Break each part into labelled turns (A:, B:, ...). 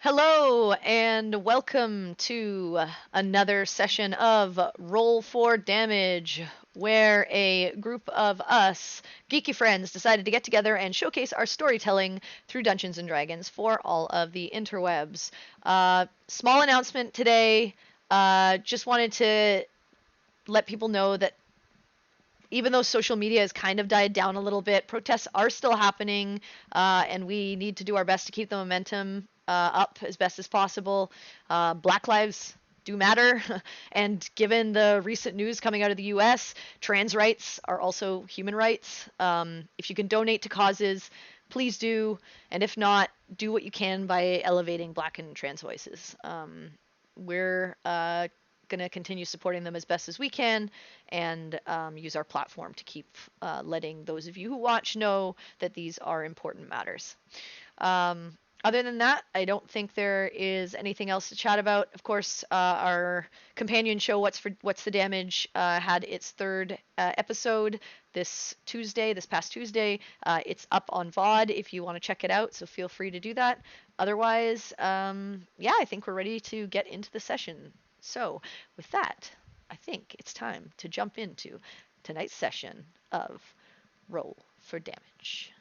A: Hello and welcome to another session of Roll for Damage, where a group of us geeky friends decided to get together and showcase our storytelling through Dungeons and Dragons for all of the interwebs. Small announcement today. Just wanted to let people know that even though social media has kind of died down a little bit, protests are still happening, and we need to do our best to keep the momentum up as best as possible. Black lives do matter, and given the recent news coming out of the US, trans rights are also human rights. If you can donate to causes, please do, and if not, do what you can by elevating Black and trans voices. We're going to continue supporting them as best as we can and use our platform to keep letting those of you who watch know that these are important matters. Other than that, I don't think there is anything else to chat about. Of course, our companion show, What's the Damage, had its third episode this past Tuesday. It's up on VOD if you want to check it out, so feel free to do that. Otherwise, yeah, I think we're ready to get into the session. So, with that, I think it's time to jump into tonight's session of Roll for Damage.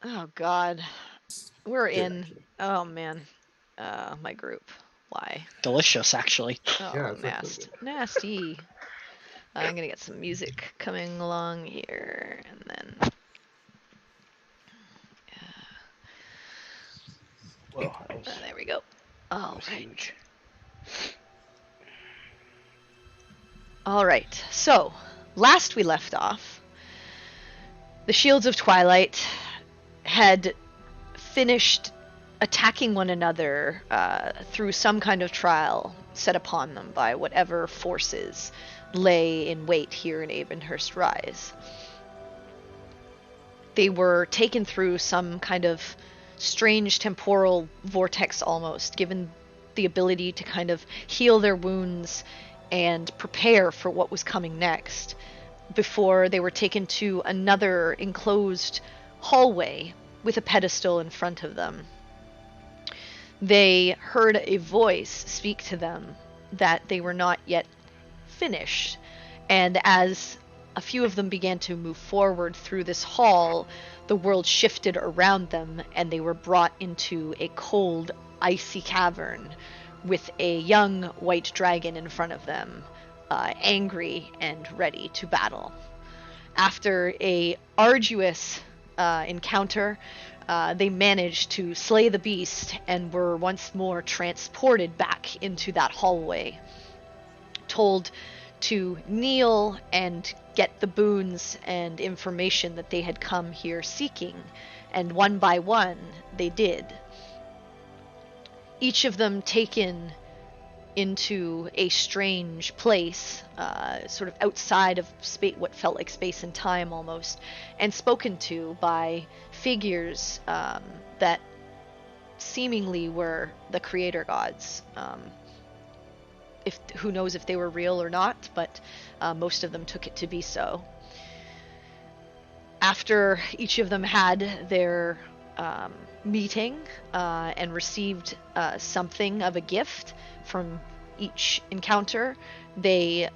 A: Oh God, we're in. Oh man, my group. Why?
B: Delicious, actually.
A: Oh,
C: Yeah,
A: nasty. I'm gonna get some music coming along here, and then.
B: Whoa, that was,
A: There we go.
B: that was huge.
A: All right. So, last we left off, the Shields of Twilight had finished attacking one another through some kind of trial set upon them by whatever forces lay in wait here in Avonhurst Rise. They were taken through some kind of strange temporal vortex almost, given the ability to kind of heal their wounds and prepare for what was coming next, before they were taken to another enclosed hallway with a pedestal in front of them. They heard a voice speak to them that they were not yet finished, and as a few of them began to move forward through this hall, the world shifted around them, and they were brought into a cold, icy cavern with a young white dragon in front of them, angry and ready to battle. After a arduous encounter, they managed to slay the beast and were once more transported back into that hallway, told to kneel and get the boons and information that they had come here seeking, and one by one they did. Each of them taken into a strange place, sort of outside of what felt like space and time almost, and spoken to by figures that seemingly were the creator gods. Who knows if they were real or not, but most of them took it to be so. After each of them had their meeting and received something of a gift from each encounter, they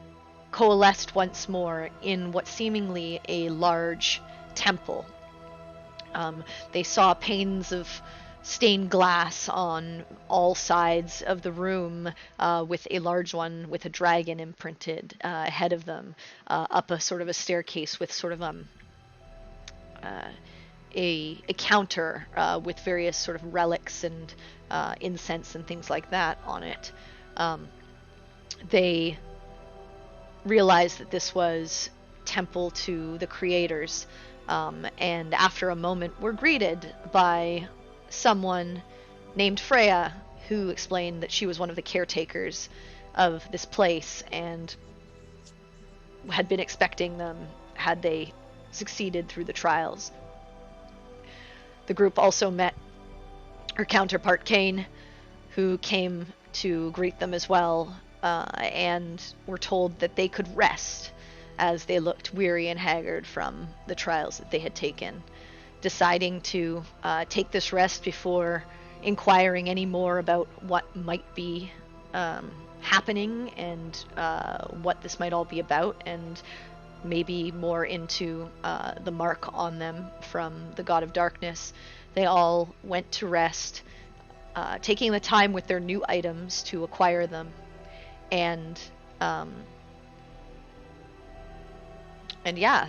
A: coalesced once more in what seemingly a large temple. They saw panes of stained glass on all sides of the room, with a large one with a dragon imprinted ahead of them, up a sort of a staircase with sort of a counter with various sort of relics and incense and things like that on it. They realized that this was temple to the creators, and after a moment were greeted by someone named Freya, who explained that she was one of the caretakers of this place and had been expecting them had they succeeded through the trials. The group also met her counterpart Kane, who came to greet them as well, and were told that they could rest as they looked weary and haggard from the trials that they had taken, deciding to take this rest before inquiring any more about what might be happening and what this might all be about, and maybe more into the mark on them from the God of Darkness. They all went to rest, taking the time with their new items to acquire them, and yeah,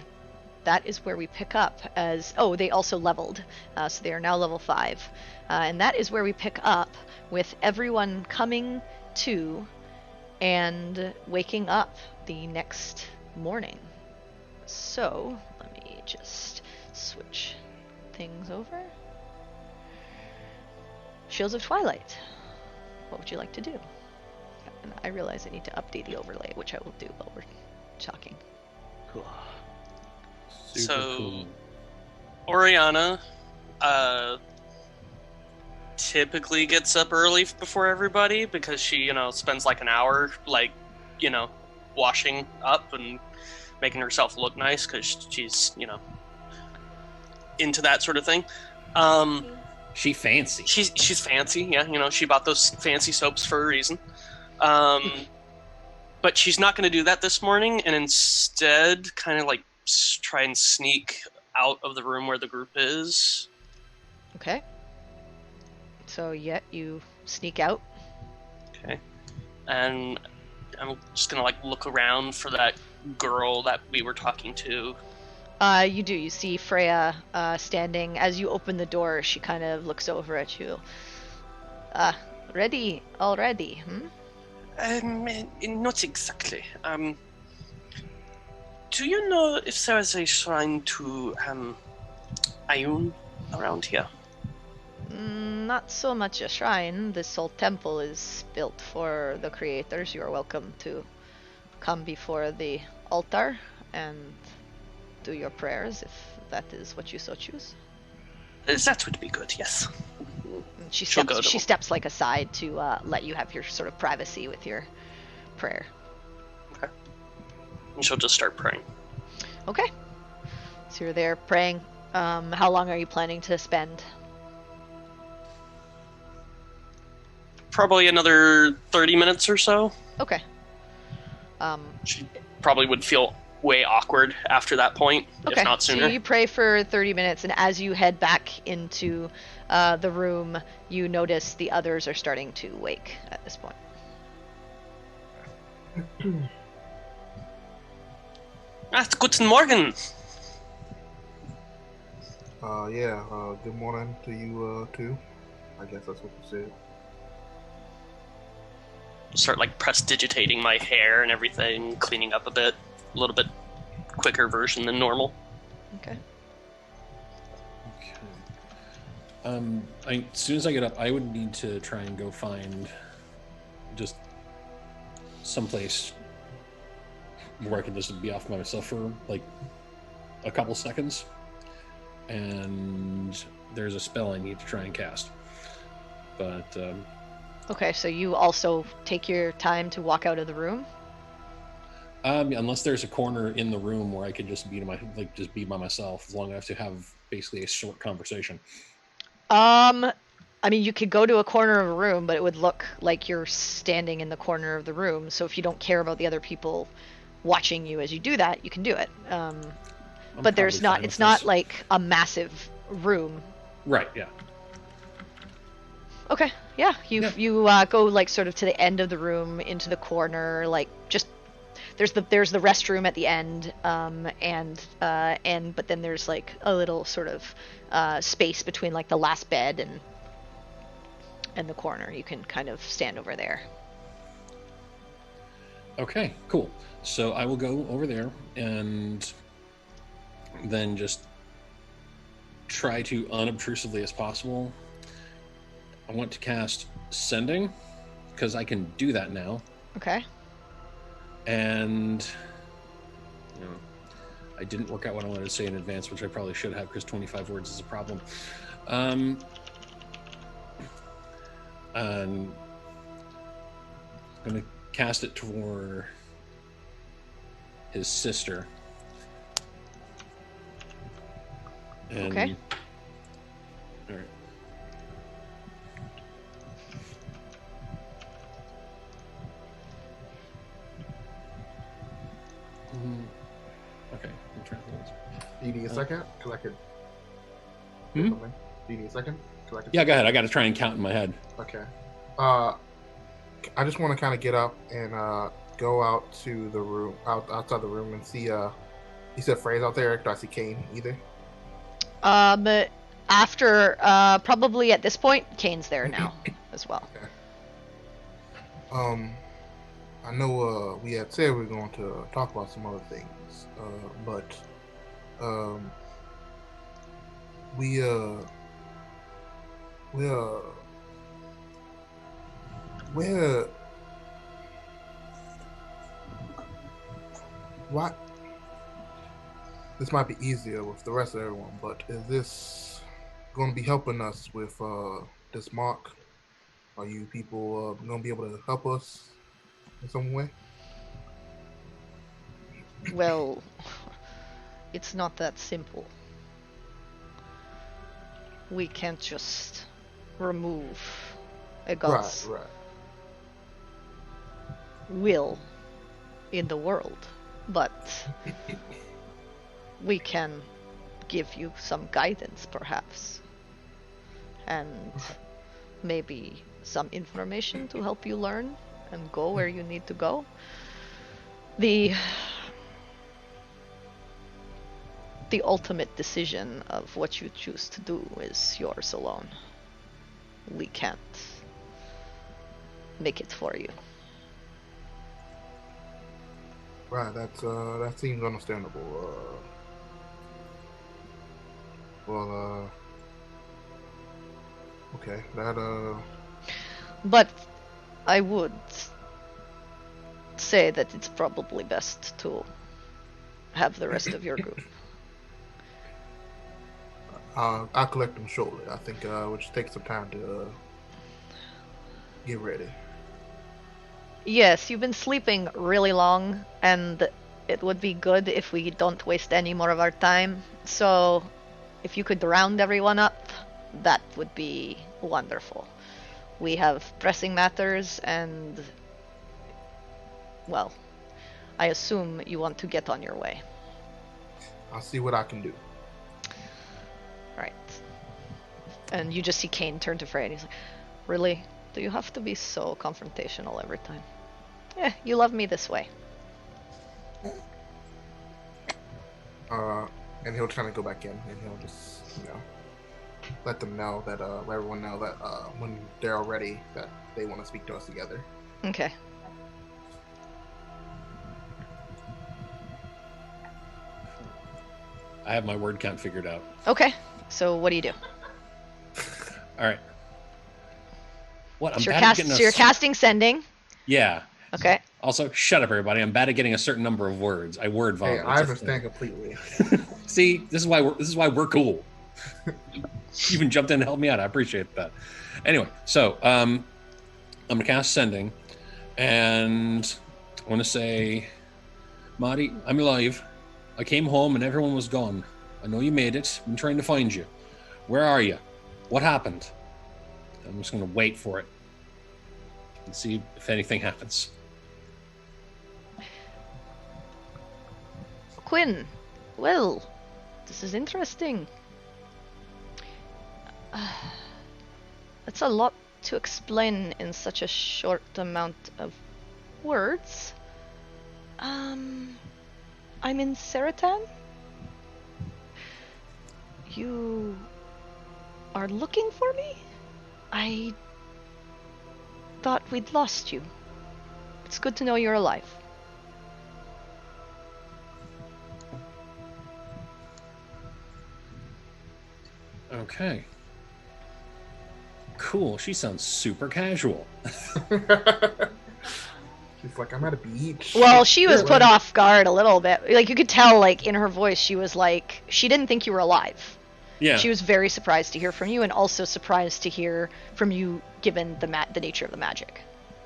A: that is where we pick up as... Oh, they also leveled, so they are now level 5. And that is where we pick up with everyone coming to and waking up the next morning. So, let me just switch things over. Shields of Twilight. What would you like to do? And I realize I need to update the overlay, which I will do while we're talking.
B: Cool.
C: So,
B: cool.
C: Oriana typically gets up early before everybody because she, spends like an hour, washing up and making herself look nice because she's, into that sort of thing.
D: She fancy.
C: She's fancy, yeah. She bought those fancy soaps for a reason. But she's not going to do that this morning, and instead kind of try and sneak out of the room where the group is.
A: Okay. So, yeah, you sneak out.
C: Okay. And I'm just going to, look around for that girl that we were talking to.
A: You do. You see Freya standing. As you open the door, she kind of looks over at you. Ready already,
C: Not exactly. Do you know if there is a shrine to Ayun around here?
A: Not so much a shrine. This old temple is built for the creators. You are welcome to come before the altar and do your prayers if that is what you so choose.
C: That would be good, yes.
A: And she steps aside to let you have your sort of privacy with your prayer.
C: Okay. And she'll just start praying.
A: Okay. So you're there praying. How long are you planning to spend?
C: Probably another 30 minutes or so.
A: Okay.
C: She probably would feel way awkward after that point,
A: okay.
C: If not sooner.
A: So you pray for 30 minutes, and as you head back into the room, you notice the others are starting to wake at this point.
C: Guten Morgen!
E: Good morning to you, too. I guess that's what you said.
C: Start prestidigitating my hair and everything, cleaning up a little bit quicker version than normal.
A: Okay.
D: As soon as I get up, I would need to try and go find just someplace where I can just be off by myself for like a couple seconds. And there's a spell I need to try and cast. But
A: Okay, so you also take your time to walk out of the room?
D: unless there's a corner in the room where I could just be by myself, as long as I have to have basically a short conversation.
A: I mean, you could go to a corner of a room, but it would look like you're standing in the corner of the room. So if you don't care about the other people watching you as you do that, you can do it. But there's not. It's not like a massive room.
D: Right. Yeah.
A: Okay. Yeah. You go like sort of to the end of the room, into the corner, like just. There's the restroom at the end, but then there's like a little sort of space between like the last bed and the corner. You can kind of stand over there.
D: Okay, cool. So I will go over there and then just try to unobtrusively as possible. I want to cast Sending because I can do that now.
A: Okay.
D: And I didn't work out what I wanted to say in advance, which I probably should have because 25 words is a problem. And I'm going to cast it toward his sister. And,
A: Okay.
D: All right. Okay, I'm trying to do this.
E: Do you need a second? Because I could.
D: Hmm?
E: Do you need a second? Cause I could.
D: Yeah, go ahead. I got to try and count in my head.
E: Okay. I just want to kind of get up and go out to the room, outside the room, and see. You said Frey's out there. Do I see Kane either?
A: After probably at this point, Kane's there now as well.
E: Okay. I know we had said we were going to talk about some other things, but what? This might be easier with the rest of everyone, but is this going to be helping us with this mark? Are you people going to be able to help us in some way?
A: Well, it's not that simple. We can't just remove a god's
E: Right.
A: will in the world, but we can give you some guidance, perhaps, and maybe some information to help you learn and go where you need to go. The ultimate decision of what you choose to do is yours alone. We can't make it for you.
E: Right, that seems understandable. Okay,
A: But I would say that it's probably best to have the rest of your group.
E: I'll collect them shortly. I think we'll just take some time to get ready.
A: Yes, you've been sleeping really long, and it would be good if we don't waste any more of our time. So, if you could round everyone up, that would be wonderful. We have pressing matters, and, well, I assume you want to get on your way.
E: I'll see what I can do.
A: Right. And you just see Kane turn to Frey, and he's like, "Really? Do you have to be so confrontational every time? You love me this way."
E: And he'll try to go back in, and he'll just, let them know that, let everyone know that when they're all ready, that they want to speak to us together.
A: Okay.
D: I have my word count figured out.
A: Okay. So what do you do?
D: All right. What? I'm
A: So
D: bad at getting
A: you're casting sending.
D: Yeah.
A: Okay.
D: Also, shut up, everybody. I'm bad at getting a certain number of words. I word vomit.
E: Hey, I understand completely.
D: See, this is why we're cool. You even jumped in and helped me out. I appreciate that. Anyway, so I'm gonna cast Sending, and I want to say, Marty, I'm alive. I came home and everyone was gone. I know you made it. I'm trying to find you. Where are you? What happened? I'm just gonna wait for it and see if anything happens.
A: Quinn, well, this is interesting. That's a lot to explain in such a short amount of words. I'm in Zerithimar? You are looking for me? I thought we'd lost you. It's good to know you're alive.
D: Okay. Cool. She sounds super casual.
E: She's like, I'm at a beach.
A: Well, she was put off guard a little bit. Like, you could tell, like, in her voice, she was like, she didn't think you were alive.
D: Yeah.
A: She was very surprised to hear from you, and also surprised to hear from you, given the nature of the magic.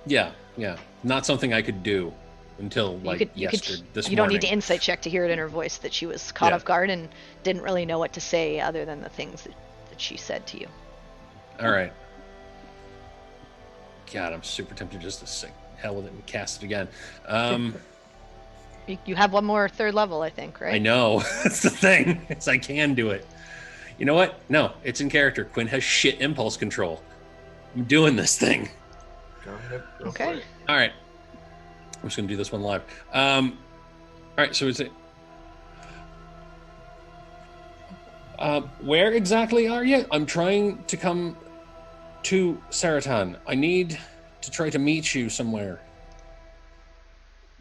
D: Yeah, yeah. Not something I could do until, like, this
A: You don't need to insight check to hear it in her voice that she was caught off guard and didn't really know what to say other than the things that she said to you.
D: All right. God, I'm super tempted just to sing. Hell with it and cast it again.
A: You have one more third level, I think, right?
D: I know. That's the thing. Is I can do it. You know what? No, it's in character. Quinn has shit impulse control. I'm doing this thing.
E: Go ahead. Go
A: Okay.
E: for it.
D: All right. I'm just going to do this one live. All right, so is it... where exactly are you? I'm trying to come to Zerithimar. I need to try to meet you somewhere.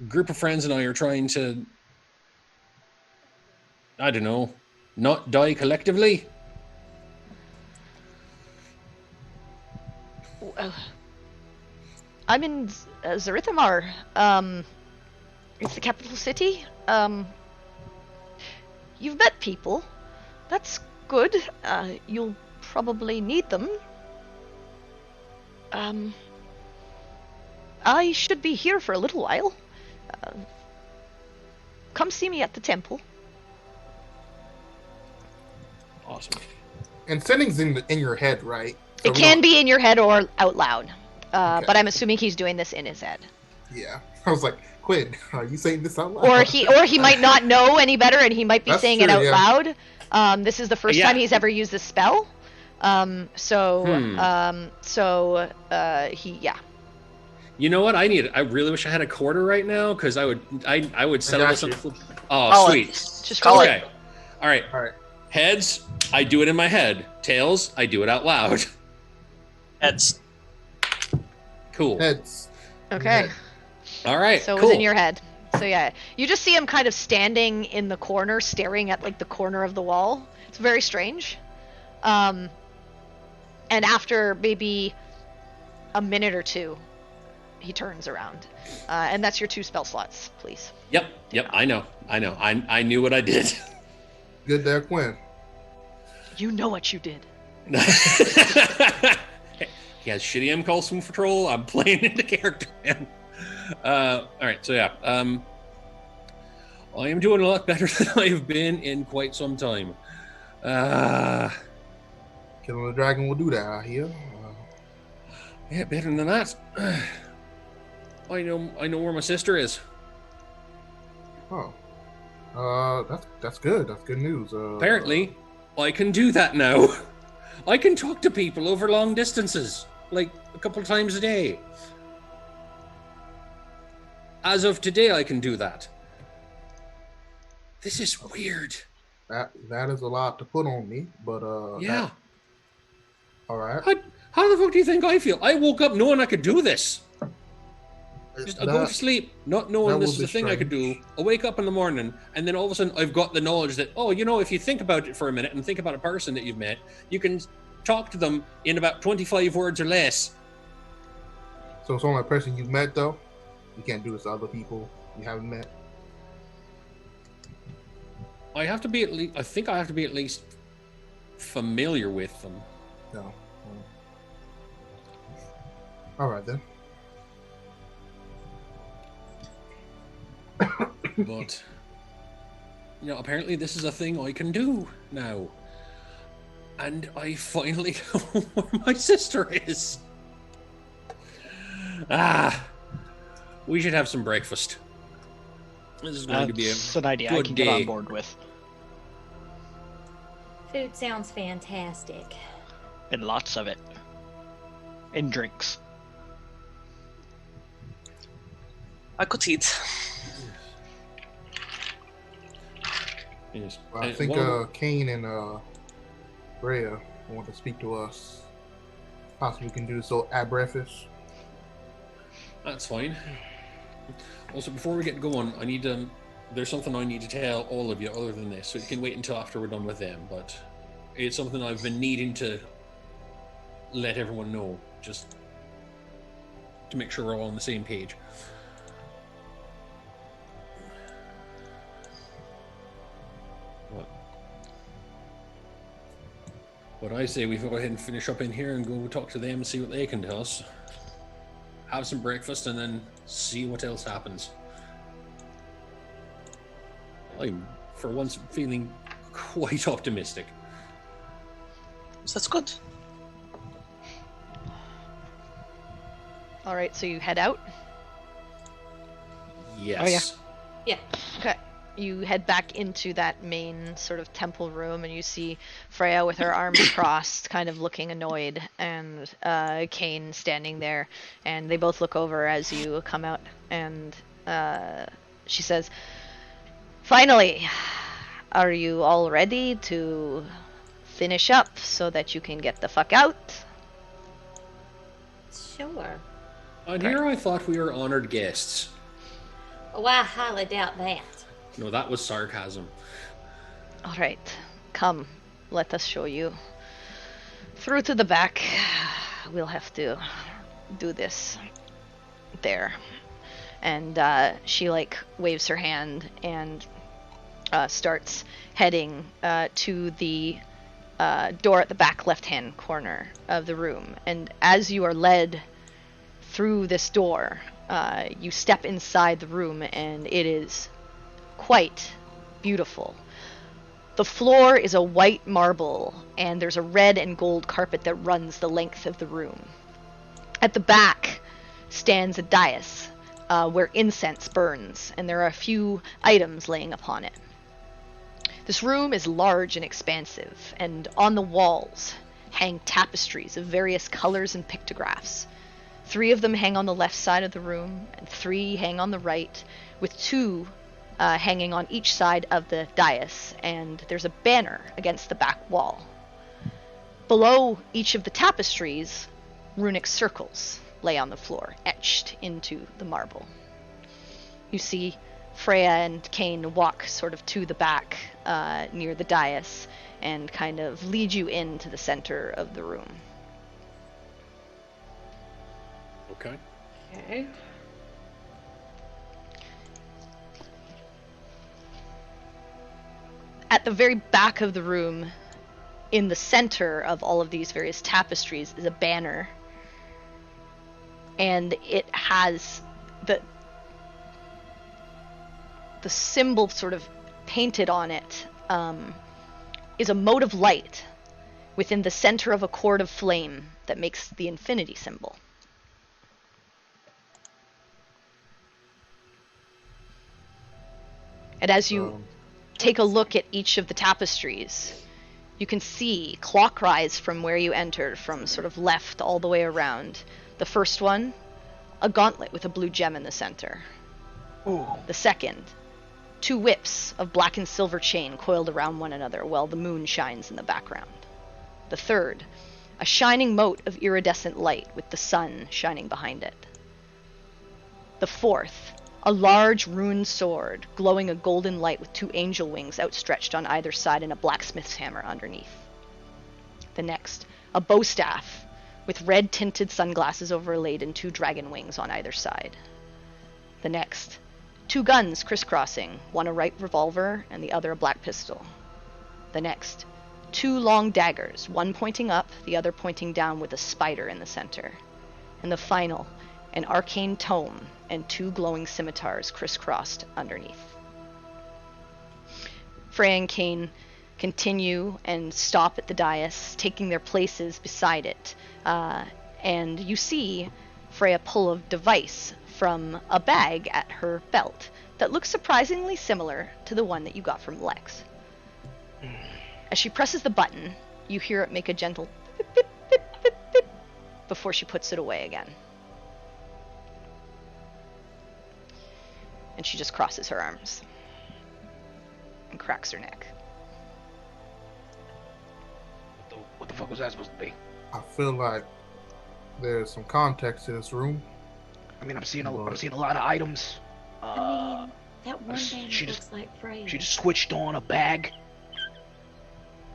D: A group of friends and I are trying to... I don't know. Not die collectively?
A: I'm in Zerithimar. It's the capital city. You've met people. That's good. You'll probably need them. I should be here for a little while. Come see me at the temple.
D: Awesome.
E: And sending's in your head, right? So
A: It can be in your head or out loud.
E: Okay.
A: But I'm assuming he's doing this in his head.
E: Yeah. I was like, Quinn, are you saying this out loud?
A: Or he might not know any better and he might be
E: That's
A: saying it
E: true,
A: out
E: yeah.
A: loud. This is the first time he's ever used this spell. Yeah.
D: You know what? I really wish I had a quarter right now, because I would settle
E: got
D: this on
E: you.
D: flip. Oh,
B: Call it.
D: sweet.
A: Just
B: Call
A: roll
B: it.
D: Okay. All right.
E: All right.
D: Heads, I do it in my head. Tails, I do it out loud.
C: Heads.
D: Cool.
E: Heads.
A: Okay.
D: All right.
A: So it
D: cool.
A: was in your head. So yeah, you just see him kind of standing in the corner, staring at like the corner of the wall. It's very strange. And after maybe a minute or two, he turns around. And that's your 2 spell slots, please.
D: Yep. I know. I knew what I did.
E: Good there, Quinn.
A: You know what you did.
D: He has shitty impulse control. I'm playing into character, man. All right, so yeah, I am doing a lot better than I have been in quite some time.
E: Killing the dragon will do that, I hear.
D: Yeah, better than that. I know where my sister is.
E: Oh. That's good. That's good news.
D: Apparently, I can do that now. I can talk to people over long distances, like a couple times a day. As of today, I can do that. This is weird.
E: That is a lot to put on me, but
D: Yeah.
E: all right.
D: How the fuck do you think I feel? I woke up knowing I could do this. I go to sleep not knowing
E: that
D: this
E: would
D: is
E: be
D: a thing I could do. I wake up in the morning, and then all of a sudden I've got the knowledge that, oh, you know, if you think about it for a minute and think about a person that you've met, you can talk to them in about 25 words or less.
E: So it's only a person you've met, though? You can't do this to other people you haven't met.
D: I have to be at least. I think I have to be at least familiar with them.
E: No. All right then.
D: But apparently this is a thing I can do now. And I finally know where my sister is. We should have some breakfast. This is going to be
B: That's an idea I
D: good
B: can
D: day.
B: get on board with.
F: Food sounds fantastic.
B: And lots of it. And drinks.
C: I could eat.
D: Yes.
E: Well, I think Kane and Rhea want to speak to us. Possibly we can do so at breakfast.
D: That's fine. Also, before we get going, I need to. There's something I need to tell all of you other than this, so you can wait until after we're done with them. But it's something I've been needing to let everyone know, just to make sure we're all on the same page. What I say, we go ahead and finish up in here and go talk to them and see what they can tell us. Have some breakfast and then see what else happens. I'm, for once, feeling quite optimistic.
C: So that's good.
A: All right, so you head out.
D: Yes.
F: Yeah.
A: Okay. You head back into that main sort of temple room, and you see Freya with her arms crossed, kind of looking annoyed, and Kane standing there, and they both look over as you come out, and she says, "Finally, are you all ready to finish up so that you can get the fuck out?"
F: Sure.
D: And here I thought we were honored guests.
F: Oh, I highly doubt that.
D: No, that was sarcasm.
A: All right, come, let us show you. Through to the back. We'll have to do this there. And she waves her hand and starts heading to the door at the back left-hand corner of the room. And as you are led through this door, you step inside the room, and it is quite beautiful. The floor is a white marble, and there's a red and gold carpet that runs the length of the room. At the back stands a dais where incense burns, and there are a few items laying upon it. This room is large and expansive, and on the walls hang tapestries of various colors and pictographs. 3 of them hang on the left side of the room, and 3 hang on the right, with 2 hanging on each side of the dais, and there's a banner against the back wall. Below each of the tapestries, runic circles lay on the floor, etched into the marble. You see Freya and Kane walk sort of to the back near the dais and kind of lead you into the center of the room.
D: Okay.
F: Okay.
A: At the very back of the room, in the center of all of these various tapestries, is a banner. And it has the symbol sort of painted on it is a mote of light within the center of a cord of flame that makes the infinity symbol. And as you take a look at each of the tapestries, you can see clockwise from where you entered, from sort of left all the way around. The first one, a gauntlet with a blue gem in the center.
B: Ooh.
A: The second, 2 whips of black and silver chain coiled around one another while the moon shines in the background. The third, a shining mote of iridescent light with the sun shining behind it. The fourth, a large runed sword glowing a golden light with 2 angel wings outstretched on either side and a blacksmith's hammer underneath. The next, a bow staff with red tinted sunglasses overlaid and 2 dragon wings on either side. The next, 2 guns crisscrossing, one a right revolver and the other a black pistol. The next, 2 long daggers, one pointing up, the other pointing down with a spider in the center. And the final, an arcane tome and 2 glowing scimitars crisscrossed underneath. Freya and Cain continue and stop at the dais, taking their places beside it. And you see Freya pull a device from a bag at her belt that looks surprisingly similar to the one that you got from Lex. As she presses the button, you hear it make a gentle beep, beep, beep, beep, beep, before she puts it away again. And she just crosses her arms and cracks her neck.
G: What the fuck was that supposed to be?
E: I feel like there's some context to this room.
G: I mean, I'm seeing a lot of items.
F: I mean, that one
G: she
F: bag
G: just-
F: looks like Freya.
G: She just switched on a bag.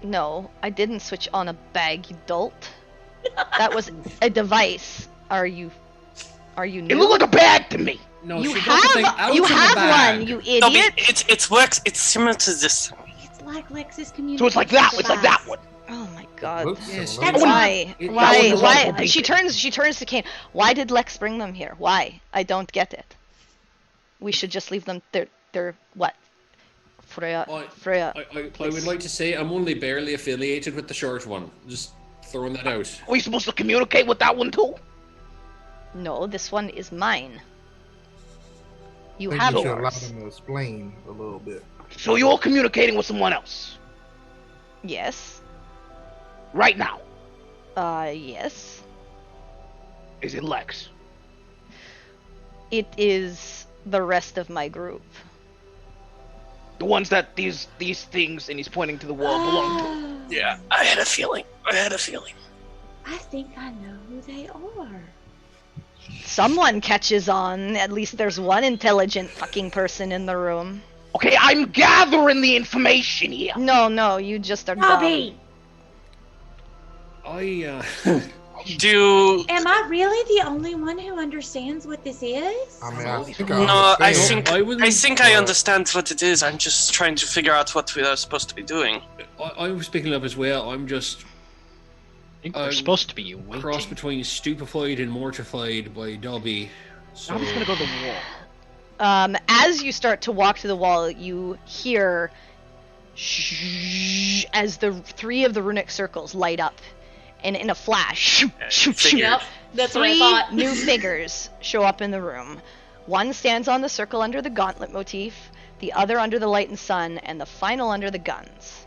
A: No, I didn't switch on a bag, you dolt. That was a device. Are you new?
G: It looked like a bag to me.
D: No,
A: You
D: she got the thing out
A: have
D: of the bag.
A: one, you
C: Dobbie,
A: idiot.
C: it works. It's similar to this.
F: It's like Lex's community.
G: So it's like that. It's like that one.
A: Oh my god.
E: Looks
D: Yes,
E: similar.
F: That's
A: Why?
D: It-
A: Why?
G: that one was
A: Why?
G: awful
A: She
G: basic.
A: turns to Kane. Why did Lex bring them here? Why? I don't get it. We should just leave them. They're what? Freya. Freya.
D: I would like to say I'm only barely affiliated with the short one. Just throwing that out.
G: Are we supposed to communicate with that one too?
A: No, this one is mine. You
E: Maybe
A: have
E: you should allow
A: yours.
E: them to explain a little bit.
G: So you're communicating with someone else
A: Yes.
G: right now.
A: Yes.
G: Is it Lex?
A: It is the rest of my group.
G: The ones that these things, and he's pointing to the wall, belong to.
C: Yeah, I had a feeling.
F: I think I know who they are.
A: Someone catches on. At least there's one intelligent fucking person in the room.
G: Okay, I'm gathering the information here.
A: No, you just are dumb.
F: Dobbie,
C: Do
F: am I really the only one who understands what this is?
E: I mean, I think
C: no? I
E: understand.
C: think
D: I wouldn't-
C: I think I understand what it is. I'm just trying to figure out what we are supposed to be doing.
D: I was picking up as well. I'm just
B: I think we're supposed to be waiting.
D: cross between stupefied and mortified by Dobbie. So
G: I'm just gonna go to the wall.
A: As you start to walk to the wall, you hear shh, as the 3 of the runic circles light up, and in a flash,
C: figured.
F: Yep, that's what I
A: 3
F: thought.
A: new figures show up in the room. One stands on the circle under the gauntlet motif, the other under the light and sun, and the final under the guns.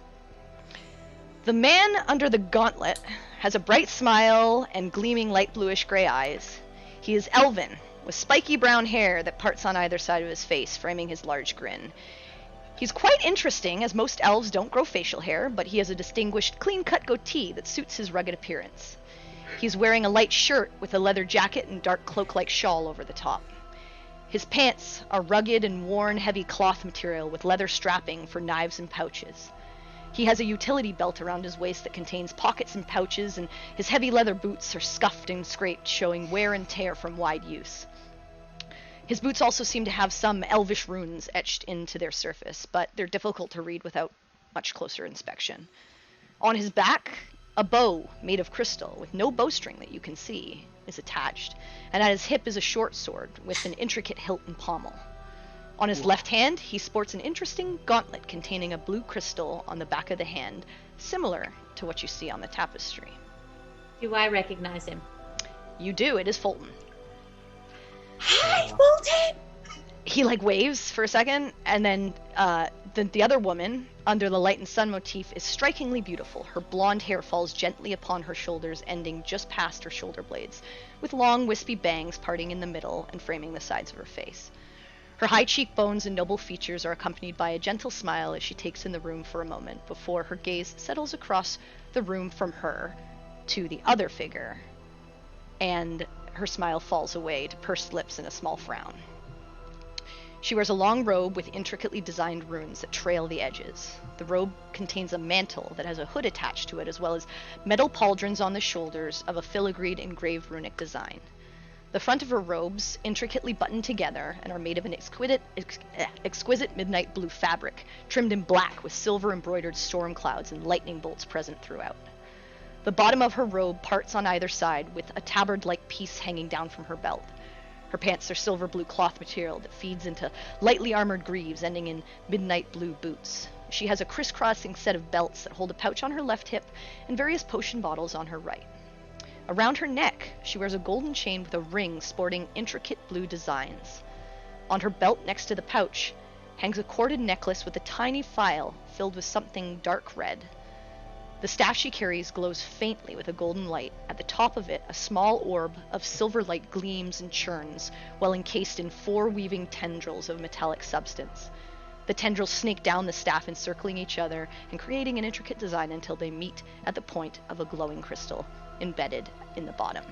A: The man under the gauntlet has a bright smile and gleaming light bluish gray eyes. He is elven, with spiky brown hair that parts on either side of his face, framing his large grin. He's quite interesting, as most elves don't grow facial hair, but he has a distinguished, clean-cut goatee that suits his rugged appearance. He's wearing a light shirt with a leather jacket and dark cloak-like shawl over the top. His pants are rugged and worn heavy cloth material with leather strapping for knives and pouches. He has a utility belt around his waist that contains pockets and pouches, and his heavy leather boots are scuffed and scraped, showing wear and tear from wide use. His boots also seem to have some elvish runes etched into their surface, but they're difficult to read without much closer inspection. On his back, a bow made of crystal with no bowstring that you can see is attached, and at his hip is a short sword with an intricate hilt and pommel. On his left hand, he sports an interesting gauntlet containing a blue crystal on the back of the hand, similar to what you see on the tapestry.
F: Do I recognize him?
A: You do, it is Fulton.
F: Hi, Fulton!
A: He waves for a second, and then the other woman under the light and sun motif is strikingly beautiful. Her blonde hair falls gently upon her shoulders, ending just past her shoulder blades, with long wispy bangs parting in the middle and framing the sides of her face. Her high cheekbones and noble features are accompanied by a gentle smile as she takes in the room for a moment before her gaze settles across the room from her to the other figure, and her smile falls away to pursed lips and a small frown. She wears a long robe with intricately designed runes that trail the edges. The robe contains a mantle that has a hood attached to it, as well as metal pauldrons on the shoulders of a filigreed engraved runic design. The front of her robes, intricately buttoned together, and are made of an exquisite midnight blue fabric, trimmed in black with silver embroidered storm clouds and lightning bolts present throughout. The bottom of her robe parts on either side, with a tabard-like piece hanging down from her belt. Her pants are silver blue cloth material that feeds into lightly armored greaves ending in midnight blue boots. She has a crisscrossing set of belts that hold a pouch on her left hip and various potion bottles on her right. Around her neck, she wears a golden chain with a ring sporting intricate blue designs. On her belt next to the pouch hangs a corded necklace with a tiny phial filled with something dark red. The staff she carries glows faintly with a golden light. At the top of it, a small orb of silver light gleams and churns, while encased in 4 weaving tendrils of metallic substance. The tendrils snake down the staff, encircling each other and creating an intricate design until they meet at the point of a glowing crystal embedded in the bottom.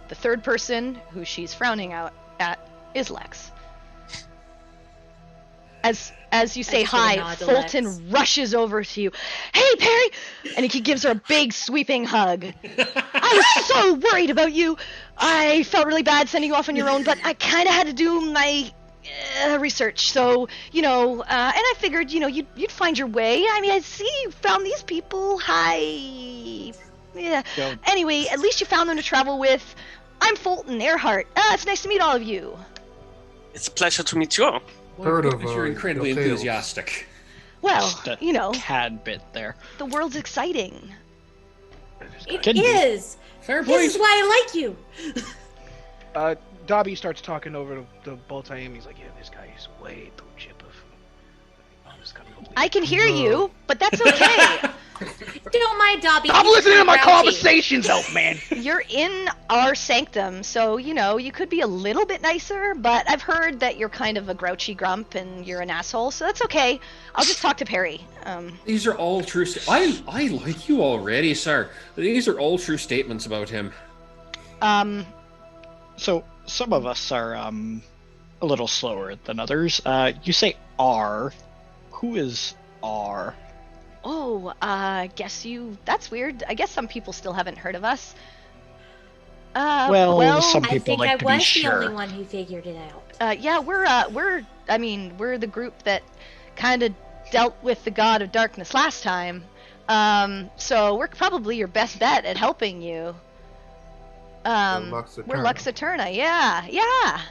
A: The third person, who she's frowning out at, is Lex. As you say
F: just give a
A: hi,
F: nod to
A: Fulton
F: Lex.
A: rushes over to you. Hey, Perry! And he gives her a big sweeping hug. I was so worried about you. I felt really bad sending you off on your own, but I kind of had to do my research. So, and I figured, you'd find your way. I mean, I see you found these people. Hi. Yeah.
B: Don't-
A: Anyway, at least you found them to travel with. I'm Fulton Earhart. It's nice to meet all of you.
C: It's a pleasure to meet you.
E: Heard of,
D: You're incredibly
E: your tales.
D: enthusiastic.
A: Well,
B: Just a tad bit there.
A: the world's exciting.
F: It
B: Can be.
F: is.
D: Fair
F: This is
D: point.
F: why I like you.
G: Dobbie starts talking over the Boltaim. He's like, yeah, this guy is way too chipper.
A: I can hear you, but that's okay.
F: Don't mind Dobbie.
G: Stop
F: he's
G: listening to my
F: grouchy.
G: conversations, elf man.
A: You're in our sanctum, so, you could be a little bit nicer, but I've heard that you're kind of a grouchy grump and you're an asshole, so that's okay. I'll just talk to Perry.
D: These are all true. I like you already, sir. These are all true statements about him.
B: So some of us are a little slower than others. You say R. Who is R?
A: Oh, that's weird. I guess some people still haven't heard of us.
B: Well, some
F: I
B: people
F: think
B: like
F: I
B: to
F: was
B: be
F: the
B: sure.
F: only one who figured it out.
A: Yeah, we're the group that kind of dealt with the God of Darkness last time. So we're probably your best bet at helping you.
E: Lux
A: We're
E: Aeterna.
A: Lux Aeterna, yeah.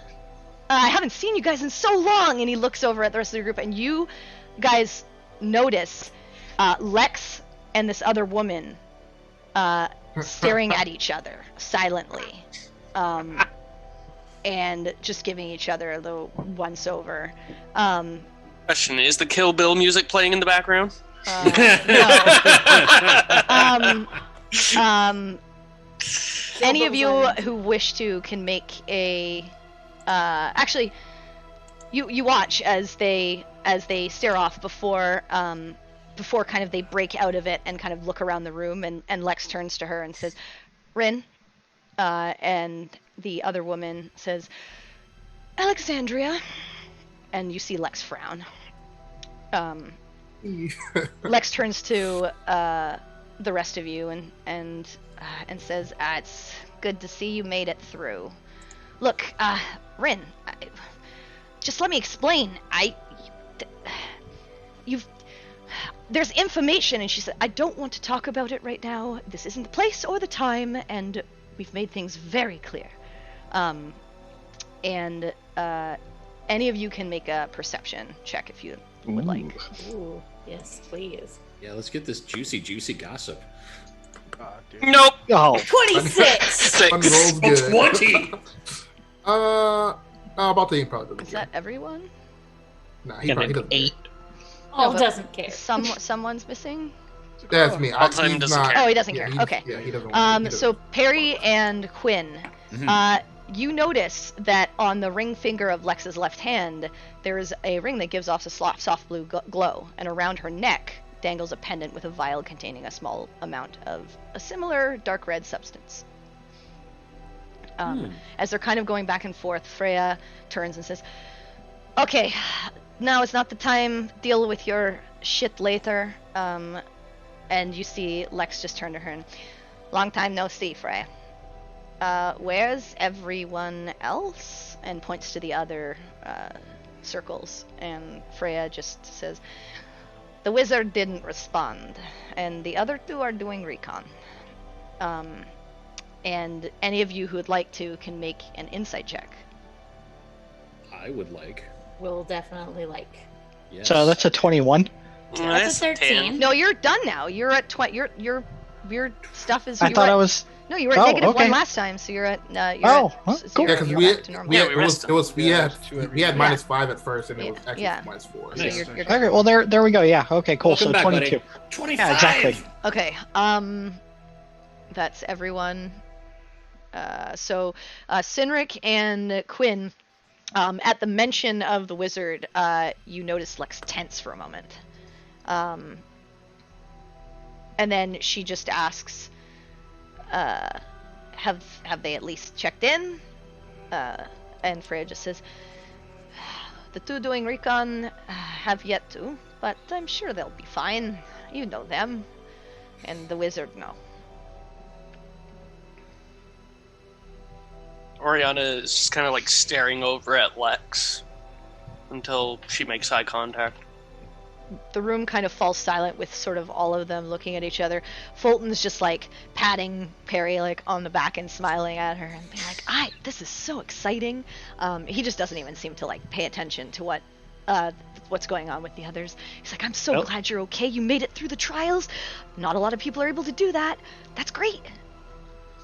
A: I haven't seen you guys in so long, and he looks over at the rest of the group, and you guys notice Lex and this other woman staring at each other silently, and just giving each other a little once over.
C: Question: Is the Kill Bill music playing in the background?
A: No. Any of you who wish to can make a. Actually, you watch as they stare off before kind of they break out of it and kind of look around the room, and Lex turns to her and says, "Rin," and the other woman says, "Alexandria," and you see Lex frown. Lex turns to the rest of you and says, "It's good to see you made it through. Look, Rin, just let me explain. There's information," and she said, "I don't want to talk about it right now. This isn't the place or the time, and we've made things very clear. And any of you can make a perception check if you would like."
F: Ooh, yes, please.
D: Yeah, let's get this juicy gossip.
C: Nope.
B: Oh,
F: 26!
E: Unrolled good.
D: 20!
E: About the probably doesn't
A: Is
E: care.
A: that everyone?
E: Nah,
B: get
E: he
B: an
E: doesn't
B: 8.
F: Oh,
A: but-
F: doesn't care.
A: Someone's missing?
E: That's me.
C: All-time
E: He's
C: doesn't
E: not-
C: care.
A: Oh, he doesn't
E: yeah,
A: care.
E: he-
A: Okay.
E: Yeah, he doesn't want he
A: So
E: doesn't.
A: Perry and Quinn,
D: Mhm.
A: you notice that on the ring finger of Lex's left hand, there is a ring that gives off a soft blue glow, and around her neck dangles a pendant with a vial containing a small amount of a similar dark red substance. As they're kind of going back and forth, Freya turns and says, "Okay, now is not the time. Deal with your shit later." And you see Lex just turn to her and, "Long time no see, Freya." Where's everyone else? And points to the other circles. And Freya just says, the wizard didn't respond, and the other two are doing recon. And any of you who would like to can make an insight check.
D: I would like.
H: We'll definitely like.
D: Yes.
B: So that's a 21.
H: That's a 13.
A: No, you're done now. You're at 20. Your stuff is.
B: I
A: you
B: thought
A: were
B: I
A: at-
B: was.
A: No, you were at
B: Oh,
A: negative
B: okay.
A: 1 last time, so you're at.
B: Oh, huh, cool.
E: Yeah, because
A: you're
E: we
A: back to normal.
C: Yeah, we
E: it was
C: rested.
E: it was we
G: Yeah,
E: had
G: it's 2 every
E: we had
G: day.
E: minus 5 at first, and it was
A: Yeah.
E: actually
A: Yeah.
E: minus 4.
A: So
D: Nice.
A: you're
B: Okay, well there we go. Yeah. Okay, cool.
D: Welcome
B: So
D: back,
B: 22.
D: buddy. 25.
B: Yeah, exactly.
A: Okay. That's everyone. So Sinric and Quinn, at the mention of the wizard, you notice Lex tense for a moment. And then she just asks, have they at least checked in? And Freya just says, the two doing recon have yet to, but I'm sure they'll be fine. You know them. And the wizard, no.
C: Oriana is just kind of like staring over at Lex until she makes eye contact.
A: The room kind of falls silent with sort of all of them looking at each other. Fulton's just like patting Perry like on the back and smiling at her and being like, this is so exciting. He just doesn't even seem to like pay attention to what's going on with the others. He's like, I'm so
B: Nope.
A: glad you're okay. You made it through the trials. Not a lot of people are able to do that. That's great.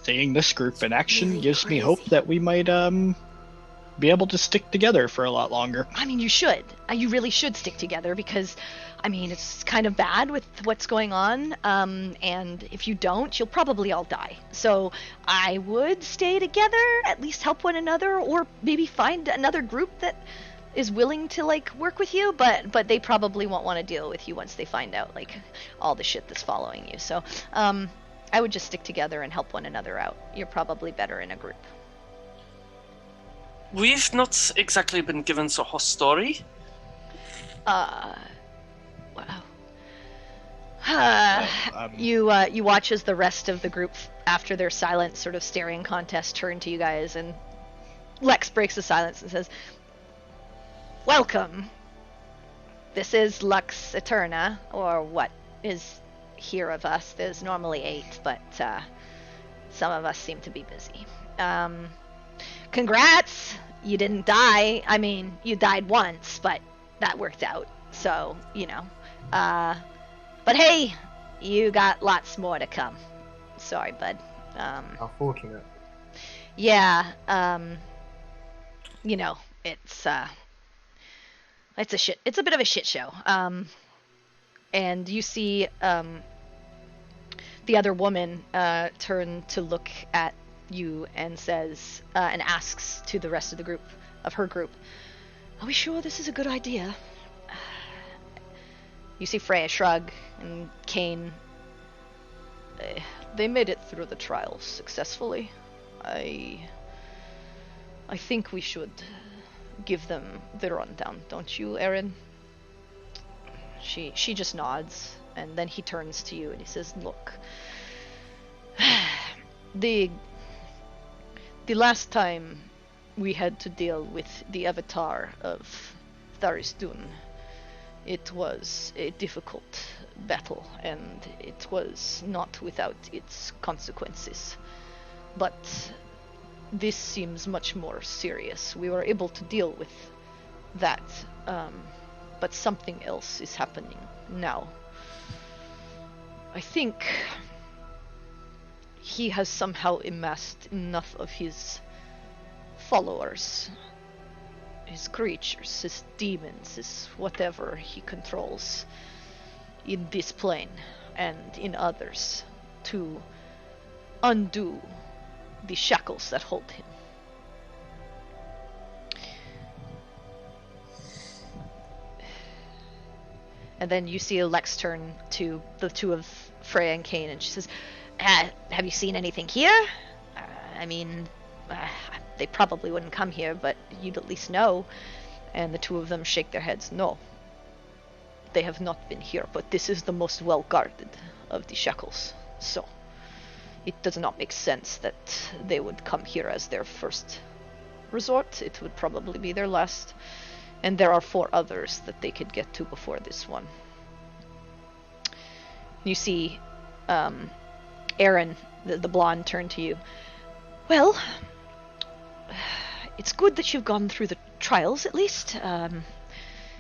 B: Seeing this group in action
F: Really
B: gives me
F: crazy.
B: hope that we might be able to stick together for a lot longer.
A: I mean, you should. You really should stick together because, I mean, it's kind of bad with what's going on. And if you don't, you'll probably all die. So I would stay together, at least help one another, or maybe find another group that is willing to like work with you. But they probably won't want to deal with you once they find out like all the shit that's following you. So I would just stick together and help one another out. You're probably better in a group.
C: We've not exactly been given the whole story.
A: Wow.
B: Um,
A: You watch as the rest of the group, after their silent sort of staring contest, turn to you guys, and Lex breaks the silence and says, "Welcome. This is Lux Aeterna, or what is here of us. There's normally 8, but some of us seem to be busy. Congrats! You didn't die. I mean, you died once, but that worked out. So, you know. But hey, you got lots more to come. Sorry, bud.
E: How fortunate.
A: Yeah, you know, it's a bit of a shit show. And you see, the other woman, turn to look at you and says, and asks to the rest of the group, of her group, are we sure this is a good idea? You see Freya shrug, and Kane, they made it through the trials successfully. I think we should give them the rundown, don't you, Erin? She just nods, and then he turns to you and he says, look, the last time we had to deal with the avatar of Tharizdun, it was a difficult battle, and it was not without its consequences. But this seems much more serious. We were able to deal with that, but something else is happening now. I think he has somehow amassed enough of his followers, his creatures, his demons, his whatever he controls in this plane and in others to undo the shackles that hold him. And then you see Lex turn to the two of Freya and Kane, and she says, have you seen anything here? I mean, they probably wouldn't come here, but you'd at least know. And the two of them shake their heads. No, they have not been here, but this is the most well guarded of the shackles. So, It does not make sense that they would come here as their first resort. It would probably be their last. And there are 4 others that they could get to before this one. You see Aaron, the blonde, turn to you. Well, it's good that you've gone through the trials, at least.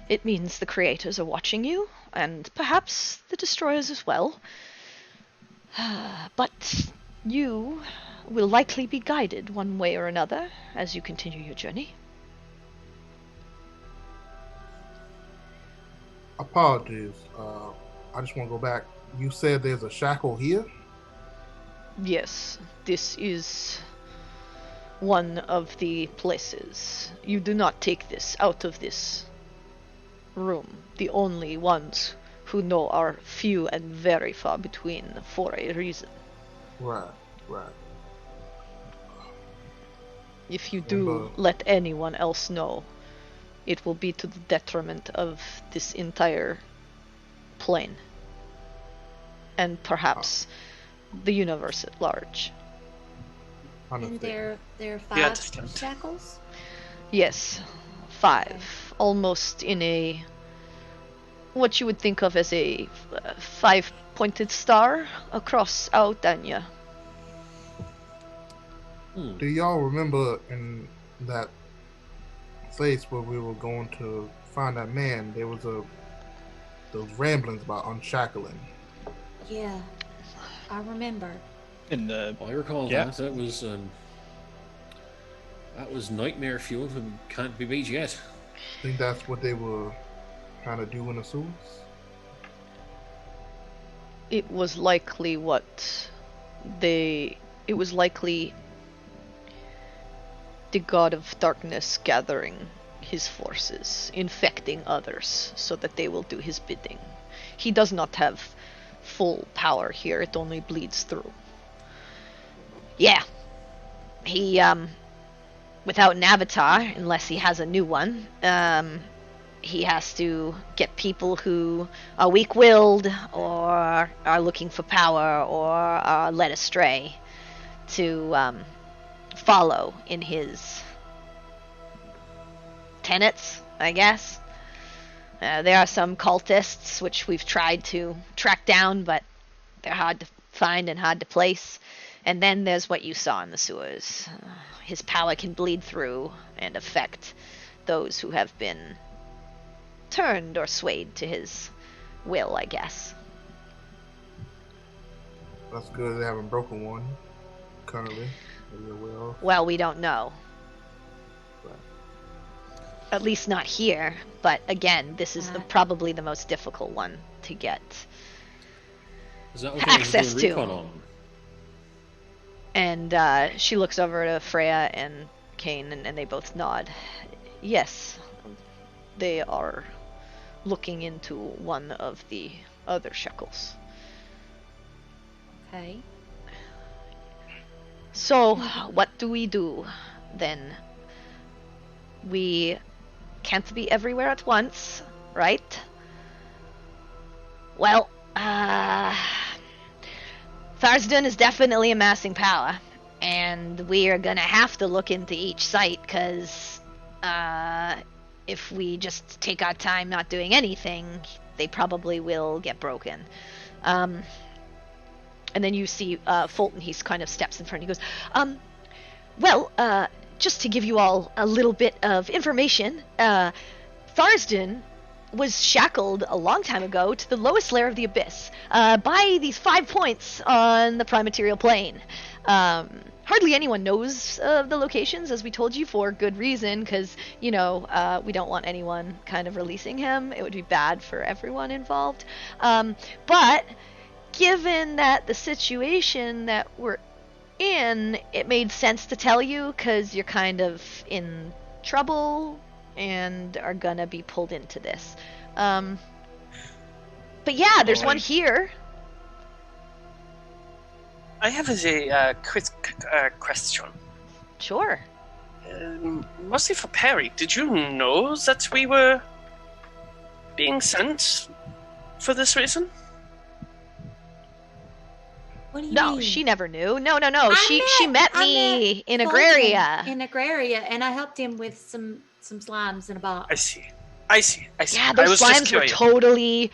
A: It means the creators are watching you, and perhaps the destroyers as well. But you will likely be guided one way or another as you continue your journey.
E: Apologies. I just want to go back. You said there's a shackle here?
A: Yes, this is one of the places. You do not take this out of this room. The only ones who know are few and very far between for a reason.
E: Right.
A: If you do let anyone else know, it will be to the detriment of this entire plane. And perhaps the universe at large.
H: And there are 5 shackles?
A: Yes, 5. Almost in a... what you would think of as a 5-pointed star across Aeterna.
E: Do y'all remember in that place where we were going to find that man, there was those ramblings about unshackling?
H: Yeah, I remember.
B: In the
D: I recall
B: yeah.
D: that was nightmare fuel and can't be beat yet.
E: I think that's what they were trying to do in the sewers.
A: It was likely the god of darkness gathering his forces, infecting others so that they will do his bidding. He does not have full power here, it only bleeds through. Yeah. He, without an avatar, unless he has a new one, he has to get people who are weak-willed, or are looking for power, or are led astray, to, follow in his tenets, I guess. There are some cultists, which we've tried to track down, but they're hard to find and hard to place. And then there's what you saw in the sewers. His power can bleed through and affect those who have been turned or swayed to his will, I guess.
E: That's good they haven't broken one, currently.
A: Well, we don't know. At least not here. But again, this is probably the most difficult one to get
D: Is that what
A: access
D: they were doing
A: to.
D: recon on?
A: And she looks over to Freya and Kane, and they both nod. Yes, they are looking into one of the other shackles.
H: Okay.
A: So, what do we do then? We can't be everywhere at once, right? Well, Tharizdun is definitely amassing power, and we are gonna have to look into each site, because if we just take our time not doing anything, they probably will get broken. And then you see Fulton, he kind of steps in front, he goes, just to give you all a little bit of information, Tharizdun was shackled a long time ago to the lowest layer of the abyss by these 5 points on the prime material plane. Hardly anyone knows the locations, as we told you, for good reason, because, we don't want anyone kind of releasing him. It would be bad for everyone involved. But given that the situation that we're in, it made sense to tell you, because you're kind of in trouble and are gonna be pulled into this. But yeah, there's one here.
C: I have a question.
A: Sure.
C: Mostly for Perry. Did you know that we were being sent for this reason?
H: What do you
A: No,
H: mean?
A: she never knew. No. She met me in
H: Fulton
A: Agraria.
H: In Agraria, and I helped him with some slimes in a box.
C: I see.
A: Yeah,
C: I
A: those
C: was just
A: slimes were
C: curious.
A: totally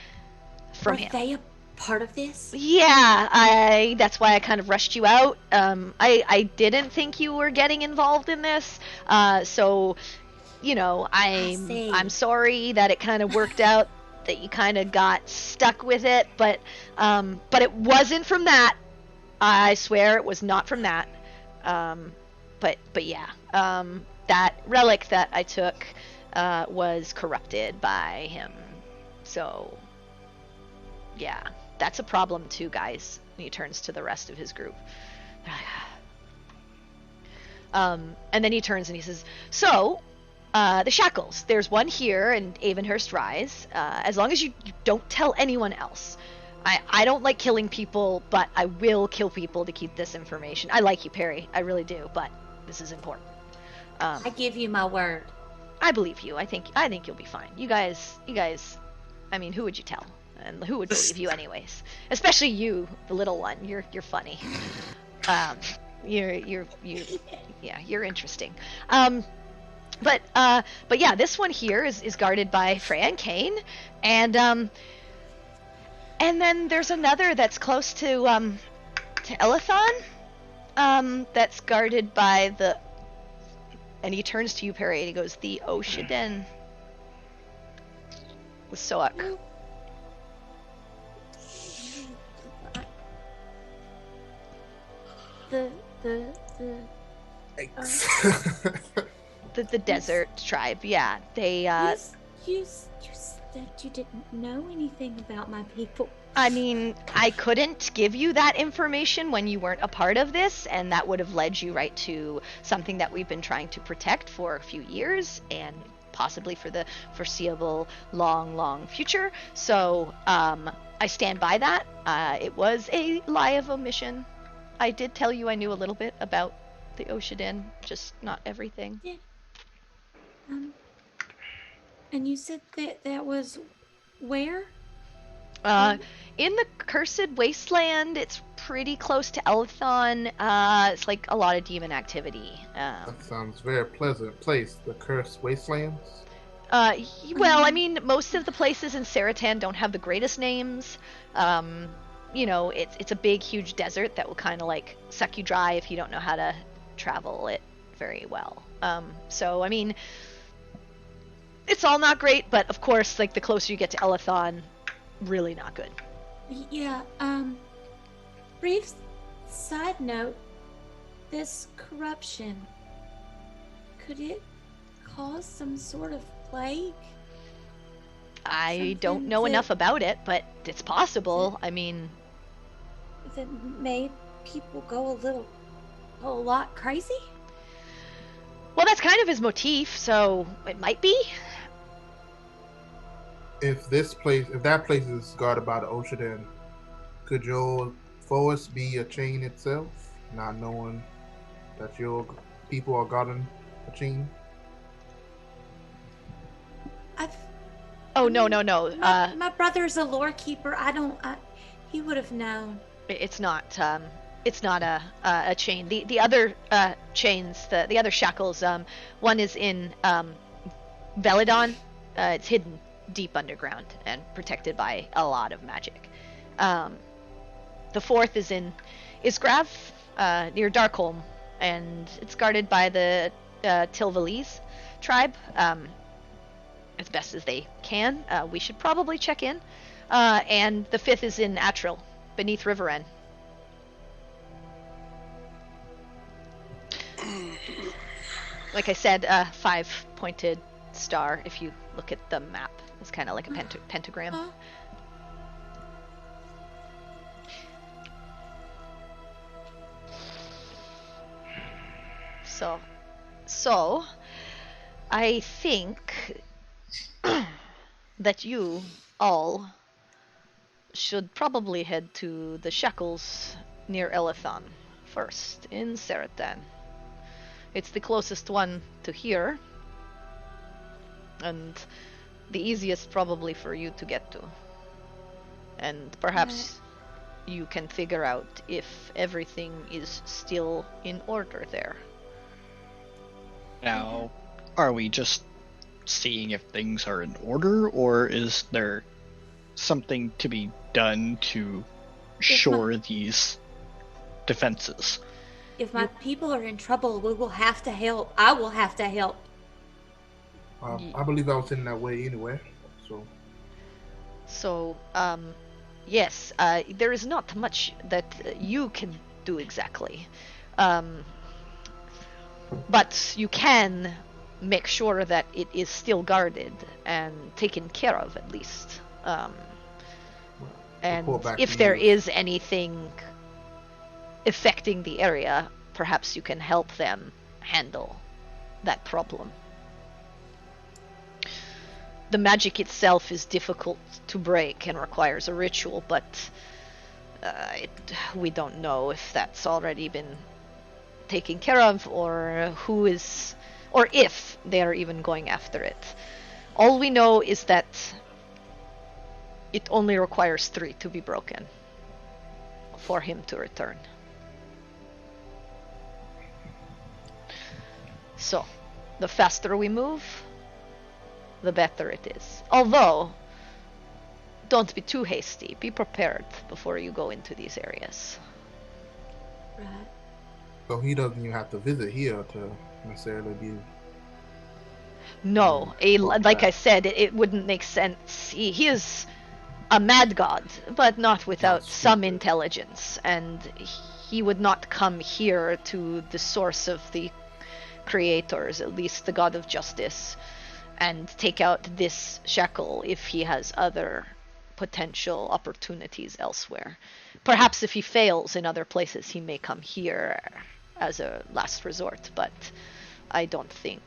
A: from
H: Were
A: him.
H: they a part of this?
A: Yeah, that's why I kind of rushed you out. I didn't think you were getting involved in this. So, you know,
H: see.
A: I'm sorry that it kind of worked out that you kind of got stuck with it, but it wasn't from that. I swear it was not from that. But yeah, that relic that I took was corrupted by him. So yeah, that's a problem too, guys. And he turns to the rest of his group. And then he turns and he says, so, the Shackles. There's one here in Avonhurst Rise. As long as you don't tell anyone else. I don't like killing people, but I will kill people to keep this information. I like you, Perry. I really do, but this is important.
H: I give you my word.
A: I believe you. I think you'll be fine. You guys. I mean, who would you tell? And who would believe you, anyways? Especially you, the little one. You're funny. You're interesting. But yeah, this one here is guarded by Freya and Kane, and then there's another that's close to Elithon, that's guarded by the. And he turns to you, Perry, and he goes, the Oshiden. With Soak.
H: The
A: The desert tribe, yeah. They
H: you said you didn't know anything about my people.
A: I mean, I couldn't give you that information when you weren't a part of this, and that would have led you right to something that we've been trying to protect for a few years, and possibly for the foreseeable long future. So, I stand by that. It was a lie of omission. I did tell you I knew a little bit about the Oshiden, just not everything.
H: Yeah. And you said that was where?
A: In the Cursed Wasteland. It's pretty close to Elithon. It's like a lot of demon activity.
E: That sounds very pleasant place, the Cursed Wastelands.
A: Well, I mean, most of the places in Zerithimar don't have the greatest names. You know, it's a big, huge desert that will kind of like suck you dry if you don't know how to travel it very well. So, I mean, it's all not great, but of course, like the closer you get to Elithon, really not good.
H: Yeah, brief side note, this corruption, could it cause some sort of plague?
A: I don't know enough about it, but it's possible. I mean,
H: that made people go a lot crazy?
A: Well, that's kind of his motif, so it might be.
E: If that place is guarded by the Oshiden, could your forest be a chain itself, not knowing that your people are guarding a chain?
A: Oh, no.
H: My brother's a lore keeper. He would have known.
A: It's not a chain. The other chains, the other shackles, one is in Veladon. It's hidden deep underground and protected by a lot of magic. The fourth is in Isgrav, near Darkholm, and it's guarded by the Tilvalese tribe, as best as they can. We should probably check in. And the fifth is in Atril, beneath Riverenn. Like I said, 5-pointed star, if you look at the map. It's kind of like a pentagram. So, I think that you all should probably head to the Shackles near Elithon first, in Zerithimar. It's the closest one to here, and the easiest probably for you to get to. And perhaps you can figure out if everything is still in order there.
B: Now, are we just seeing if things are in order, or is there something to be done to shore these defenses?
H: If my people are in trouble, we will have to help. I will have to help.
E: I believe I was in that way anyway.
A: So, yes, there is not much that you can do exactly. But you can make sure that it is still guarded and taken care of, at least. And if there is anything affecting the area, perhaps you can help them handle that problem. The magic itself is difficult to break and requires a ritual, but we don't know if that's already been taken care of, or if they are even going after it. All we know is that it only requires 3 to be broken for him to return. So, the faster we move, the better it is. Although, don't be too hasty. Be prepared before you go into these areas.
H: Right.
E: So he doesn't even have to visit here to necessarily be...
A: No, like I said, it wouldn't make sense. He is a mad god, but not without some intelligence, and he would not come here to the source of the creators, at least the god of justice, and take out this shackle if he has other potential opportunities elsewhere. Perhaps if he fails in other places, he may come here as a last resort, but I don't think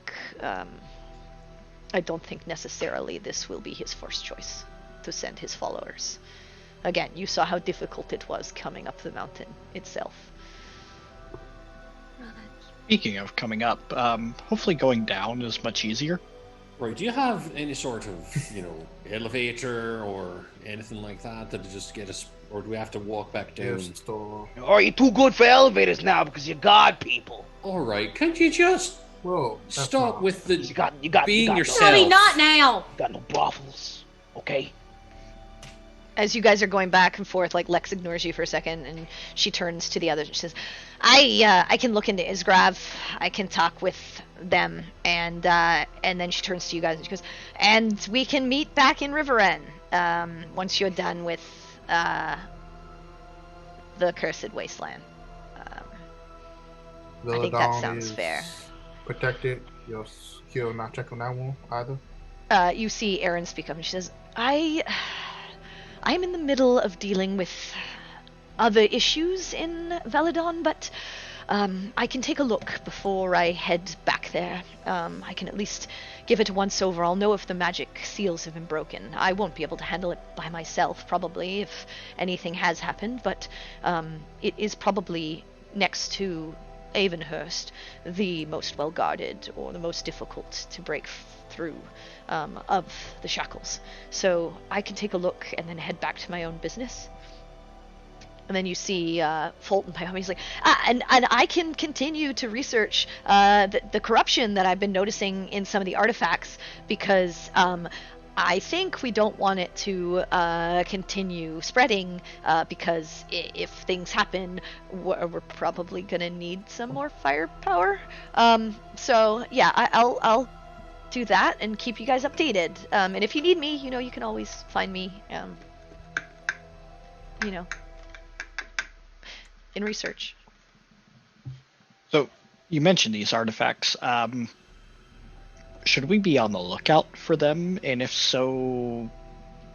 A: necessarily this will be his first choice to send his followers. Again, you saw how difficult it was coming up the mountain itself.
B: Speaking of coming up, hopefully going down is much easier.
D: Right, do you have any sort of, elevator or anything like that to just get us, or do we have to walk back down?
E: Store.
G: Are you too good for elevators now because you're god people?
D: Alright, can't you just stop with the
G: You got
D: being yourself?
H: Dobbie, not now!
G: You got no brothels, okay?
A: As you guys are going back and forth, like, Lex ignores you for a second, and she turns to the others and she says, I can look into Isgrav, I can talk with them, and then she turns to you guys and she goes, and we can meet back in Riverend, once you're done with, the Cursed Wasteland. I think that sounds fair.
E: Protected, your skill not check on that one either?
A: You see Erin speak up and she says, I'm in the middle of dealing with other issues in Valadon, but I can take a look before I head back there. I can at least give it a once over. I'll know if the magic seals have been broken. I won't be able to handle it by myself, probably, if anything has happened, but it is probably next to Avonhurst the most well-guarded or the most difficult to break through of the shackles. So I can take a look and then head back to my own business. And then you see Fulton by home. He's like, and I can continue to research the corruption that I've been noticing in some of the artifacts, because I think we don't want it to continue spreading, because if things happen, we're probably gonna need some more firepower. So yeah, I'll do that and keep you guys updated. And if you need me, you can always find me. In research.
B: So, you mentioned these artifacts. Should we be on the lookout for them? And if so,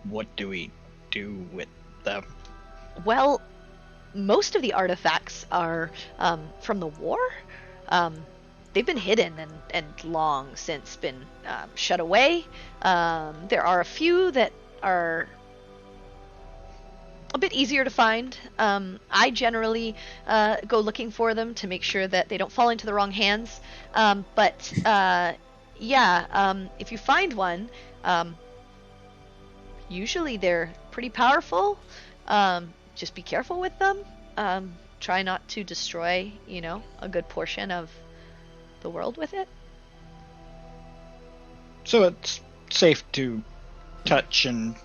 B: what do we do with them?
A: Well, most of the artifacts are from the war. They've been hidden and long since been shut away. There are a few that are a bit easier to find. I generally go looking for them to make sure that they don't fall into the wrong hands. But if you find one, usually they're pretty powerful. just be careful with them. Try not to destroy, a good portion of the world with it.
B: So it's safe to touch and,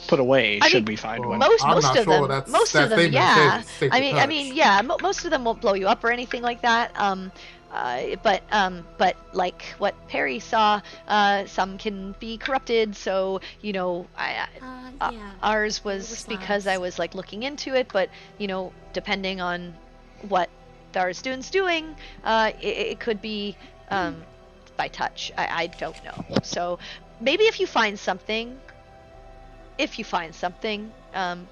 B: put away should we find one.
A: Most
E: I'm
A: of
E: not
A: them,
E: sure that statement
A: yeah.
E: says it's safe
A: I
E: to
A: mean,
E: touch.
A: yeah. Most of them won't blow you up or anything like that. But like what Perry saw, some can be corrupted. So ours was because I was like looking into it. But depending on what Tharizdun's doing, it could be by touch. I don't know. So maybe if you find something,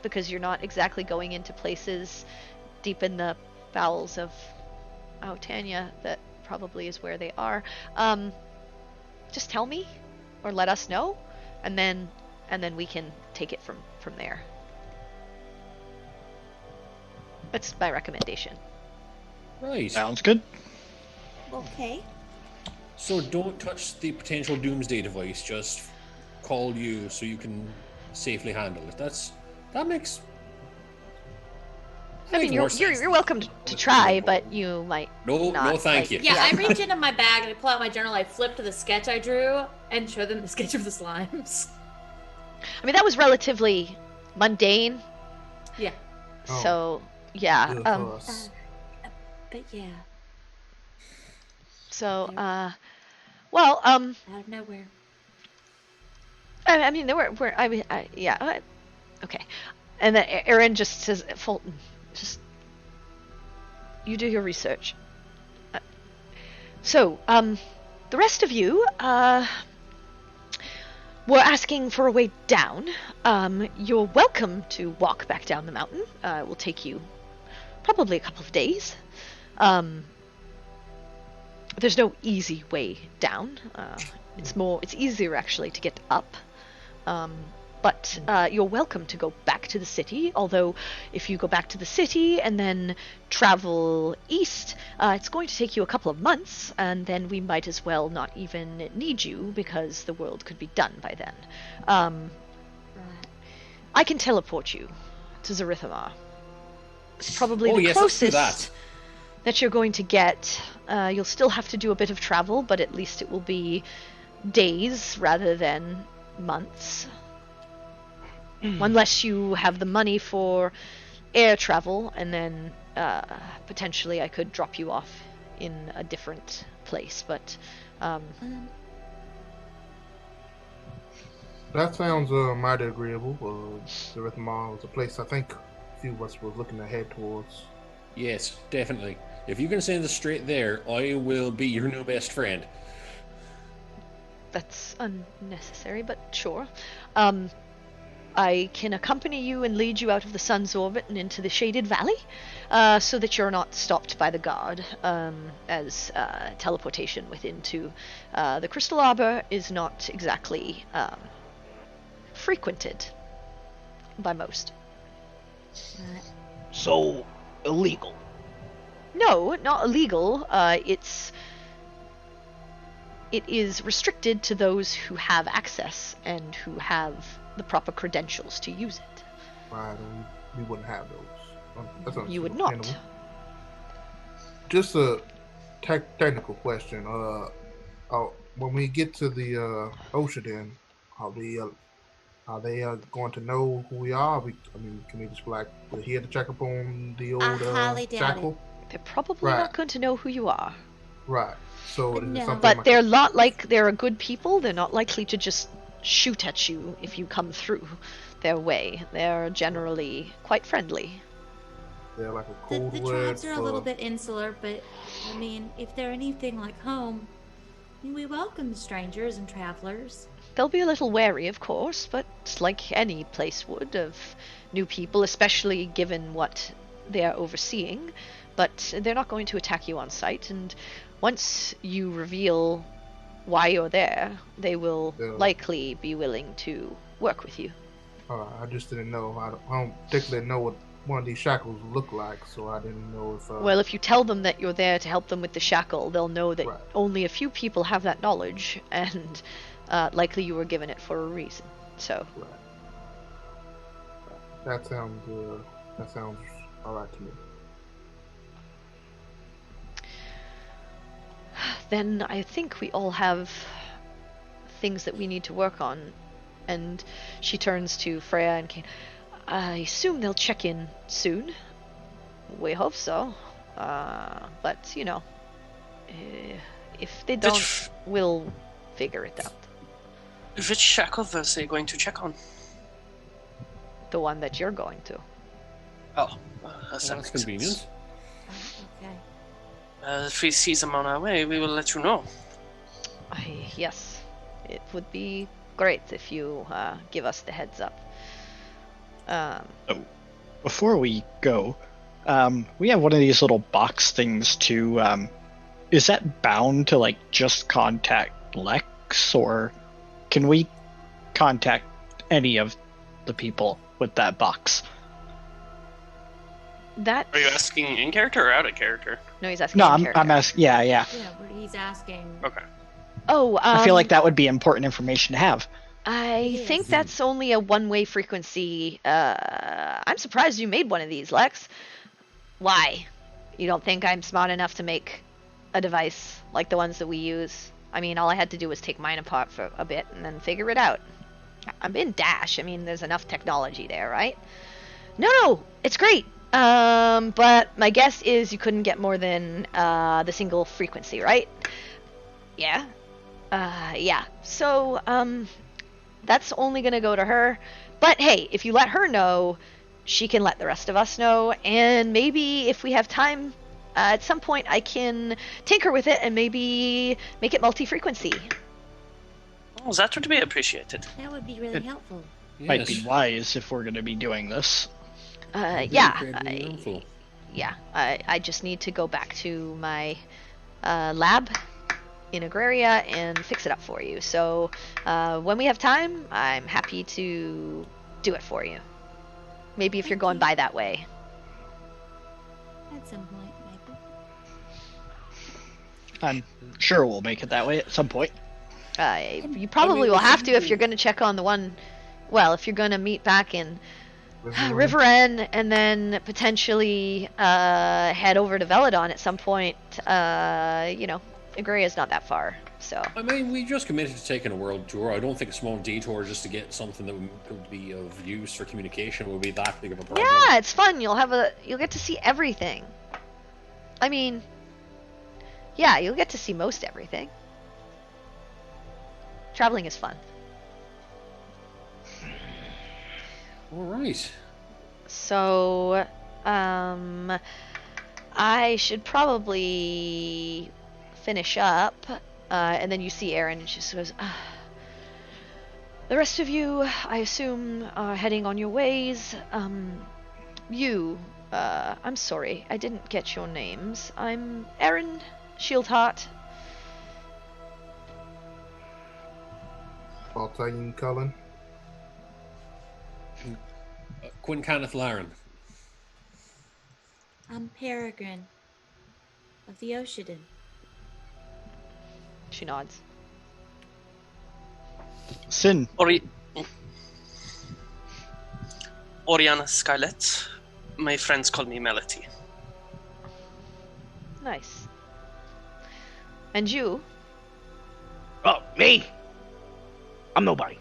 A: because you're not exactly going into places deep in the bowels of Tanya, that probably is where they are. Just tell me, or let us know, and then we can take it from there. That's my recommendation.
D: Right.
B: Sounds good.
H: Okay.
D: So don't touch the potential doomsday device. Just call you so you can safely handle it. That makes.
A: I mean, you're welcome to try, but you might not.
D: No, thank you.
I: Yeah, I reach into my bag and I pull out my journal. I flip to the sketch I drew and show them the sketch of the slimes.
A: I mean, that was relatively mundane.
I: Yeah.
A: So yeah.
E: Good for us.
H: But yeah,
A: So
H: out of nowhere.
A: I mean, there were. I mean, yeah. Okay. And then Aaron just says, Fulton, just you do your research. So, the rest of you, were asking for a way down. You're welcome to walk back down the mountain. It will take you probably a couple of days. There's no easy way down. It's easier actually to get up. But you're welcome to go back to the city, although if you go back to the city and then travel east, it's going to take you a couple of months, and then we might as well not even need you, because the world could be done by then. I can teleport you to Zerithimar. It's probably the closest that you're going to get. You'll still have to do a bit of travel, but at least it will be days rather than months. Unless you have the money for air travel, and then potentially I could drop you off in a different place. But
E: that sounds mighty agreeable. Zerithimar was a place I think a few of us were looking to head towards.
D: Yes, definitely. If you can send us straight there, I will be your new best friend.
A: That's unnecessary, but sure. I can accompany you and lead you out of the sun's orbit and into the shaded valley, so that you're not stopped by the guard, as teleportation into the Crystal Arbor is not exactly frequented by most.
G: So illegal.
A: No, not illegal. It is restricted to those who have access and who have the proper credentials to use it.
E: Right, we wouldn't have those.
A: You would not.
E: Just a technical question. When we get to the Ocean, are they going to know who we are? Can we just we're here to check up on the old
H: highly doubt
E: Shackle?
A: They're probably not going to know who you are.
E: Right. So
H: No.
E: something
A: But they're not like they're a good people. They're not likely to just shoot at you if you come through their way. They're generally quite friendly.
E: They're like a
H: The
E: cold word
H: tribes are a
E: for-
H: little bit insular, but I mean, if they're anything like home, we welcome strangers and travelers.
A: They'll be a little wary, of course, but like any place would of new people, especially given what they are overseeing. But they're not going to attack you on sight, and once you reveal why you're there, they will likely be willing to work with you.
E: I just didn't know. I don't particularly know what one of these shackles look like, so I didn't know if...
A: Well, if you tell them that you're there to help them with the shackle, they'll know that
E: Right.
A: only a few people have that knowledge, and likely you were given it for a reason. So,
E: Right. That sounds That sounds alright to me.
A: Then I think we all have things that we need to work on. And she turns to Freya and Kane. I assume they'll check in soon. We hope so. But, you know, if they don't, we'll figure it out.
C: Which shackle was they going to check on?
A: The one that you're going to.
C: Oh,
D: That's
C: that makes
D: convenient.
C: sense.
H: Okay.
C: If we see them on our way, we will let you know.
A: Yes, it would be great if you give us the heads up.
B: Before we go, we have one of these little box things too. Is that bound to like just contact Lex, or can we contact any of the people with that box?
A: That.
C: Are you asking in character or out of character?
A: No, he's asking.
B: No,
A: in
B: I'm
A: character.
B: asking. Yeah.
H: Yeah, but he's asking.
C: Okay.
A: Oh,
B: I feel like that would be important information to have.
A: I
H: Yes.
A: think that's only a one-way frequency. I'm surprised you made one of these, Lex. Why? You don't think I'm smart enough to make a device like the ones that we use? I mean, all I had to do was take mine apart for a bit and then figure it out. I'm in Dash. I mean, there's enough technology there, right? No, it's great. But my guess is you couldn't get more than the single frequency, right? Yeah. Yeah. So, that's only gonna go to her. But hey, if you let her know, she can let the rest of us know, and maybe if we have time, at some point I can tinker with it and maybe make it multi-frequency.
C: Oh, that would be appreciated.
H: That would be really helpful.
B: Might be wise if we're going to be doing this.
A: Yeah.
D: Incredibly helpful.
A: I just need to go back to my lab in Agraria and fix it up for you. So when we have time, I'm happy to do it for you. Maybe if you're going by that way.
H: At some point, maybe.
B: I'm sure we'll make it that way at some point.
A: You probably will have to if you're going to check on the one. Well, if you're going to meet back in River End and then potentially head over to Veladon at some point, you know, Agraria's not that far. So.
D: I mean, we just committed to taking a world tour. I don't think a small detour just to get something that would be of use for communication would be that big of a problem.
A: Yeah, it's fun. You'll get to see everything. I mean, yeah, you'll get to see most everything. Traveling is fun.
D: All right.
A: So, I should probably finish up, and then you see Erin, and she just goes, the rest of you, I assume, are heading on your ways. I'm sorry, I didn't get your names. I'm Erin Shieldheart.
E: Baltayin Cullen.
D: Quincaneth Laren.
H: I'm Peregrine of the Ocean.
A: She nods.
B: Sin.
C: Oriana Scarlet. My friends call me Melody.
A: Nice. And you?
G: Oh, me? I'm nobody.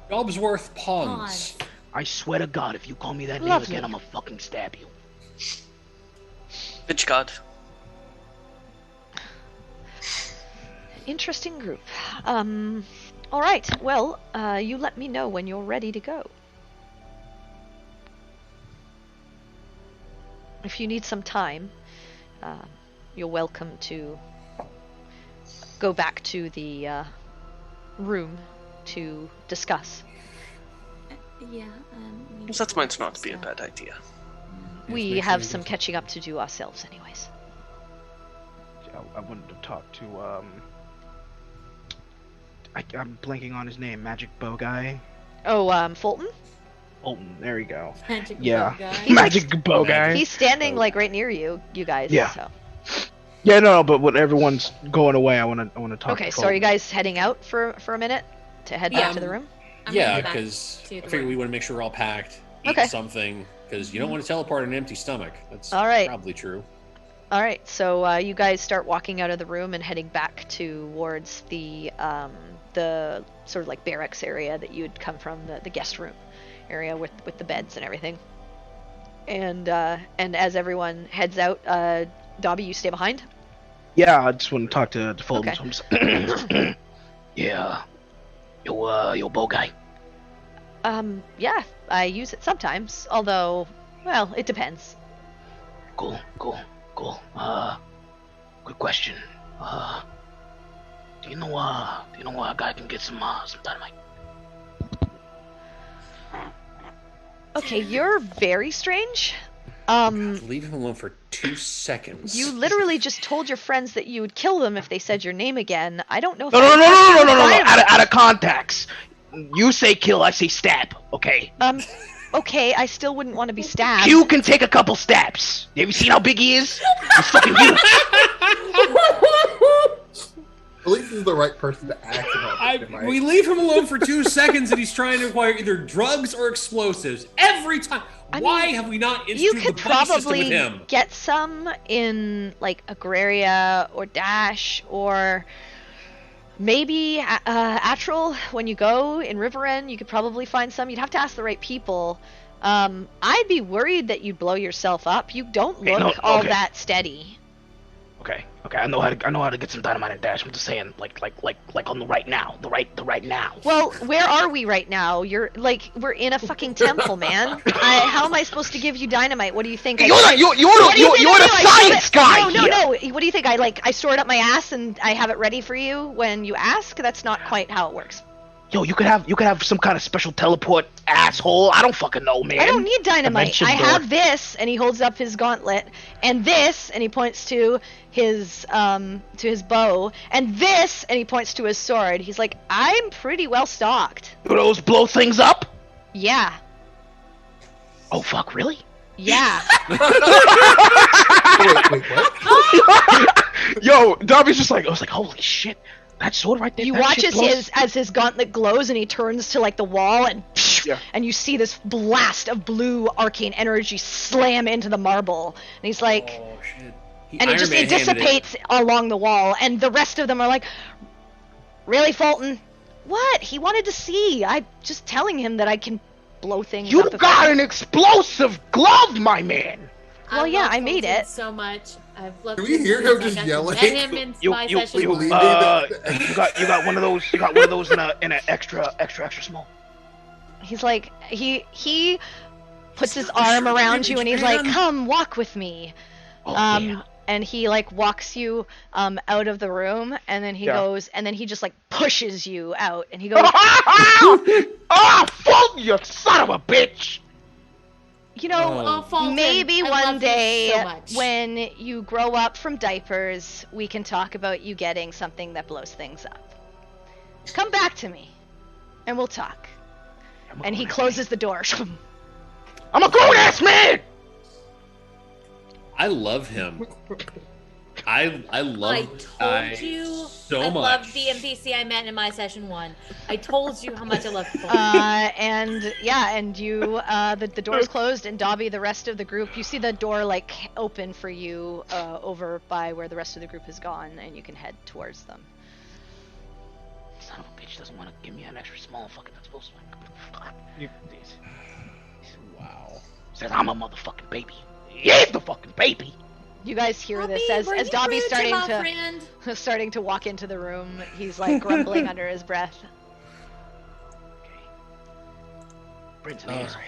D: Gobsworth Pons.
G: I swear to God, if you call me that name
A: Lovely.
G: again, I'm gonna fucking stab you.
C: Which god?
A: Interesting group. Alright, well, you let me know when you're ready to go. If you need some time, you're welcome to go back to the room to discuss.
H: Yeah,
C: That might not be a bad idea.
A: We have some catching up to do ourselves anyways.
G: I wanted to talk to, I'm blanking on his name, Magic Bow Guy.
A: Oh, Fulton?
G: Fulton, there you go.
H: Magic
G: Yeah.
H: bow guy.
G: Magic Bow Guy.
A: He's standing like right near you guys.
G: Yeah.
A: So.
G: Yeah, no, but when everyone's going away, I wanna talk
A: Okay,
G: to
A: so are you
G: Fulton.
A: guys heading out for a minute to head back to the room?
H: I'm gonna
D: Yeah,
H: go back
D: because
H: to
D: I
H: the
D: figure
H: room.
D: we want to make sure we're all packed, eat
A: Okay.
D: something, Because you don't want to teleport on an empty stomach. That's
A: All right.
D: probably true.
A: All right, so you guys start walking out of the room and heading back towards the sort of like barracks area that you had come from, the guest room area with the beds and everything. And as everyone heads out, Dobbie, you stay behind.
G: Yeah, I just want to talk to Fulton.
A: Okay.
G: So I'm just yeah, yo, bow guy.
A: Yeah, I use it sometimes. Although, well, it depends.
G: Cool. Good question. Do you know where a guy can get some dynamite?
A: Okay, you're very strange.
D: Leave him alone for 2 seconds.
A: You literally just told your friends that you would kill them if they said your name again. I don't know if
G: No. Out of context. You say kill, I say stab. Okay.
A: Okay, I still wouldn't want to be stabbed.
G: You can take a couple stabs. Have you seen how big he is? He's fucking huge.
E: At least he's the right person to ask about this, right?
D: We leave him alone for 2 seconds and he's trying to acquire either drugs or explosives every time. Why have we not
A: You
D: instituted
A: could
D: the buddy system with
A: probably
D: him?
A: get some in like Agraria or Dash or maybe Atral when you go in Riverend. You could probably find some. You'd have to ask the right people. I'd be worried that you'd blow yourself up. You don't look all that steady.
G: Okay. I know how to get some dynamite and dash. I'm just saying, like on the right now. The right now.
A: Well, where are we right now? We're in a fucking temple, man. How am I supposed to give you dynamite? What do you think?
G: You're the science guy.
A: No. What do you think? I store it up my ass and I have it ready for you when you ask? That's not quite how it works.
G: Yo, you could have some kind of special teleport, asshole. I don't fucking know, man.
A: I don't need dynamite.
B: Dimension
A: I
B: door.
A: have this, and he holds up his gauntlet, and this, and he points to his bow, and this, and he points to his sword. He's like, I'm pretty well stocked.
G: Do those blow things up?
A: Yeah.
G: Oh fuck, really?
A: Yeah.
E: Wait, what?
G: Yo, Dobbie's just like, I was like, holy shit. That sword right there.
A: You
G: that
A: watch
G: shit
A: as his gauntlet glows and he turns to like the wall and
G: Yeah.
A: and you see this blast of blue arcane energy slam into the marble. And he's like,
D: Oh, shit.
A: and it dissipates along the wall. And the rest of them are like, really, Fulton? What? He wanted to see. I'm just telling him that I can blow things
G: You
A: up. if
G: got
A: I-
G: an explosive glove, my man.
A: Well, yeah,
I: love
A: I made
I: Fulton
A: it.
I: so much. I've loved
E: Can we hear him just yelling?
I: Met him in my session
E: you
I: once.
E: believe
G: You got one of those. You got one of those in an extra small.
A: He's like, he puts his arm around you and he's like, come walk with me.
G: Oh, yeah.
A: And he like walks you out of the room, and then he goes, and then he just like pushes you out, and he goes,
G: Oh, Fulton, you son of a bitch!
A: you know,
I: Oh, Fulton,
A: maybe
I: I
A: one
I: love you
A: day
I: so much.
A: when you grow up from diapers, we can talk about you getting something that blows things up. Come back to me, and we'll talk. And he closes the door.
G: I'm a grown ass man.
D: I love him. I love
I: I
D: this guy
I: told you
D: so
I: I
D: much.
I: loved the NPC I met in my session 1. I told you how much I loved Fulton.
A: And you, the door's closed, and Dobbie, the rest of the group, you see the door like open for you over by where the rest of the group has gone, and you can head towards them.
G: Son of a bitch doesn't want to give me an extra small fucking supposed to. Fuck.
D: Wow.
G: Says I'm a motherfucking baby. He is the fucking baby.
A: You guys hear this
I: Dobbie, were
A: as
I: you
A: Dobbie's
I: rude to my
A: starting
I: friend?
A: starting to walk into the room. He's like grumbling under his breath.
G: Brent's an asshole.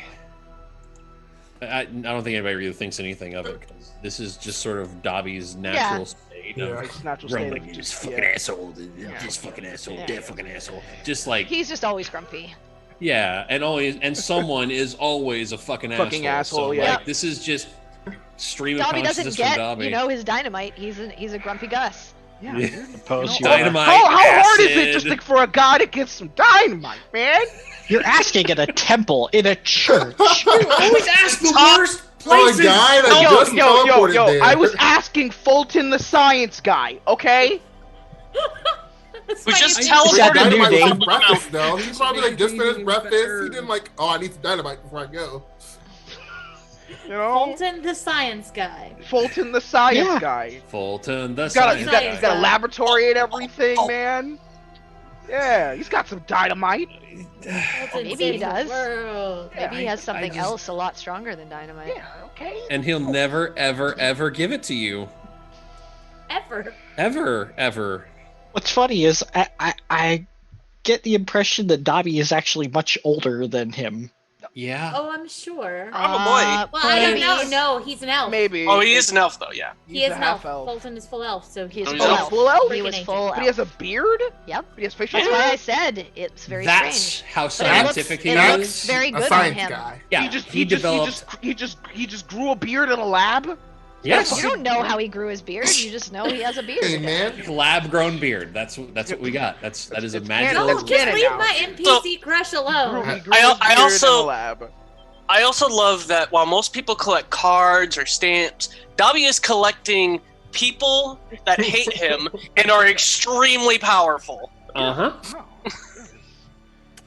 D: I don't think anybody really thinks anything of it. 'Cause this is just sort of Dobbie's natural state
E: Yeah,
D: of
G: It's natural
D: grumbling.
G: state.
D: This fucking asshole, this fucking asshole, that fucking asshole. Just like
A: He's just always grumpy.
D: yeah, and someone is always a fucking
G: asshole,
D: So,
G: yeah.
D: like, this is just stream of
A: Dobbie doesn't
D: consciousness
A: get,
D: from Dobbie.
A: his dynamite. He's a grumpy Gus.
D: Yeah.
B: Suppose you
D: Dynamite.
G: How hard is it
D: acid.
G: just like for a guy to get some dynamite, man?
B: You're asking at a temple in a church.
D: always ask the worst
E: For a
D: places.
E: guy that just teleported there.
G: I was asking Fulton the science guy, okay?
C: We just
B: Is that
C: teleported
B: the new
E: Dynamite was
B: name?
E: some breakfast, though. He probably like just finished breakfast. He didn't like, oh, I need some dynamite before I go.
G: You know?
I: Fulton, the science guy.
G: Fulton, the science
B: Yeah.
G: guy.
D: Fulton, the
G: He's got
D: science
G: he's got a
D: guy.
G: laboratory and everything,
C: Oh.
G: man. Yeah, he's got some dynamite.
I: Fulton
A: Maybe he
I: saves the
A: does.
I: world.
A: Maybe he
D: I-
A: has something
D: I just-
A: else a lot stronger than dynamite.
G: Yeah, okay.
D: And he'll never, ever, ever give it to you.
I: Ever.
D: Ever, ever.
B: What's funny is I get the impression that Dobbie is actually much older than him.
D: Yeah.
I: Oh, I'm sure.
C: Probably.
I: Well, I don't
A: maybe.
I: know. No, he's an elf.
G: Maybe.
C: Oh, he is an elf, though, yeah.
I: He is
G: a
I: an elf.
G: half-elf.
I: Fulton is full elf, so
A: He is
C: Oh,
A: full
C: he's
A: elf.
G: full elf?
A: He was
I: Freaking
A: full
I: ancient.
A: elf.
G: But he has a beard?
A: Yep.
G: But he has facial
A: That's
G: hair?
A: why I said it's very
D: That's
A: strange.
D: how
A: But
D: scientific he
A: it
D: is.
A: looks very
E: A
A: good on
E: science
A: him.
E: guy.
D: Yeah,
G: He
D: developed.
G: just grew a beard in a lab?
D: Yes,
A: You don't know how he grew his beard. You just know he has a beard.
E: Hey, man.
D: lab-grown beard. That's what we got. That is a
G: It's
D: magic.
G: canon.
I: No,
G: That's
I: just
G: canon
I: leave
G: now.
I: my NPC crush alone.
G: He grew
C: I-
G: his
C: I
G: beard
C: also-
G: in a lab.
C: I also love that while most people collect cards or stamps, Dobbie is collecting people that hate him and are extremely powerful.
D: Uh-huh.
G: Oh,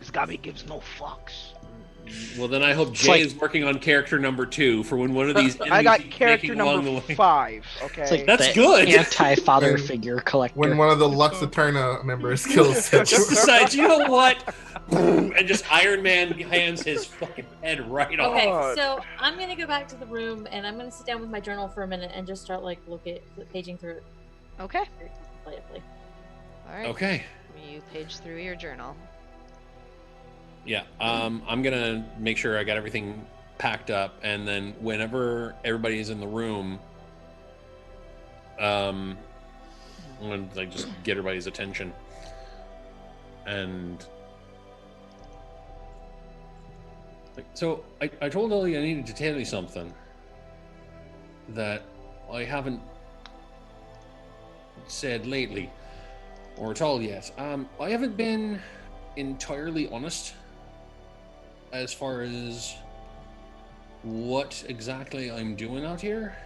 G: this guy gives no fucks.
D: Well, then I hope
B: It's
D: Jay
B: like-
D: is working on character number 2 for when one of these.
G: I got
D: enemies
G: character
D: making along
G: number
D: the way.
G: 5, okay?
B: It's like
D: That's
B: the
D: good.
B: anti-father
E: When-
B: figure collector.
E: When one of the Lux Aeterna members kills him.
D: Just decides, you know what? Boom, and just Iron Man hands his fucking head right off.
I: Okay,
G: God.
I: so I'm gonna go back to the room and I'm gonna sit down with my journal for a minute and just start paging through it
A: Okay.
I: quietly.
A: All right.
D: Okay.
A: You page through your journal.
D: Yeah. I'm gonna make sure I got everything packed up, and then whenever everybody's in the room, I'm gonna like just get everybody's attention, and so I told Ellie I needed to tell you something that I haven't said lately or at all yet. I haven't been entirely honest as far as what exactly I'm doing out here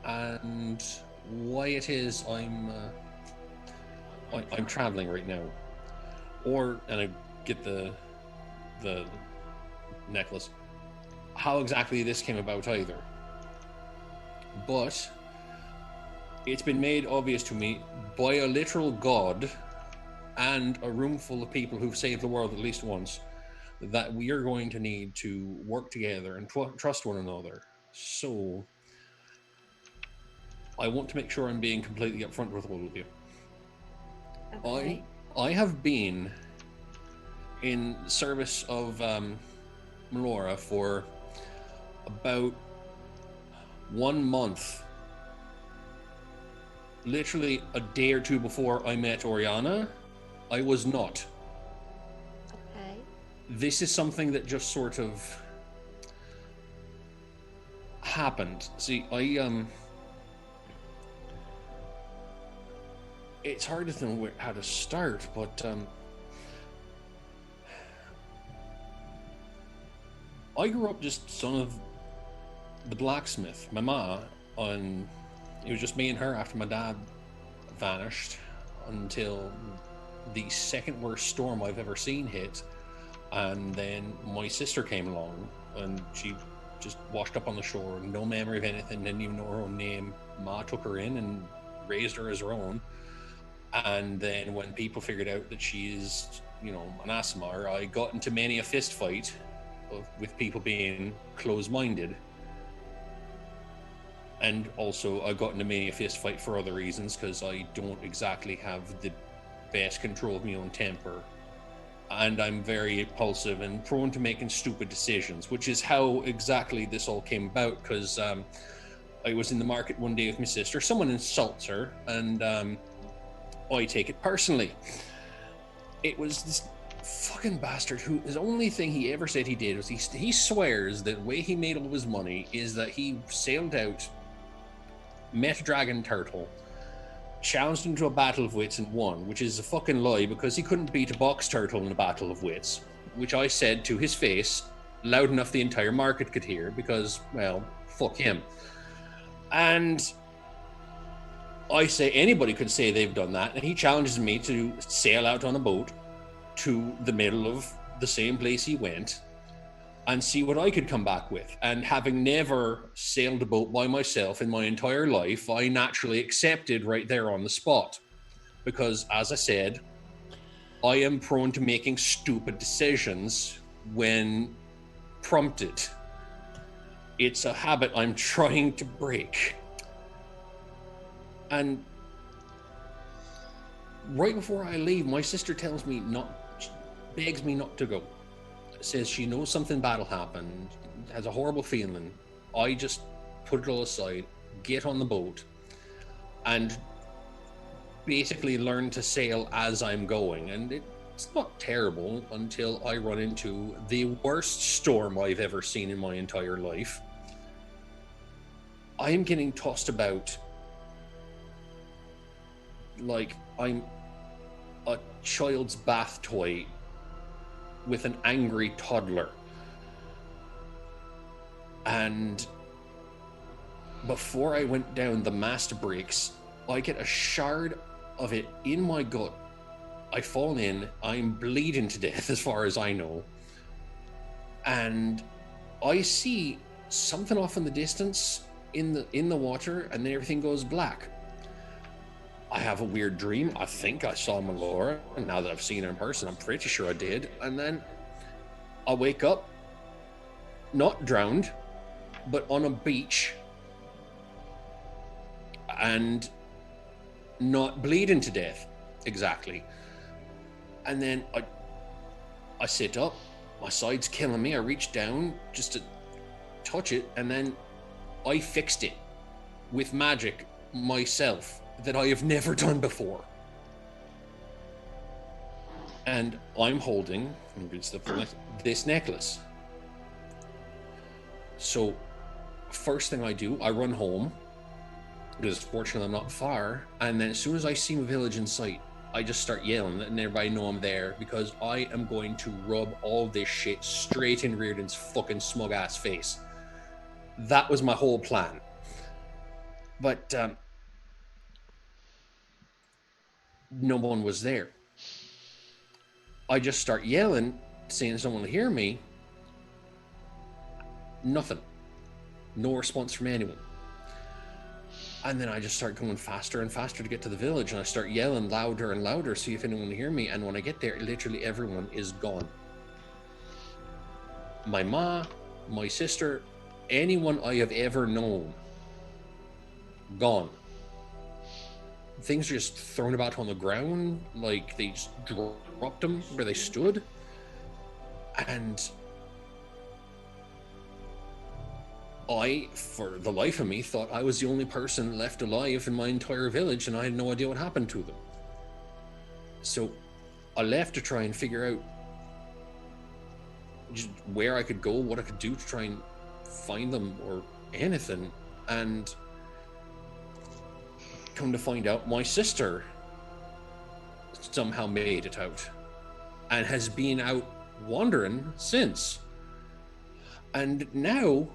D: and why it is I'm traveling right now. And I get the necklace. How exactly this came about either. But it's been made obvious to me by a literal god and a room full of people who've saved the world at least once that we are going to need to work together and trust one another. So I want to make sure I'm being completely upfront with all of you.
I: Okay.
D: I have been in service of Melora for about 1 month. Literally a day or two before I met Oriana, I was not.
I: Okay.
D: This is something that just sort of happened. See, it's hard to know how to start, but I grew up just son of the blacksmith, my ma, and it was just me and her after my dad vanished until the second worst storm I've ever seen hit. And then my sister came along and she just washed up on the shore, no memory of anything, didn't even know her own name. Ma took her in and raised her as her own. And then when people figured out that she's, an Aasimar, I got into many a fist fight with people being close-minded. And also I got into many a fist fight for other reasons, because I don't exactly have the best control of my own temper. And I'm very impulsive and prone to making stupid decisions, which is how exactly this all came about, because I was in the market one day with my sister, someone insults her, and I take it personally. It was this fucking bastard who, his only thing he ever said he did was he swears that the way he made all his money is that he sailed out, met a dragon turtle, challenged him to a battle of wits and won, which is a fucking lie, because he couldn't beat a box turtle in a battle of wits, which I said to his face loud enough the entire market could hear, because, well, fuck him. And I say anybody could say they've done that, and he challenges me to sail out on a boat to the middle of the same place he went and see what I could come back with. And having never sailed a boat by myself in my entire life, I naturally accepted right there on the spot. Because, as I said, I am prone to making stupid decisions when prompted. It's a habit I'm trying to break. And right before I leave, my sister begs me not to go. Says she knows something bad will happen, has a horrible feeling. I just put it all aside, get on the boat, and basically learn to sail as I'm going. And it's not terrible until I run into the worst storm I've ever seen in my entire life. I am getting tossed about like I'm a child's bath toy with an angry toddler. And before I went down the mast breaks, I get a shard of it in my gut. I fall in, I'm bleeding to death as far as I know. And I see something off in the distance in the water, and then everything goes black. I have a weird dream. I think I saw Melora, and now that I've seen her in person, I'm pretty sure I did. And then I wake up, not drowned, but on a beach, and not bleeding to death, exactly. And then I sit up, my side's killing me, I reach down just to touch it, and then I fixed it with magic myself that I have never done before. And I'm holding this necklace. So first thing I do, I run home, because fortunately I'm not far, and then as soon as I see a village in sight, I just start yelling, letting everybody know I'm there, because I am going to rub all this shit straight in Reardon's fucking smug ass face. That was my whole plan. But no one was there. I just start yelling, saying someone will hear me. Nothing. No response from anyone. And then I just start going faster and faster to get to the village, and I start yelling louder and louder, see if anyone will hear me. And when I get there, literally everyone is gone. My ma, my sister, anyone I have ever known, gone. Things are just thrown about on the ground, like they just dropped them where they stood. And I, for the life of me, thought I was the only person left alive in my entire village, and I had no idea what happened to them. So I left to try and figure out just where I could go, what I could do to try and find them or anything. And come to find out, my sister somehow made it out and has been out wandering since. And now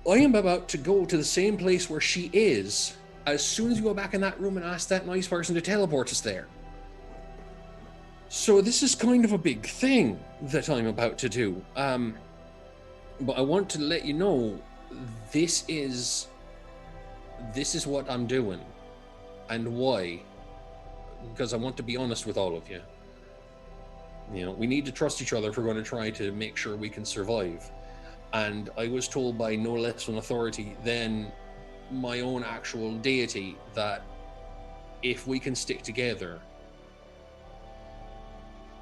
D: I am about to go to the same place where she is as soon as you go back in that room and ask that nice person to teleport us there. So this is kind of a big thing that I'm about to do. But I want to let you know this is what I'm doing and why. Because I want to be honest with all of you. You know, we need to trust each other if we're going to try to make sure we can survive. And I was told by no less an authority than my own actual deity that if we can stick together,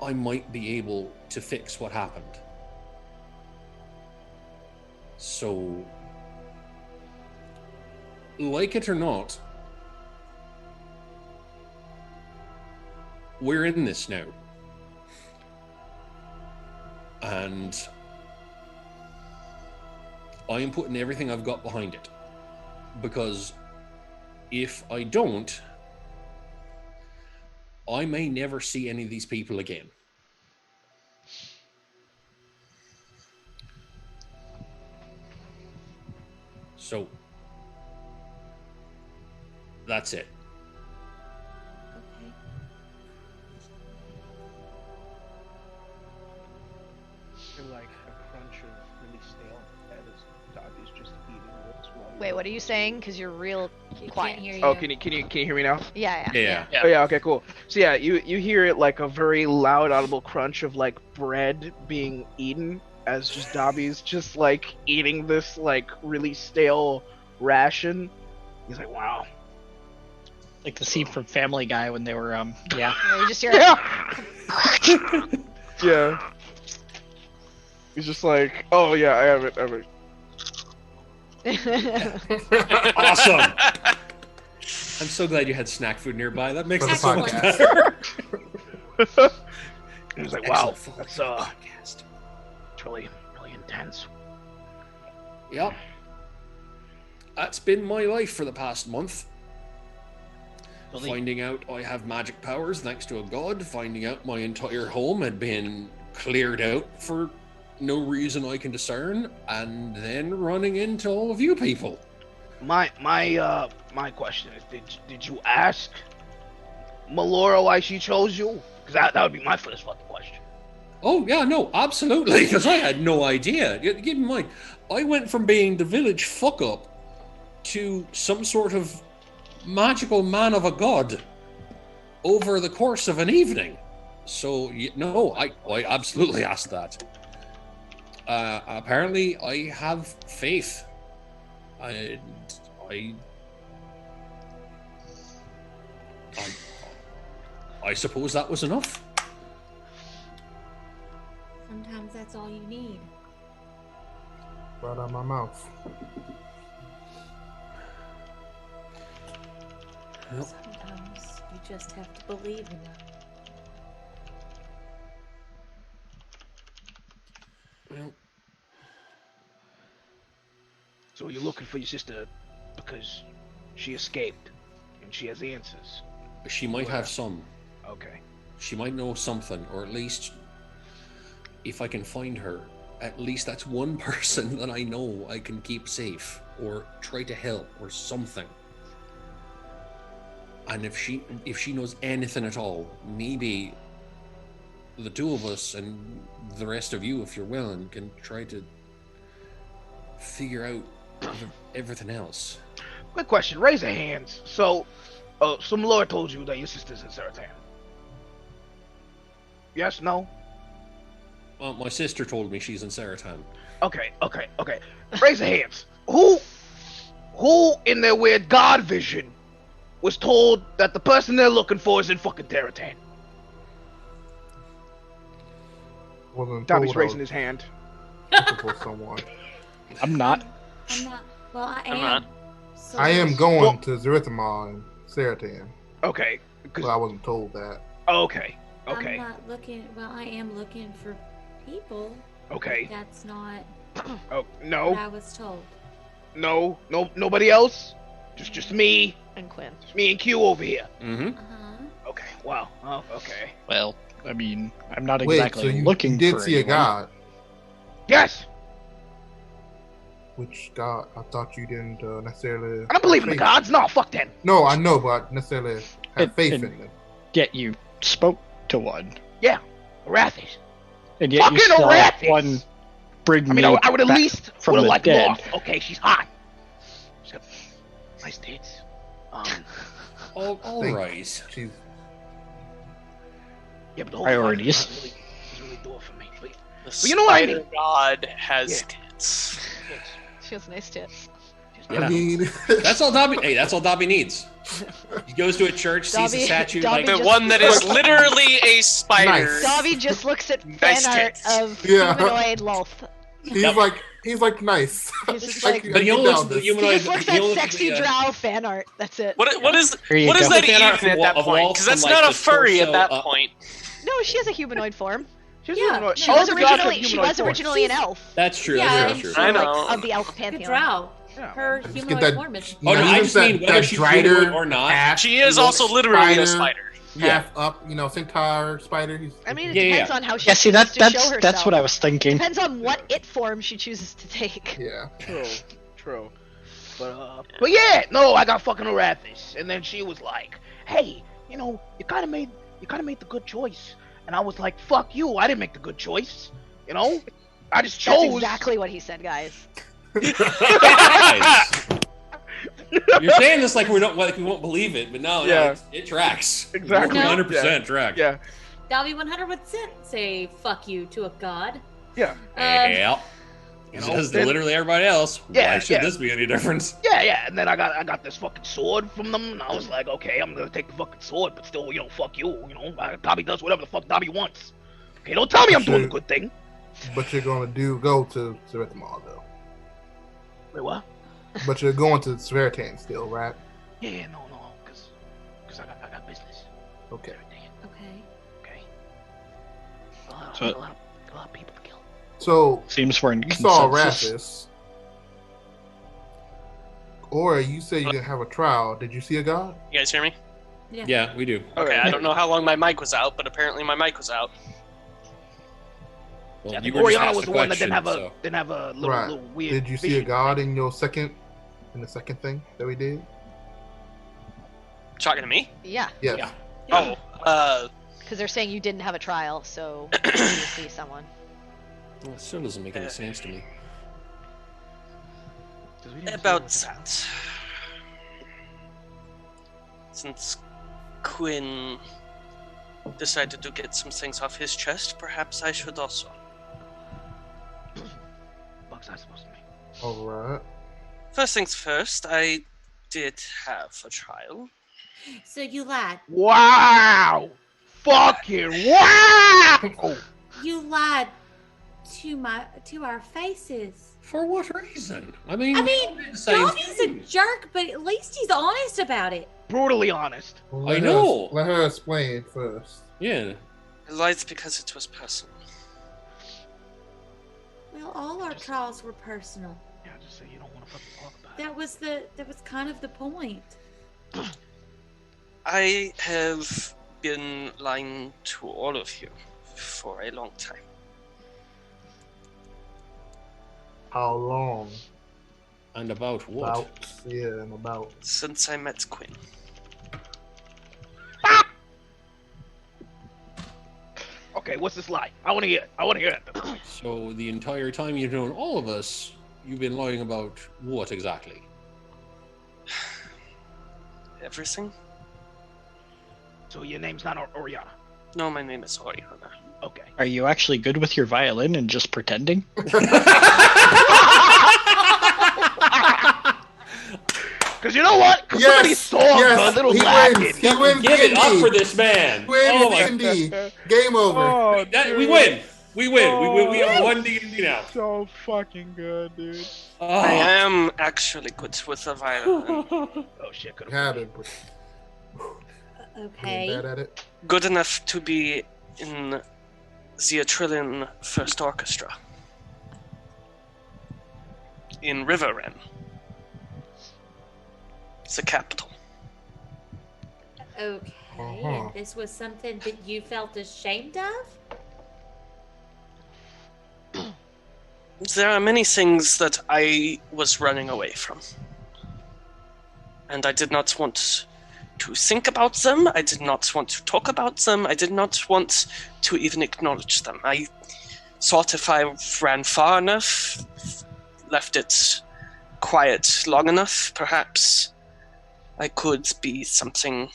D: I might be able to fix what happened. So, like it or not, we're in this now. And I am putting everything I've got behind it. Because if I don't, I may never see any of these people again. So, that's it.
F: Okay.
G: I feel like a crunch of
A: Wait, what are you saying? Because you're real quiet.
H: Can't hear you.
G: Oh, can you hear me now?
A: Yeah.
D: Yeah.
G: Oh yeah, okay, cool. So yeah, you hear it like a very loud, audible crunch of like bread being eaten as just Dobbie's just like eating this like really stale ration. He's like, wow.
B: Like the scene from Family Guy when they were yeah.
A: Yeah, you just hear
G: Yeah. Yeah. He's just like, oh yeah, I have it.
D: Awesome. I'm so glad you had snack food nearby. That makes
E: For
D: it
E: the
D: so much
E: podcast.
D: better.
G: He was like, wow,
D: Excellent
G: that's
D: podcast.
G: it's really intense.
D: Yep. That's been my life for the past month. Finding out I have magic powers thanks to a god, finding out my entire home had been cleared out for no reason I can discern, and then running into all of you people.
G: My question is, did you ask Melora why she chose you? Because that would be my first fucking question.
D: Oh, yeah, no, absolutely, because I had no idea. Keep in mind, I went from being the village fuck-up to some sort of magical man of a god over the course of an evening. So, no, I absolutely asked that. Apparently, I have faith. I suppose that was enough.
H: Sometimes that's all you need.
E: Right out of my mouth.
H: Sometimes you just have to believe in them.
D: Well,
G: So you're looking for your sister because she escaped and she has answers.
D: she might have some.
G: Okay.
D: She might know something, or at least, if I can find her, at least that's one person that I know I can keep safe, or try to help, or something. And if she knows anything at all, maybe the two of us and the rest of you, if you're willing, can try to figure out everything else.
G: Quick question, raise your hands. So Melora told you that your sister's in Zerithimar. Yes, no?
D: Well, my sister told me she's in Zerithimar.
G: Okay. Raise your hands. Who in their weird god vision was told that the person they're looking for is in fucking Zerithimar?
E: Wasn't
G: Dobbie's
E: told I
G: raising his hand.
E: was looking for someone.
B: I'm not.
H: I'm not. Well, I am.
C: I'm not.
H: So
E: I am
H: there's-
E: going
G: Well-
E: to Zerithimar and Seratan,
G: Okay.
E: but I wasn't told that.
G: Okay.
H: I'm not looking. Well, I am looking for people.
G: Okay.
H: That's not
G: Oh,
H: what
G: no.
H: I was told.
G: No, nobody else? Just me.
A: And Quinn.
G: Just me and Q over here.
D: Mm-hmm.
H: Uh-huh.
G: Okay, wow. Oh, okay.
B: Well, I mean, I'm not
E: Wait,
B: exactly
E: so you
B: looking
E: did
B: for
E: see
B: anyone.
E: a god?
G: Yes!
E: Which god? I thought you didn't necessarily.
G: I don't believe in the
E: faith-
G: gods. No, fuck them.
E: No, I know, but necessarily have faith
B: and-
E: in them.
B: Yet you spoke to one,
G: Arathis.
B: and yet you
G: Fucking
B: still have
G: Arathis!
B: one bring
G: I mean,
B: me
G: I would at
B: back
G: least
B: from
G: would have
B: the
G: liked
B: dead.
G: Moth. Okay, she's hot. She's got nice tits.
D: All
E: Thank-
D: right.
E: She's
G: Yeah, but the whole
B: Priorities.
G: doesn't really do it for me. But
C: The
G: you know what I
C: spider
G: mean?
C: god has
G: Yeah.
C: tits.
A: She has nice tits.
D: Yeah.
E: I mean,
D: That's all Dobbie. Hey, that's all Dobbie needs. He goes to a church, sees a
A: Dobbie-
D: statue.
A: Dobbie
D: like,
C: The
A: just-
C: one that is literally a spider.
E: Nice.
A: Dobby just looks at
C: Nice
A: fan art
C: tits.
A: of
E: Yeah.
A: humanoid Lolth.
E: he's
D: Yep.
E: like nice.
A: He's just like-
D: But he
E: I
D: only
E: get
D: looks
E: down
D: at the
E: this.
A: He
D: humanoid.
A: just looks
D: he
A: at
D: only
A: sexy
D: at the,
A: drow fan art. That's it.
C: What is
B: There you
C: what is
B: go.
C: that
D: The fan art
C: even at that
D: of
C: point?
D: Waltz
C: Because that's
D: from, like,
C: not a
D: the
C: furry at
D: torso
C: that
D: up.
C: point.
A: No, she has a humanoid form.
G: she's
H: Yeah,
G: humanoid.
H: no,
A: She
G: All
A: was
G: the gods have
A: originally
G: humanoid forms.
A: originally an elf
D: That's true.
H: Yeah,
D: That's
H: and
D: true.
H: she,
C: I
H: like,
C: know.
A: of the elf
H: Like a
A: pantheon.
H: drow.
G: Yeah.
H: Her
E: Just
H: humanoid
E: get that-
H: form is.
D: Oh, no, I
E: even
D: just mean whether she's humanoid or not.
E: half,
C: She is
E: you know,
C: also literally a spider.
E: Half up, centaur spider.
A: I mean, it
D: Yeah,
A: depends
D: yeah.
A: on how she
B: Yeah, see,
A: chooses to show
B: that's
A: herself.
B: what I was thinking.
A: Depends on what it form she chooses to take.
E: yeah.
G: True. But yeah, no, I got fucking Arathis, and then she was like, "Hey, you know, you kind of made the good choice," and I was like, "Fuck you, I didn't make the good choice," you know. I just chose.
A: That's exactly what he said, guys.
D: Nice. You're saying this like we won't believe it, but no,
G: Yeah.
D: it tracks.
G: Exactly.
D: 100% tracks.
G: Yeah.
I: Dobby 100% say fuck you to a god.
G: Yeah.
D: Yeah.
G: You
D: It
G: know,
D: says to
G: then-
D: literally everybody else.
G: Yeah,
D: Why should
G: yeah.
D: this be any difference?
G: Yeah, and then I got this fucking sword from them, and I was like, okay, I'm gonna take the fucking sword, but still, fuck you, Dobby does whatever the fuck Dobby wants. Okay, don't tell me I'm doing a good thing.
E: But you're gonna go to Zerithimar though.
G: Wait, what?
E: But you're going to Zerithimar still, right?
G: Yeah, no, because I got business.
E: Okay.
I: Okay.
B: So-
G: A lot of people to kill.
E: So
B: Seems we're in
E: you saw
B: consensus.
E: Rathis. Or you said you didn't have a trial. Did you see a god?
C: You guys hear me?
D: Yeah, we do.
C: Okay, I don't know how long my mic was out, but apparently my mic was out.
D: Well,
G: I
D: you
G: think
D: were just
G: Oriana
D: asked
G: was
D: the
G: the one that
D: question,
G: didn't have a little,
E: Right.
G: little weird.
E: Did you see a
G: vision.
E: god in the second thing that we did?
C: Talking to me?
A: Yeah,
E: Yes.
C: Yeah. Oh,
A: because they're saying you didn't have a trial, so you see someone.
D: Well, it still doesn't make any sense to me.
G: 'Cause we didn't see
C: about
G: anything.
C: that. Since Quinn decided to get some things off his chest, perhaps I should also.
G: Buck's not supposed to be.
E: All right.
C: First things first, I did have a trial.
H: So you lied.
G: Wow! Fucking wow!
H: You lied to our faces.
D: For what reason? I mean,
H: Dobby's a jerk, but at least he's honest about it.
G: Brutally honest.
E: Well,
D: I
E: let
D: know.
E: Let her explain first.
D: Yeah.
C: I lied because it was personal.
H: Well, all our trials were personal.
G: Yeah, just say you don't want to fucking talk about it.
H: That was kind of the point.
C: I have been lying to all of you for a long time.
E: How long?
D: And about what?
E: About.
C: Since I met Quinn.
G: Okay, what's this lie? I want to hear it. I want to hear it.
D: So the entire time you've known all of us, you've been lying about what exactly?
C: Everything?
G: So your name's not Oriana.
C: No, my name is Oriana.
G: Okay.
B: Are you actually good with your violin and just pretending?
G: Because you know what? Because some of these songs are a little
E: he
G: lacking.
E: wins. He wins.
D: Give it up
E: D&D.
D: for this man!
E: Win
D: Oh my
E: D&D. Game over.
G: Oh,
D: We win! We win! We have one D&D now.
G: So fucking good, dude.
C: I
D: Oh.
C: am actually good with the violin.
G: Oh shit, could
E: Had it. but
H: Okay.
E: being bad at it.
C: Good enough to be in the Atrillion First Orchestra. In Riverren. It's the capital.
H: Okay. And this was something that you felt ashamed of?
C: There are many things that I was running away from. And I did not want to think about them. I did not want to talk about them. I did not want to even acknowledge them. I thought if I ran far enough, left it quiet long enough, perhaps I could be something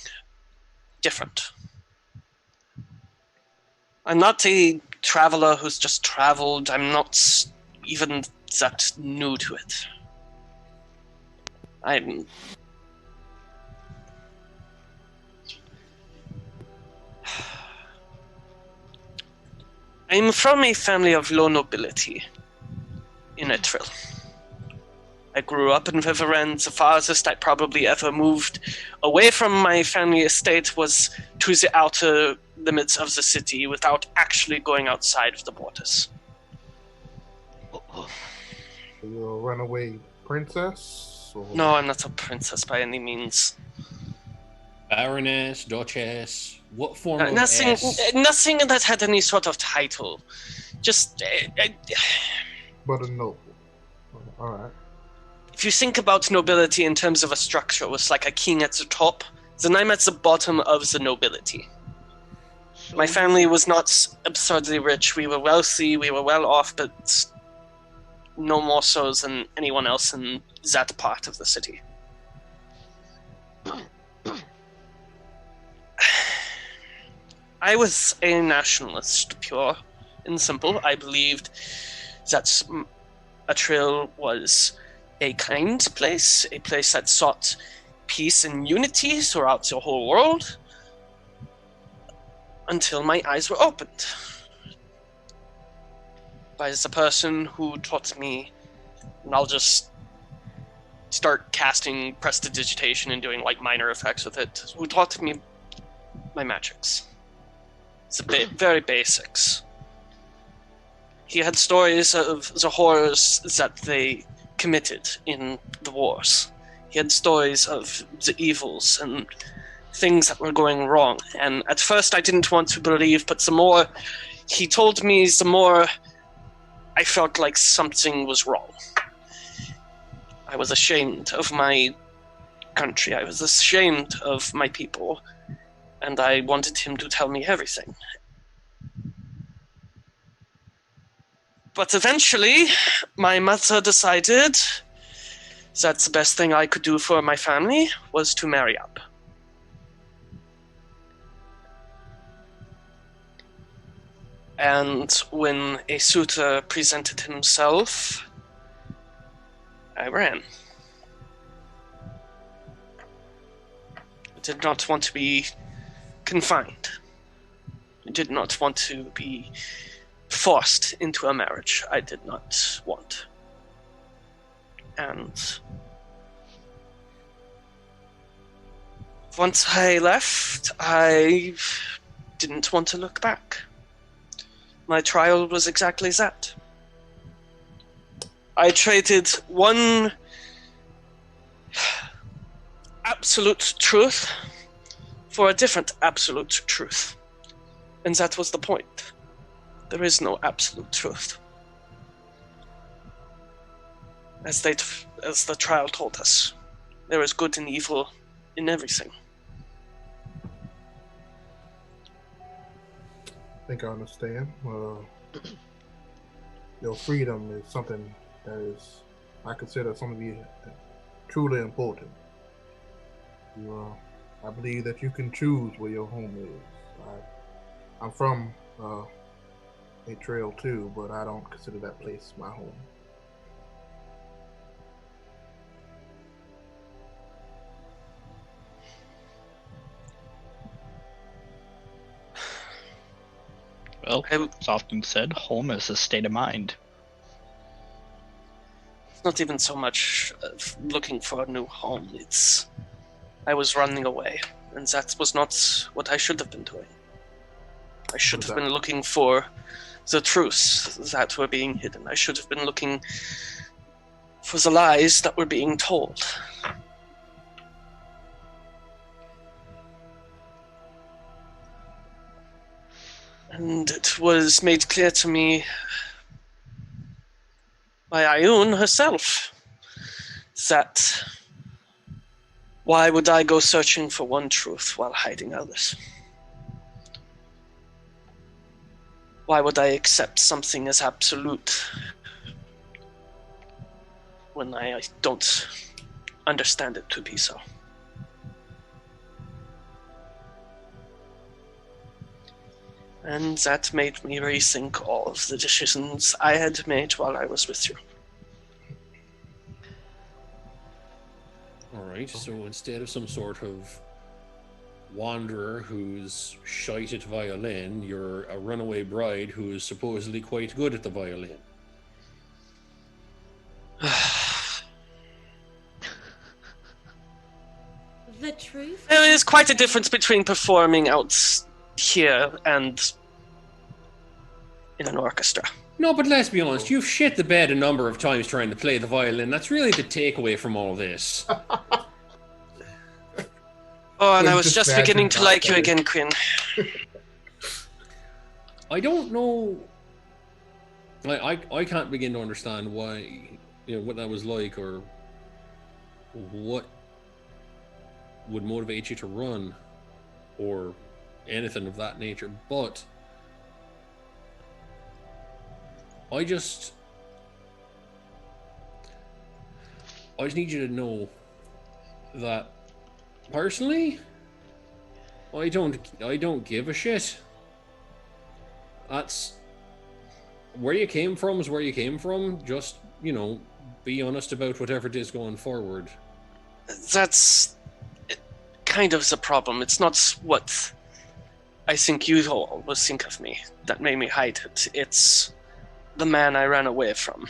C: different. I'm not a traveler who's just traveled. I'm not even that new to it. I'm from a family of low nobility in Etril. I grew up in Viverend. The farthest I probably ever moved away from my family estate was to the outer limits of the city without actually going outside of the borders.
E: You're a runaway princess? Or...
C: No, I'm not a princess by any means.
D: Baroness, Duchess, what form of
C: Nothing
D: S?
C: that had any sort of title. Just...
E: But a noble. Alright.
C: If you think about nobility in terms of a structure, it's like a king at the top, then I'm at the bottom of the nobility. My family was not absurdly rich. We were wealthy, we were well off, but no more so than anyone else in that part of the city. I was a nationalist, pure and simple. I believed that Atril was a kind place, a place that sought peace and unity throughout the whole world, until my eyes were opened by the person who taught me, and I'll just start casting prestidigitation and doing like minor effects with it, who taught me my magics. It's the very basics. He had stories of the horrors that they committed in the wars. He had stories of the evils and things that were going wrong. And at first I didn't want to believe, but the more he told me, the more I felt like something was wrong. I was ashamed of my country. I was ashamed of my people. And I wanted him to tell me everything. But eventually, my mother decided that the best thing I could do for my family was to marry up. And when a suitor presented himself, I ran. I did not want to be confined. I did not want to be forced into a marriage I did not want. And once I left, I didn't want to look back. My trial was exactly that. I traded one absolute truth for a different absolute truth. And that was the point. There is no absolute truth. As the trial told us, there is good and evil in everything.
E: I think I understand. Your freedom is something that is, I consider some of you truly important. I believe that you can choose where your home is. I'm from a trail too, but I don't consider that place my home.
B: Well, it's often said, home is a state of mind.
C: It's not even so much looking for a new home. It's I was running away, and that was not what I should have been doing. I should have been looking for the truths that were being hidden. I should have been looking for the lies that were being told. And it was made clear to me by Ayun herself that why would I go searching for one truth while hiding others? Why would I accept something as absolute when I don't understand it to be so? And that made me rethink all of the decisions I had made while I was with you.
D: Alright, so instead of some sort of wanderer who's shite at violin, you're a runaway bride who is supposedly quite good at the violin.
H: The truth?
C: There is quite a difference between performing out here and in an orchestra.
D: No, but let's be honest, you've shit the bed a number of times trying to play the violin. That's really the takeaway from all this.
C: Oh, and I was just beginning to like you again, Quinn.
D: I don't know. I can't begin to understand why, what that was like, or what would motivate you to run, or anything of that nature. But I just need you to know that Personally, I don't give a shit. That's where you came from is where you came from. Just, be honest about whatever it is going forward.
C: That's kind of the problem. It's not what I think you always think of me that made me hide it. It's the man I ran away from.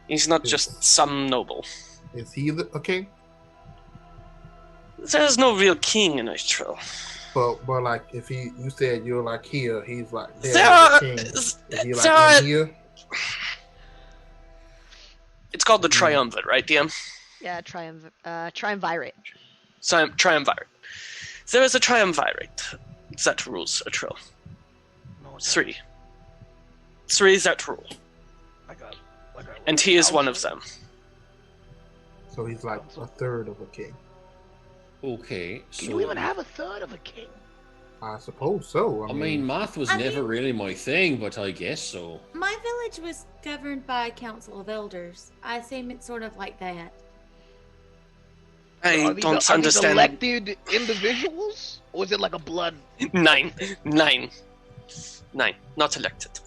C: He's not just some noble.
E: Is he a king?
C: There's no real king in Israel.
E: But like, if you said you're like here, he's like there.
C: There
E: Is he like in here?
C: It's called the triumvirate, right, DM?
A: Yeah, triumvirate.
C: Triumvirate. There is a triumvirate that rules Atril.
G: No,
C: Three that rule. And he is one of them.
E: So he's like a third of a king.
D: Okay, so...
G: Can you even have a third of a king?
E: I suppose so.
D: I mean, math was never really my thing, but I guess so.
H: My village was governed by a council of elders. I assume it's sort of like that.
C: I don't understand.
G: Are these elected individuals? Or is it like a blood?
C: Nine. Not elected.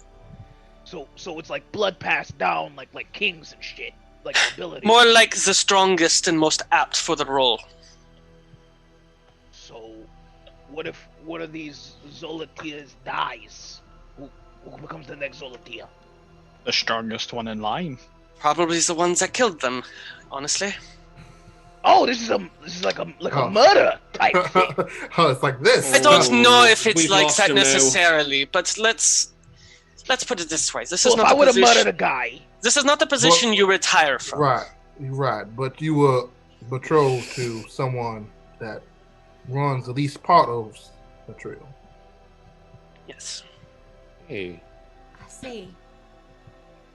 G: So it's like blood passed down, like kings and shit, like nobility.
C: More like the strongest and most apt for the role.
G: So, what if one of these Zolatias dies? Who becomes the next Zolatia?
B: The strongest one in line.
C: Probably the ones that killed them, honestly.
G: Oh, this is like a murder type thing.
E: Oh, it's like this.
C: I don't know if it's
D: We've
C: like
D: lost
C: that
D: him now.
C: necessarily, but let's put it this way. This
G: So
C: is
G: if
C: not
G: I
C: the
G: would have
C: position.
G: murdered a guy,
C: This is not the position you retire from.
E: Right. But you were betrothed to someone that runs at least part of the trail.
C: Yes.
D: Hey,
H: I see.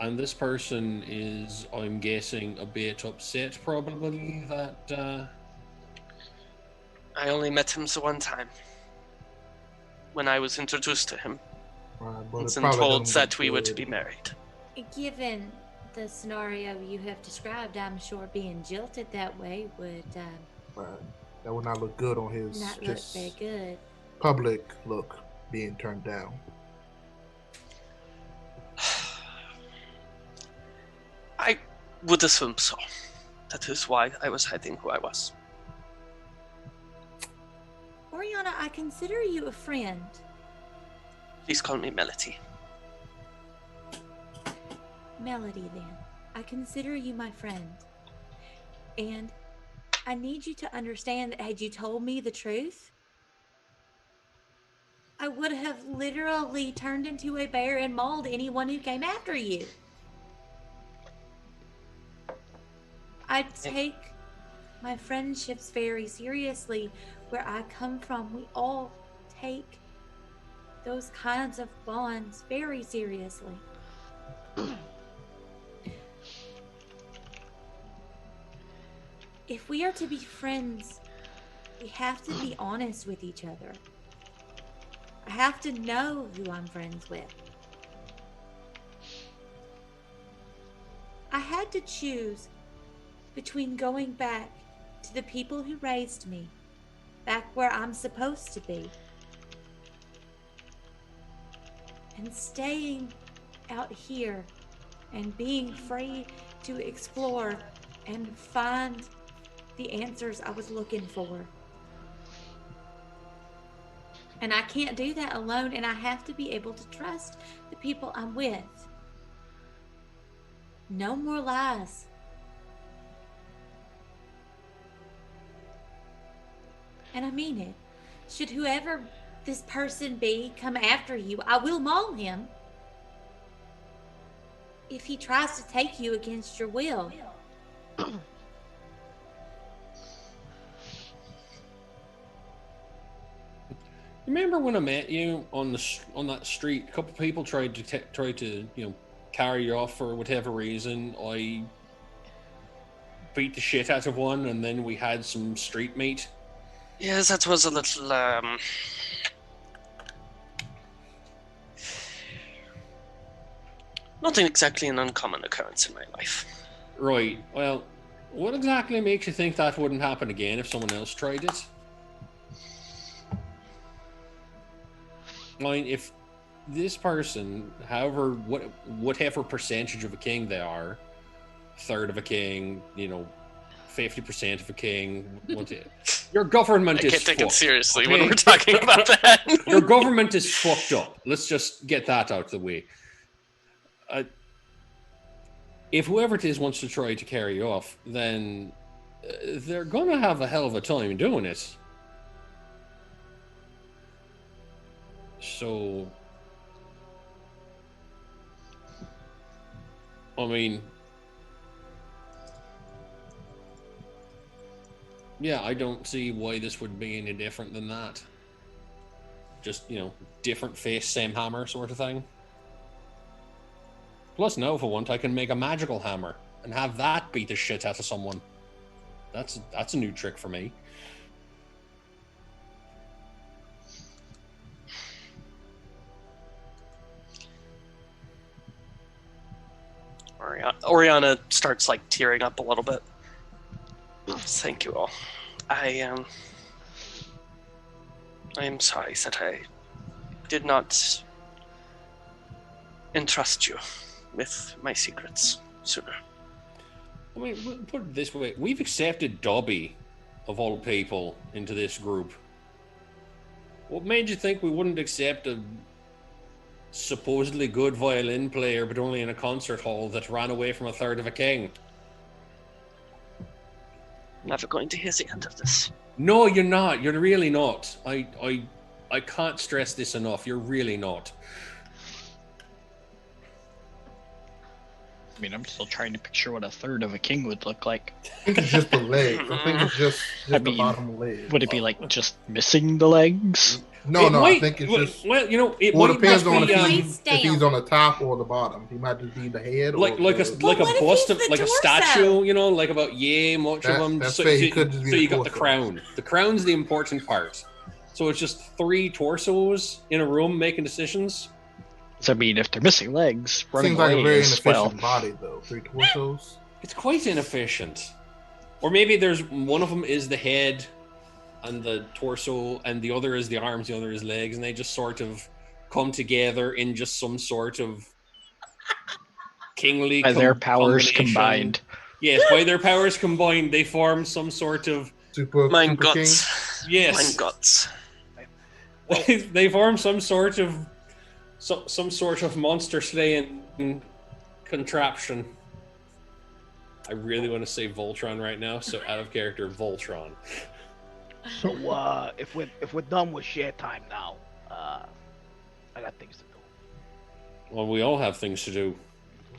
D: and this person is, I'm guessing, a bit upset probably that...
C: I only met him the one time. When I was introduced to him.
E: Right, but
C: And
E: it
C: then
E: probably
C: told
E: doesn't
C: that
E: look
C: we were to
E: good.
C: be married.
H: Given the scenario you have described, I'm sure being jilted that way would
E: Right. That would not look good on his
H: not look
E: just
H: very good.
E: public look being turned down.
C: I would assume so. That is why I was hiding who I was.
H: Oriana, I consider you a friend.
C: Please call me Melody.
H: Melody, then. I consider you my friend. And I need you to understand that had you told me the truth, I would have literally turned into a bear and mauled anyone who came after you. I take my friendships very seriously. Where I come from, we all take those kinds of bonds very seriously. If we are to be friends, we have to be honest with each other. I have to know who I'm friends with. I had to choose between going back to the people who raised me, back where I'm supposed to be, and staying out here and being free to explore and find the answers I was looking for. And I can't do that alone, and I have to be able to trust the people I'm with. No more lies. And I mean it. Should whoever this person be come after you, I will maul him. If he tries to take you against your will.
D: Remember when I met you on that street? A couple people tried to carry you off for whatever reason. I beat the shit out of one, and then we had some street meat.
C: Yes, that was a little, not exactly an uncommon occurrence in my life.
D: Right. Well, What exactly makes you think that wouldn't happen again if someone else tried it? I mean, if this person, whatever percentage of a king they are, third of a king, 50% of a king, your government
C: I
D: is
C: can't take it
D: fucked,
C: seriously
D: okay?
C: when we're talking about that.
D: Your government is fucked up. Let's just get that out of the way. If whoever it is wants to try to carry you off, then they're going to have a hell of a time doing it. So, I mean, yeah, I don't see why this would be any different than that. Just, different face, same hammer sort of thing. Plus, now if I want, I can make a magical hammer and have that beat the shit out of someone. That's a new trick for me.
C: Oriana starts tearing up a little bit. Thank you all. I am sorry that I did not entrust you with my secrets sooner.
D: I mean, we'll put it this way. We've accepted Dobbie, of all people, into this group. What made you think we wouldn't accept a supposedly good violin player, but only in a concert hall, that ran away from a third of a king?
C: I'm never going to hear the end of this.
D: No, you're not. You're really not. I can't stress this enough. You're really not.
B: I mean, I'm still trying to picture what a third of a king would look like.
E: I think it's just the legs. I think it's just
B: I
E: the
B: mean,
E: bottom leg.
B: Would it be just missing the legs?
E: No,
D: It
E: I
D: might-
E: think it's
D: well,
E: just.
D: well, it
E: Well,
D: might
E: it depends
D: just
E: on
D: be,
E: if he's on the top or the bottom. He might just be the head.
D: like
E: or
D: like a
E: the,
D: like a
H: what if
D: bust
H: he's
D: of
H: the
D: like a
H: torso?
D: statue, like about much of
E: That-
D: them.
E: that's
D: So,
E: fair, he
D: so-
E: could just be
D: so
E: the
D: you got the
E: torso.
D: crown. The crown's the important part. So it's just 3 torsos in a room making decisions.
B: So, I mean, if they're missing legs, running
E: seems like a
B: away
E: very
B: is,
E: inefficient body, though. 3 torsos.
D: It's quite inefficient. Or maybe there's one of them is the head and the torso, and the other is the arms, the other is legs, and they just sort of come together in just some sort of kingly
B: by their powers
D: combination.
B: combined.
D: Yes, by their powers combined, they form some sort of
C: Mein
E: Super
C: Gott.
E: King.
D: yes.
C: Mein Gott.
D: They form some sort of monster slaying contraption. I really want to say Voltron right now, so out of character, Voltron.
G: So if we're done with share time now, I got things to do.
D: Well, we all have things to do,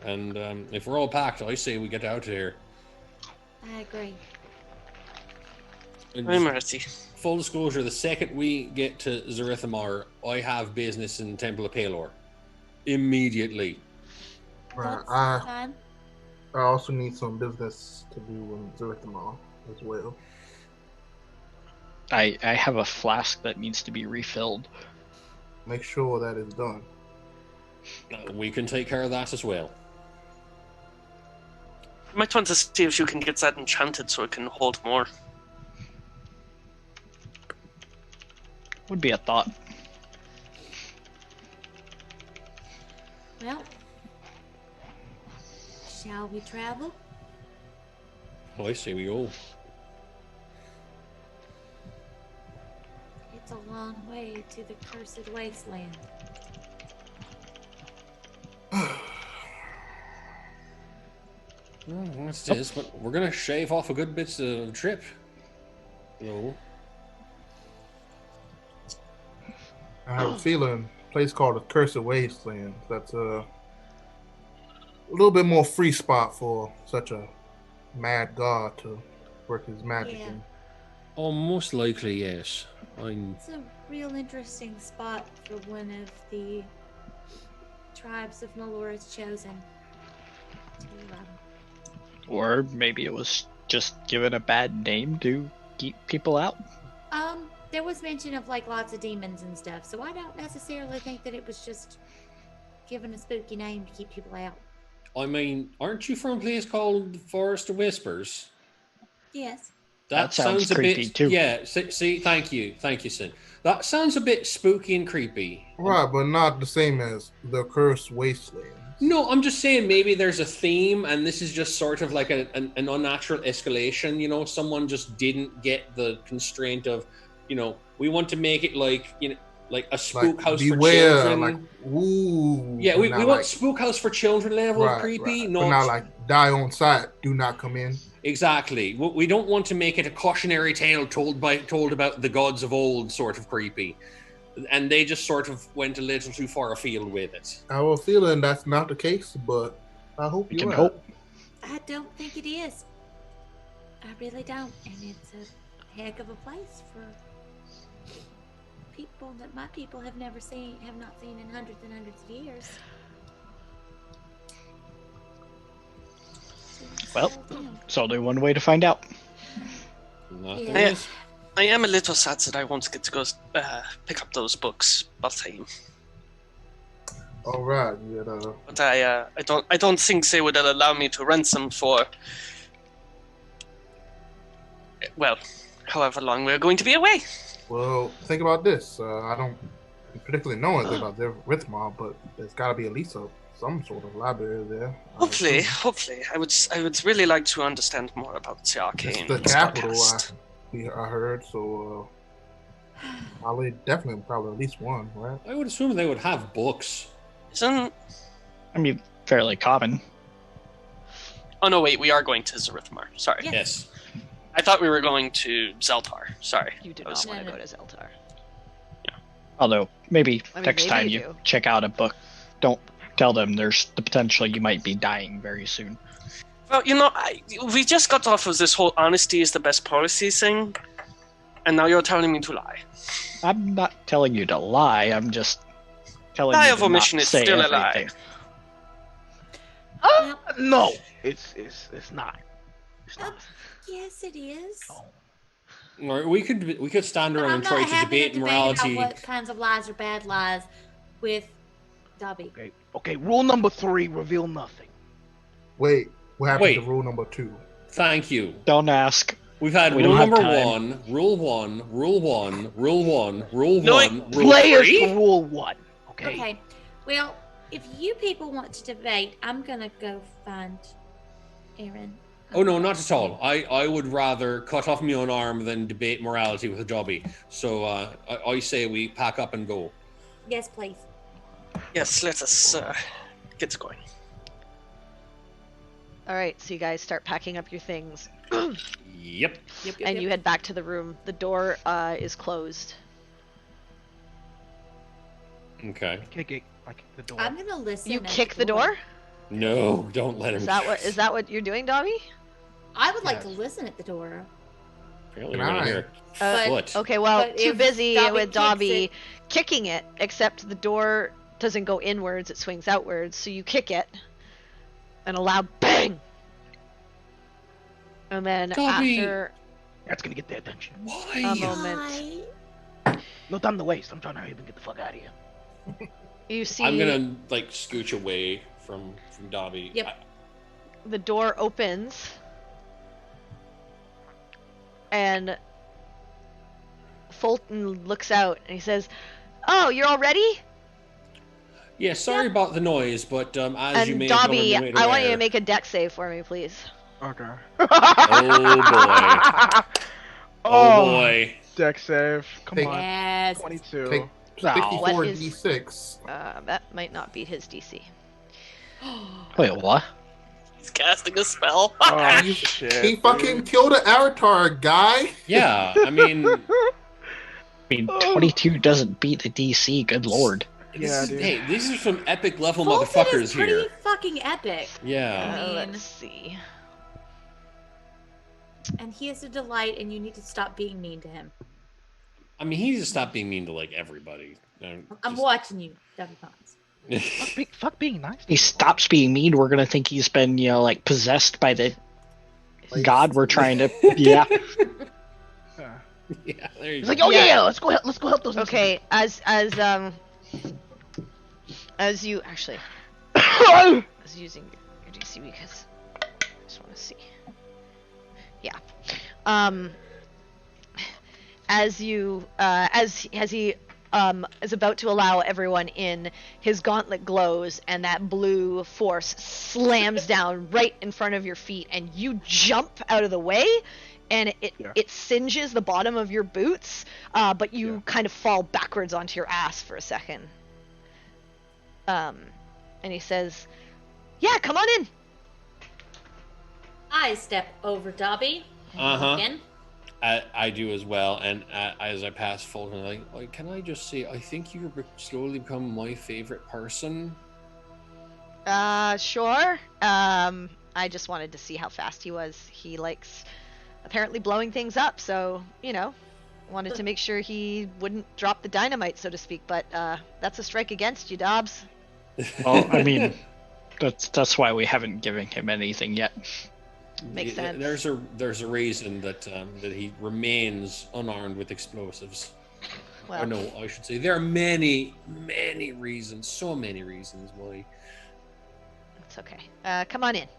D: and if we're all packed, I say we get out of here.
H: I agree.
D: And
C: I'm ready.
D: full disclosure: the second we get to Zerithimar, I have business in Temple of Pelor. Immediately.
E: Right.
H: That's
E: I
H: fine.
E: also need some business to do in Zerithimar as well.
B: I have a flask that needs to be refilled.
E: Make sure that is done.
D: We can take care of that as well.
C: You might want to see if you can get that enchanted so it can hold more.
B: Would be a thought.
H: Well, shall we travel?
D: I say we go.
H: It's a long way to the Cursed Wasteland.
D: Well, that's it is, but we're gonna shave off a good bit of the trip. No.
E: I have a feeling a place called the Cursed Wasteland. That's a little bit more free spot for such a mad god to work his magic
H: Yeah.
E: in.
D: Oh, most likely, yes.
H: It's a real interesting spot for one of the tribes of Melora's chosen to
B: Or maybe it was just given a bad name to keep people out.
H: there was mention of lots of demons and stuff, so I don't necessarily think that it was just given a spooky name to keep people out.
D: I mean, aren't you from a place called Forest of Whispers?
F: Yes.
B: That sounds creepy, too.
D: Yeah. See, thank you, Sin. That sounds a bit spooky and creepy.
E: Right, but not the same as the Cursed Wasteland.
D: No, I'm just saying maybe there's a theme, and this is just sort of like an unnatural escalation. You know, someone just didn't get the constraint of, you know, we want to make it like, you know, like a spook house for children.
E: Like, ooh.
D: Yeah, we want spook house for children level of creepy.
E: Right.
D: Not
E: But not like die on sight, do not come in.
D: Exactly. We don't want to make it a cautionary tale told about the gods of old sort of creepy. And they just sort of went a little too far afield with it.
E: I have a feeling that's not the case, but I hope
B: We
E: you're
B: can
E: right.
B: hope.
H: I don't think it is. I really don't. And it's a heck of a place for people that my people have not seen in hundreds and hundreds of years.
B: Well, it's only one way to find out.
D: Nothing
H: Yeah.
D: else.
C: I am a little sad that I won't get to go pick up those books, but
E: All right,
C: I don't think they would allow me to rent them for, well, however long we're going to be away.
E: well, think about this. I don't particularly know anything about Zerithimar, but there's got to be at least some sort of library there.
C: Hopefully, I would really like to understand more about the arcane.
E: It's the capital,
C: spellcast.
E: I heard, so probably definitely probably at least one, right?
D: I would assume they would have books.
C: Isn't?
B: I mean, fairly common.
C: Oh no, wait, we are going to Zerithimar. Sorry.
D: Yes.
C: I thought we were going to Zeltar. Sorry.
A: You do
C: I
A: not
C: was-
A: want to
H: No,
A: go
H: no.
A: to Zeltar.
B: Although, maybe
A: I mean,
B: next
A: maybe
B: time
A: you
B: you
A: do.
B: check out a book, don't tell them there's the potential you might be dying very soon.
C: Well, you know, we just got off of this whole honesty is the best policy thing, and now you're telling me to lie.
B: I'm not telling you to lie, I'm just telling
C: Lie
B: you
C: of
B: to
C: omission
B: not
C: is
B: say
C: still a lie.
B: everything.
G: No, it's not. It's not.
H: Yes, it is.
D: Or we could stand
H: But
D: around
H: I'm
D: and
H: not
D: try to
H: having a
D: debate
H: debate
D: morality.
H: about what kinds of lies are bad lies with Dobbie.
G: Okay. Rule number 3: reveal nothing.
E: Wait, what happened
D: Wait.
E: to rule number 2?
D: Thank you.
B: Don't ask.
D: We've had
B: We
D: rule
B: don't have
D: number
B: time.
D: 1, rule 1, rule 1, rule 1, rule
C: No,
D: 1, rule
G: Players
D: 3.
G: to rule 1. Okay.
H: Okay. Well, if you people want to debate, I'm gonna go find Aaron.
D: Oh no, not at all. I would rather cut off my own arm than debate morality with a Dobbie. So I say we pack up and go.
H: Yes, please.
C: Yes, let us get going.
A: All right, so you guys start packing up your things,
D: Yep.
A: and you head back to the room. The door is closed.
D: Okay.
G: Kick it. I kick the door.
H: I'm gonna listen.
A: You
H: at
A: kick the door?
D: No, don't let him.
A: Is that what you're doing, Dobby?
H: I would like
G: Yes.
H: to listen at the door.
D: Apparently we're gonna hear
A: Uh,
D: foot.
A: Okay, well,
H: But
A: too
H: if
A: busy
H: Dobby
A: with
H: kicks
A: Dobby
H: it-
A: kicking it, except the door doesn't go inwards, it swings outwards, so you kick it, and a loud bang! And then
D: Dobby!
A: after
G: That's gonna get their attention.
D: Why?
A: a moment,
H: Hi.
G: No time to waste. I'm trying to hurry up and get the fuck out of here.
A: you see
D: I'm gonna like scooch away from Dobby.
H: Yep.
A: the door opens, and Fulton looks out, and he says, "Oh, you're all ready?"
D: Yeah, sorry about the noise, but as you
A: And
D: may
A: Dobby,
D: have already made
A: I want you to
D: aware-
A: make a deck save for me, please.
G: Okay.
D: Oh
G: Oh,
D: boy.
G: deck save. Come
E: Take-
G: on.
H: Yes.
G: 22.
E: Take
B: No.
E: 64
A: What is-
E: d6.
A: That might not beat his DC.
B: Wait, what?
C: He's casting a spell.
G: Oh,
E: He
G: shit.
E: He fucking killed an avatar, guy.
D: Yeah, I mean,
B: I mean, 22 doesn't beat the DC, good lord.
G: Yeah, dude.
D: hey, these are some epic level
H: Fulton
D: motherfuckers
H: is pretty
D: here.
H: fucking epic.
D: Yeah.
H: I mean-
A: Let's see.
H: And he is a delight, and you need to stop being mean to him.
D: I mean, he needs to stop being mean to like everybody.
H: I'm watching you, Dobbie Pons.
G: Fuck being nice.
B: He stops being mean, we're gonna think he's been, like, possessed by the god we're trying to... Yeah.
D: Yeah, there you
G: He's
D: go.
G: like, oh
A: Yeah.
G: yeah, let's go help those.
A: Okay, as you actually, I was using your DC because I just want to see. Yeah. As you as he is about to allow everyone in, his gauntlet glows and that blue force slams down right in front of your feet, and you jump out of the way, and it singes the bottom of your boots, but you kind of fall backwards onto your ass for a second. And he says, "Yeah, come on in."
I: I step over Dobbie. Again.
D: I do as well, and as I pass Fulton, like, can I just say, I think you've slowly become my favorite person.
A: Sure. I just wanted to see how fast he was. He likes apparently blowing things up, so, wanted to make sure he wouldn't drop the dynamite, so to speak, but that's a strike against you, Dobbs.
B: Well, I mean, that's why we haven't given him anything yet.
A: Makes sense.
D: There's a reason that he remains unarmed with explosives.
A: Well,
D: or no, I should say there are many reasons, so many reasons why.
A: It's okay. Come on in.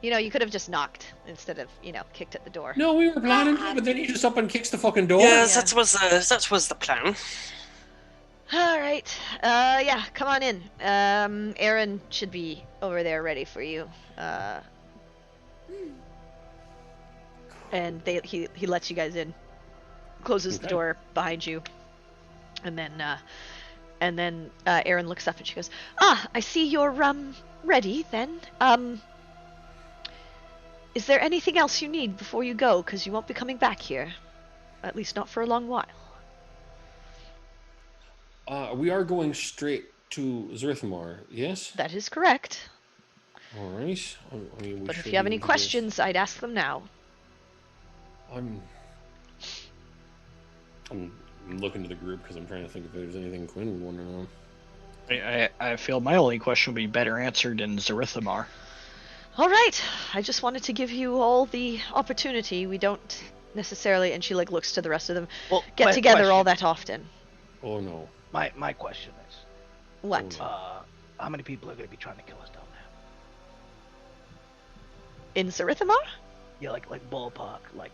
A: You could have just knocked instead of, kicked at the door.
D: No, we were planning, but then he just up and kicks the fucking door.
C: Yes, that was the plan.
A: All right. Yeah, come on in. Aaron should be over there ready for you. And he lets you guys in, closes the door behind you, and then Aaron looks up and she goes, I see you're ready then. Is there anything else you need before you go? Because you won't be coming back here, at least not for a long while.
D: We are going straight to Zerithimar, yes?
A: That is correct.
D: All right.
A: But if you have any questions, I'd ask them now.
D: I'm looking to the group because I'm trying to think if there's anything Quinn would want to know.
B: I feel my only question would be better answered in Zerithimar.
A: All right. I just wanted to give you all the opportunity. We don't necessarily, and she looks to the rest of them, get together all that often.
D: Oh no.
G: My question is,
A: what?
G: How many people are going to be trying to kill us down there?
A: In Zerithimar?
G: Yeah, like ballpark, like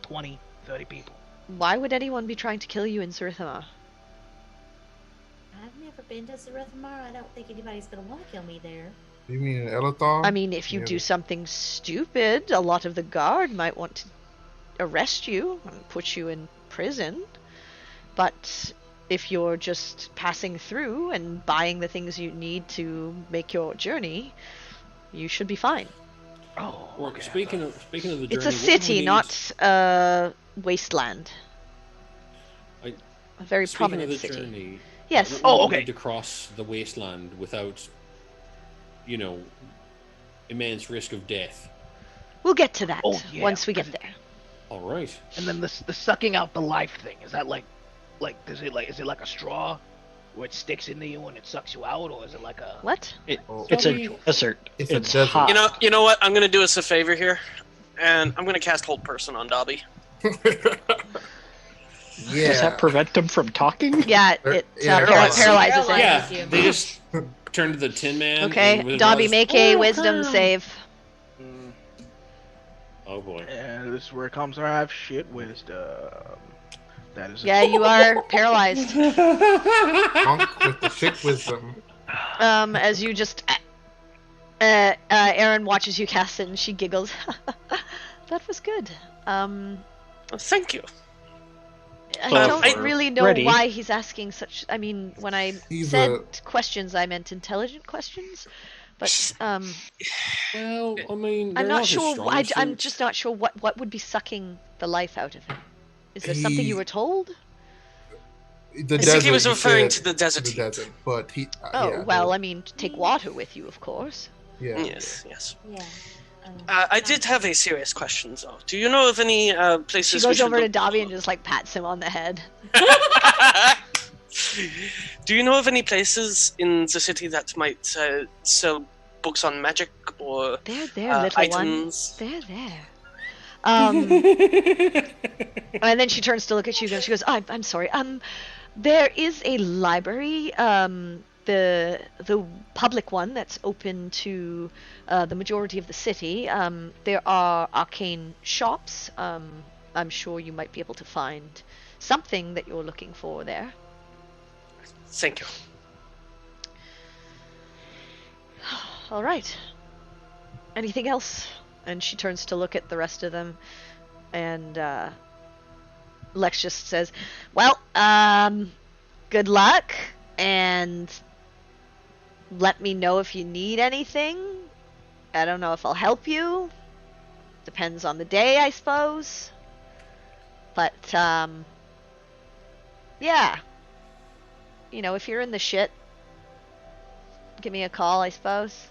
G: 20, 30 people.
A: Why would anyone be trying to kill you in Zerithimar?
I: I've never been to Zerithimar. I don't think anybody's gonna want to kill me there.
E: You mean in Elithar?
A: I mean, if you do something stupid, a lot of the guard might want to arrest you and put you in prison. But if you're just passing through and buying the things you need to make your journey, you should be fine.
G: Oh, okay.
D: Speaking of the journey,
A: it's a city, not a wasteland. A very prominent city.
D: Journey,
A: yes.
G: Okay.
D: To cross the wasteland without, immense risk of death.
A: We'll get to that once we get there.
D: All right.
G: And then the sucking out the life thing, is that is it like a straw where it sticks into you and it sucks you out, or is it like a
A: what?
B: It's a desert.
E: It's a desert.
B: Hot.
C: You know what? I'm gonna do us a favor here, and I'm gonna cast Hold Person on Dobbie.
E: Yeah.
B: Does that prevent them from talking?
A: Yeah, it paralyzes him.
D: Yeah, they just turn to the Tin Man.
A: Okay, Dobbie, make a wisdom save.
D: Oh boy.
G: And this is where it comes. I have shit wisdom. That is.
A: Yeah, you are paralyzed.
E: Punk with the shit wisdom.
A: As you just, Erin watches you cast it and she giggles. That was good.
C: Thank you.
A: I don't really know why he's asking such. I mean, when I said questions, I meant intelligent questions. But
D: well, I mean,
A: I'm not sure. I'm just not sure what would be sucking the life out of him. Is there something you were told?
C: I think he was referring to the desert heat.
E: But he.
A: I mean, take water with you, of course.
E: Yeah.
C: Yes.
H: Yeah.
C: I did have a serious question, though. Do you know of any places?
A: She goes over to Dobbie and just pats him on the head.
C: Do you know of any places in the city that might sell books on magic or
A: They're there, little
C: items?
A: One. They're there. And then she turns to look at you and she goes, I'm sorry. There is a library the public one that's open to the majority of the city. There are arcane shops. I'm sure you might be able to find something that you're looking for there.
C: Thank you.
A: All right. Anything else? And she turns to look at the rest of them, and Lex just says, "Well, good luck, and let me know if you need anything. I don't know if I'll help you. Depends on the day, I suppose. But, yeah. You know, if you're in the shit, give me a call, I suppose.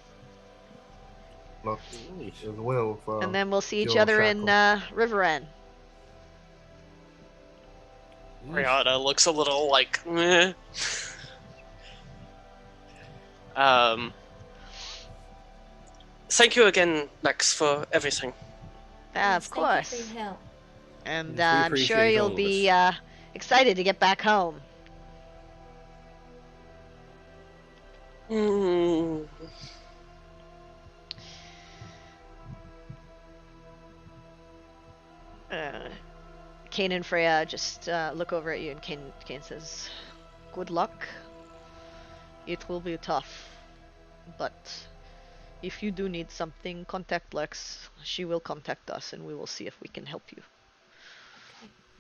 E: Lux as well.
A: And then we'll see each
E: Jill
A: other in
E: Shackles.
A: River End."
C: Rihanna looks a little like, meh. Thank you again, Lex, for everything.
A: Of
H: Thank
A: course.
H: you for your help.
A: And
D: Yes, we
A: I'm
D: appreciate
A: sure you'll
D: all of
A: be
D: us.
A: excited to get back home.
C: Mm.
A: Kane and Freya just look over at you, and Kane says, "Good luck. It will be tough, but if you do need something, contact Lex. She will contact us, and we will see if we can help you.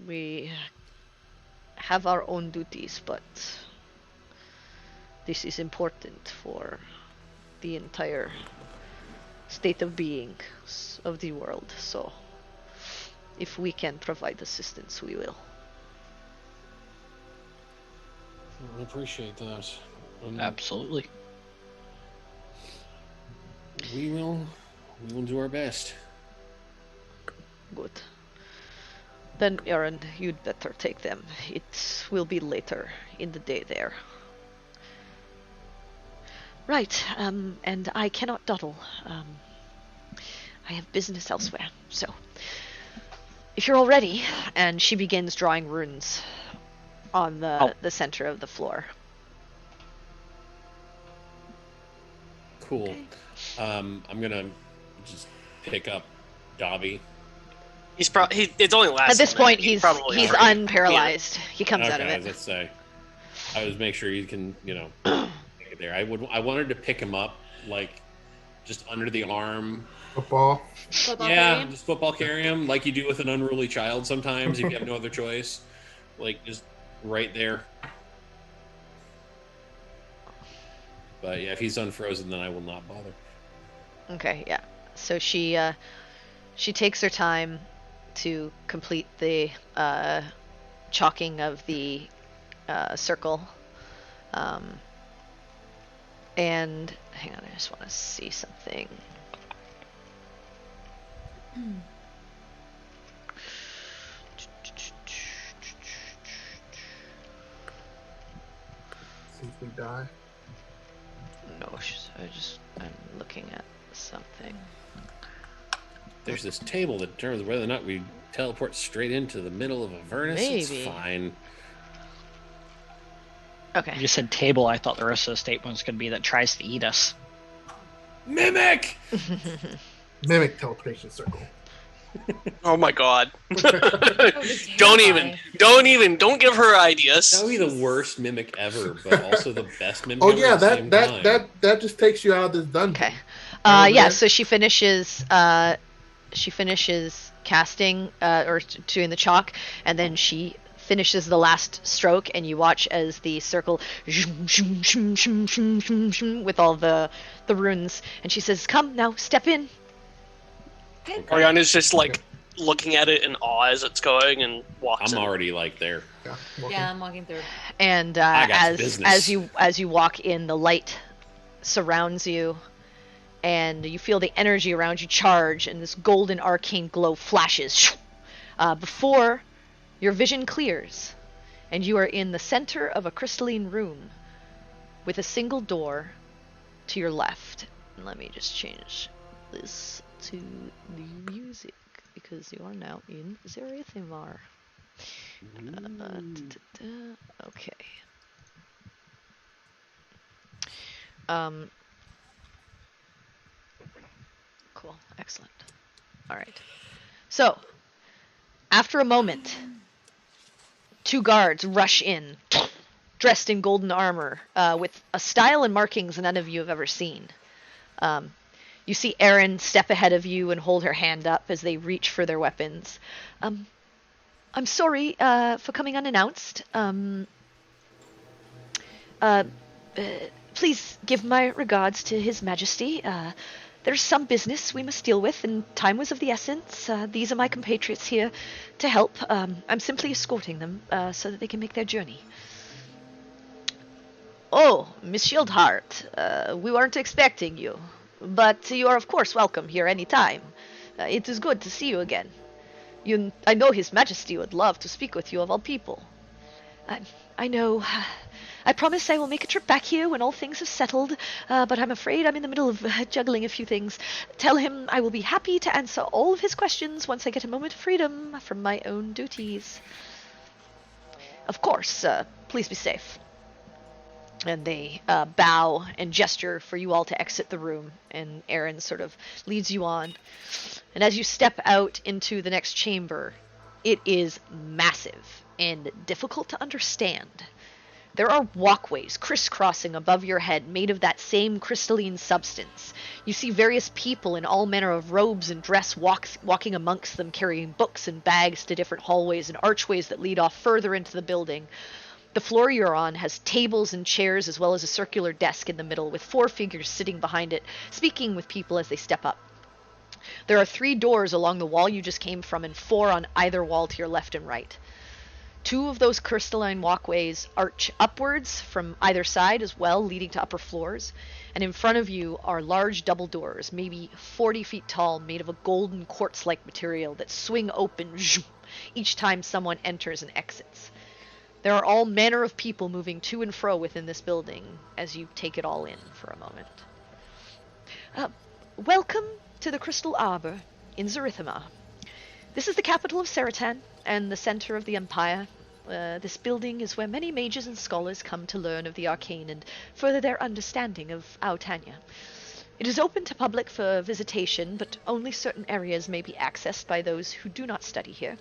A: We have our own duties, but this is important for the entire state of being of the world, so if we can provide assistance, we will."
D: I appreciate that.
B: Absolutely.
D: We will do our best.
A: Good. Then, Aaron, you'd better take them. It will be later in the day there. Right, and I cannot dawdle. I have business elsewhere, so if you're all ready. And she begins drawing runes on the center of the floor.
D: Cool.
A: Okay.
D: I'm gonna just pick up Dobbie.
C: He's probably it's only last.
A: At this point, he's
C: probably
A: unparalyzed. He comes out of
D: Okay,
A: it.
D: let's say. I was make sure you can, take it there. I wanted to pick him up, like, just under the arm.
E: Football.
I: Football
D: Yeah,
I: carrying?
D: just football carry him, like you do with an unruly child sometimes if you have no other choice. Like, just right there. But yeah, if he's unfrozen, then I will not bother.
A: Okay, yeah. So she takes her time to complete the chalking of the circle. And hang on, I just want to see something.
E: See if we die.
A: No, I'm looking at something.
D: There's this table that determines whether or not we teleport straight into the middle of Avernus.
A: Maybe.
D: It's fine.
A: Okay.
B: You said table. I thought the rest of the statement was going to be that tries to eat us.
D: Mimic!
E: Mimic teleportation circle.
C: Oh my god!
I: Terrifying.
C: Don't give her ideas.
D: That would be the worst mimic ever, but also the best mimic
E: Oh
D: ever
E: yeah,
D: at the same time.
E: that just takes you out of this dungeon.
A: Okay.
E: Right over
A: Yeah,
E: there.
A: so she finishes casting or doing the chalk, and then she finishes the last stroke, and you watch as the circle with all the runes, and she says, "Come now, step in."
C: Oriana's just like looking at it in awe as it's going and walks
D: I'm
C: in.
D: already like there.
E: Yeah, walking.
I: Yeah, I'm walking through.
A: And
D: I got
A: as
D: business.
A: as you walk in, the light surrounds you, and you feel the energy around you charge, and this golden arcane glow flashes before your vision clears, and you are in the center of a crystalline room with a single door to your left. And let me just change this to the music because you are now in Zerithimar. Okay. Cool. Excellent. All right. So, after a moment, 2 guards rush in, dressed in golden armor, with a style and markings none of you have ever seen. You see Erin step ahead of you and hold her hand up as they reach for their weapons. I'm sorry for coming unannounced. Please give my regards to His Majesty. There's some business we must deal with, and time was of the essence. These are my compatriots here to help. I'm simply escorting them so that they can make their journey. Oh, Miss Shieldheart, we weren't expecting you, but you are of course welcome here any time. It is good to see you again. I know His Majesty would love to speak with you of all people. I know. I promise I will make a trip back here when all things have settled, but I'm afraid I'm in the middle of juggling a few things. Tell him I will be happy to answer all of his questions once I get a moment of freedom from my own duties. Of course, please be safe. And they bow and gesture for you all to exit the room, and Erin sort of leads you on. And as you step out into the next chamber, it is massive and difficult to understand. There are walkways crisscrossing above your head made of that same crystalline substance. You see various people in all manner of robes and dress walking amongst them, carrying books and bags to different hallways and archways that lead off further into the building. The floor you're on has tables and chairs as well as a circular desk in the middle with 4 figures sitting behind it, speaking with people as they step up. There are 3 doors along the wall you just came from and 4 on either wall to your left and right. 2 of those crystalline walkways arch upwards from either side as well, leading to upper floors. And in front of you are large double doors, maybe 40 feet tall, made of a golden quartz-like material that swing open each time someone enters and exits. There are all manner of people moving to and fro within this building as you take it all in for a moment. Welcome to the Crystal Arbor in Zerithimar. This is the capital of Zeratan and the center of the Empire. This building is where many mages and scholars come to learn of the arcane and further their understanding of Aeterna. It is open to public for visitation, but only certain areas may be accessed by those who do not study here.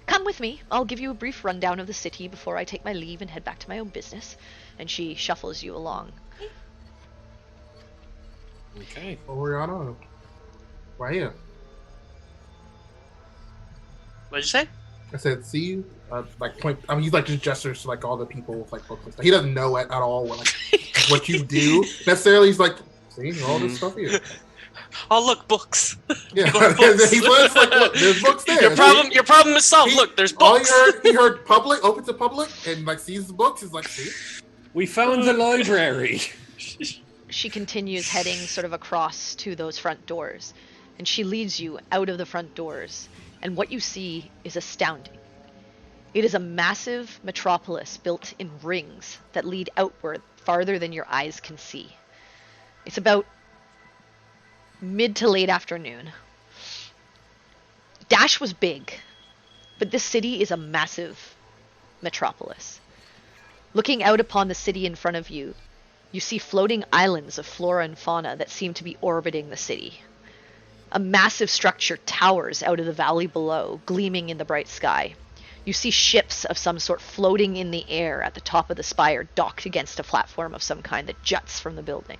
A: Come with me. I'll give you a brief rundown of the city before I take my leave and head back to my own business. And she shuffles you along.
D: Okay.
E: Oriana, right here.
C: What'd you say?
E: I said, see you. Like point. I mean, he like just gestures to like all the people with like books and stuff. He doesn't know at all what what you do necessarily. He's like, see all this stuff here.
C: Oh, look, books.
E: Yeah,
C: Books.
E: he looks like, look, there's books there.
C: Your problem is solved. Look, there's books.
E: He heard public, open to public, and like sees the books. He's like, see.
D: We found the library.
A: She continues heading sort of across to those front doors, and she leads you out of the front doors, and what you see is astounding. It is a massive metropolis built in rings that lead outward farther than your eyes can see. It's about mid to late afternoon. Dash was big, but this city is a massive metropolis. Looking out upon the city in front of you, you see floating islands of flora and fauna that seem to be orbiting the city. A massive structure towers out of the valley below, gleaming in the bright sky. You see ships of some sort floating in the air at the top of the spire, docked against a platform of some kind that juts from the building.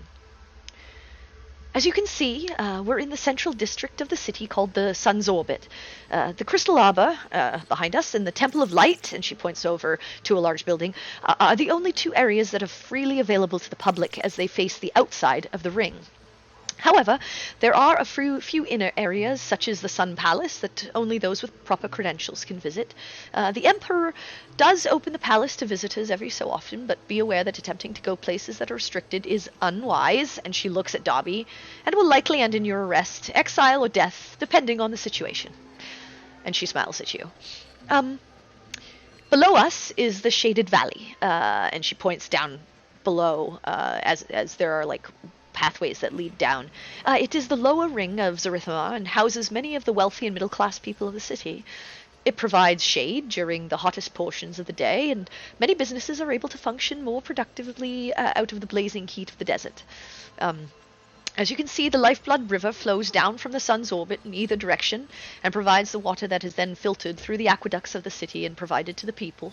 A: As you can see, we're in the central district of the city called the Sun's Orbit. The Crystal Arbor, behind us, and the Temple of Light, and she points over to a large building, are the only 2 areas that are freely available to the public as they face the outside of the ring. However, there are a few inner areas, such as the Sun Palace, that only those with proper credentials can visit. The Emperor does open the palace to visitors every so often, but be aware that attempting to go places that are restricted is unwise, and she looks at Dobbie, and will likely end in your arrest, exile, or death, depending on the situation. And she smiles at you. Below us is the Shaded Valley, and she points down below, as there are, like, pathways that lead down. It is the lower ring of Zerithimar and houses many of the wealthy and middle-class people of the city. It provides shade during the hottest portions of the day, and many businesses are able to function more productively out of the blazing heat of the desert. As you can see, the Lifeblood River flows down from the sun's orbit in either direction and provides the water that is then filtered through the aqueducts of the city and provided to the people.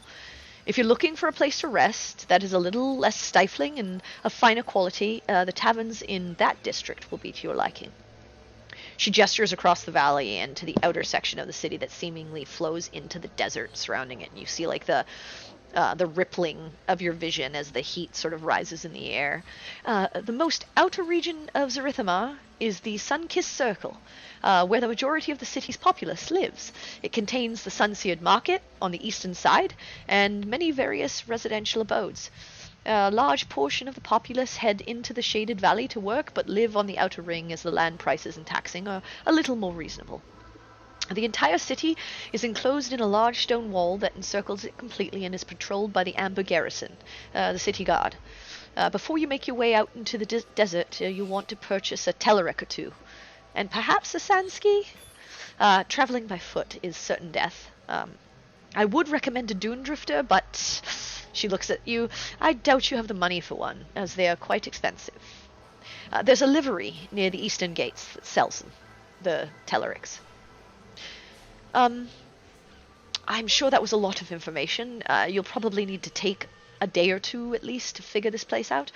A: If you're looking for a place to rest that is a little less stifling and of finer quality, the taverns in that district will be to your liking. She gestures across the valley and to the outer section of the city that seemingly flows into the desert surrounding it. And you see like the rippling of your vision as the heat sort of rises in the air. The most outer region of Zerithimar is the Sun-Kissed Circle, where the majority of the city's populace lives. It contains the Sun-Seared Market on the eastern side and many various residential abodes. A large portion of the populace head into the shaded valley to work, but live on the outer ring as the land prices and taxing are a little more reasonable. The entire city is enclosed in a large stone wall that encircles it completely and is patrolled by the Amber Garrison, the city guard. Before you make your way out into the desert, you'll want to purchase a Telerik or two, and perhaps a Sandski. Traveling by foot is certain death. I would recommend a Dune Drifter, but she looks at you. I doubt you have the money for one, as they are quite expensive. There's a livery near the eastern gates that sells them, the Teleriks. I'm sure that was a lot of information. You'll probably need to take a day or two at least to figure this place out.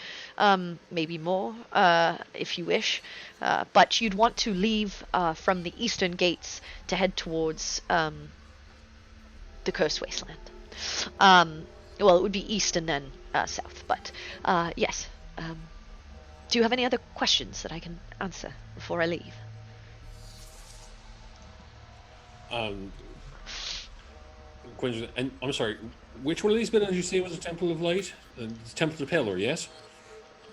A: Maybe more, if you wish. But you'd want to leave from the eastern gates to head towards the Cursed Wasteland. Well, it would be east and then south, but yes. Do you have any other questions that I can answer before I leave?
D: And I'm sorry, which one of these buildings did you say was a Temple of Light? The Temple of Pelfer, yes?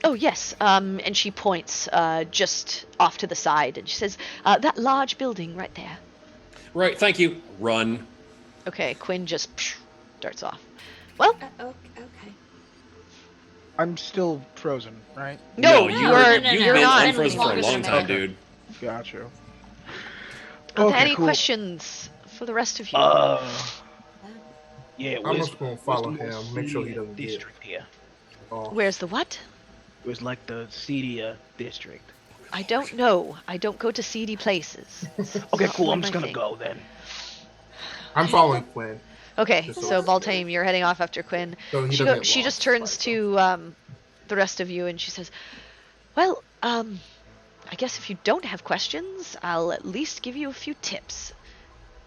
A: Oh, yes. And she points just off to the side, and she says, that large building right there.
D: Right, thank you. Run.
A: Okay, Quinn just darts off. Well,
H: Okay.
G: I'm still frozen, right?
A: no,
D: you've
A: you're
D: been
A: not.
D: unfrozen for a long time, dude.
G: Gotcha.
A: Any questions for the rest of you?
G: Yeah,
E: I'm just gonna follow him, make sure he doesn't get
G: district here.
A: Where's the what?
G: It was like the seedier district.
A: I don't know. I don't go to seedy places.
G: Okay,
A: not
G: cool.
A: one
G: I'm
A: of
G: just
A: my
G: gonna
A: things.
G: go then.
E: I'm following Quinn.
A: Okay,
E: Just
A: so
E: so-
A: Baltaim, you're heading off after Quinn.
E: So he
A: She,
E: doesn't get
A: she
E: lost,
A: just turns
E: right,
A: to the rest of you and she says, well, I guess if you don't have questions, I'll at least give you a few tips.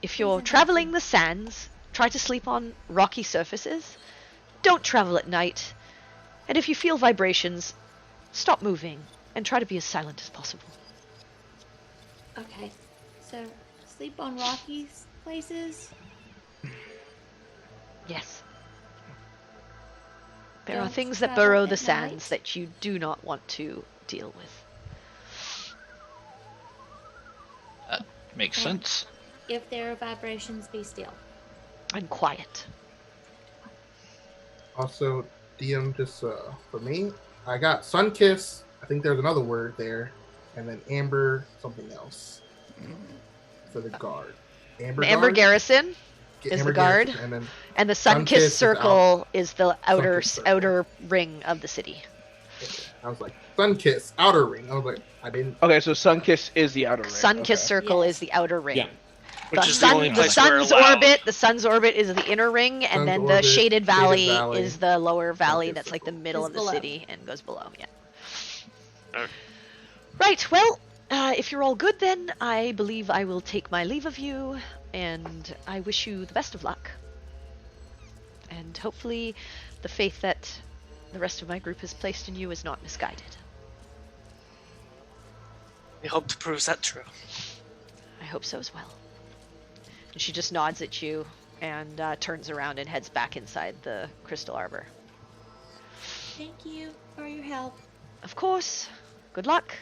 A: If you're traveling the sands, try to sleep on rocky surfaces. Don't travel at night. And if you feel vibrations, stop moving and try to be as silent as possible.
H: Okay. So, sleep on rocky places?
A: Yes. There are
H: Don't
A: things that
H: travel
A: burrow
H: at
A: the sands
H: night?
A: that you do not want to deal with.
B: Makes
H: Okay.
B: sense.
H: If there are vibrations, be still.
A: And quiet.
E: Also, DM, just for me, I got Sunkiss. I think there's another word there, and then Amber something else for the guard.
A: The Amber
E: guard?
A: Garrison is
E: Amber
A: the guard,
E: Garrison, and then
A: and the
E: Sun-Kissed
A: Sun-Kissed
E: is
A: Circle is the outer
E: Sun-Kissed Circle.
A: outer ring of the city.
E: I was like Sunkiss outer ring. I was like, I didn't.
G: Okay, so Sunkiss is the outer ring.
A: Sun-Kissed
G: Okay.
A: Circle
H: Yes.
A: is the outer ring.
D: Yeah.
C: Which is the only
A: The
C: place we're
A: sun's
C: allowed.
A: orbit. The sun's orbit is the inner ring, and
E: Sun's
A: then
E: orbit,
A: the shaded valley,
E: valley,
A: is the lower valley.
E: Sun-Kissed
A: That's like the
E: Circle.
A: middle
H: Is
A: of the
H: below.
A: city and goes below. Yeah.
C: Okay.
A: Right. Well, if you're all good, then I believe I will take my leave of you, and I wish you the best of luck. And hopefully, the faith that the rest of my group has placed in you is not misguided.
C: We hope to prove that true.
A: I hope so as well. And she just nods at you and turns around and heads back inside the Crystal Arbor.
H: Thank you for your help.
A: Of course. Good luck.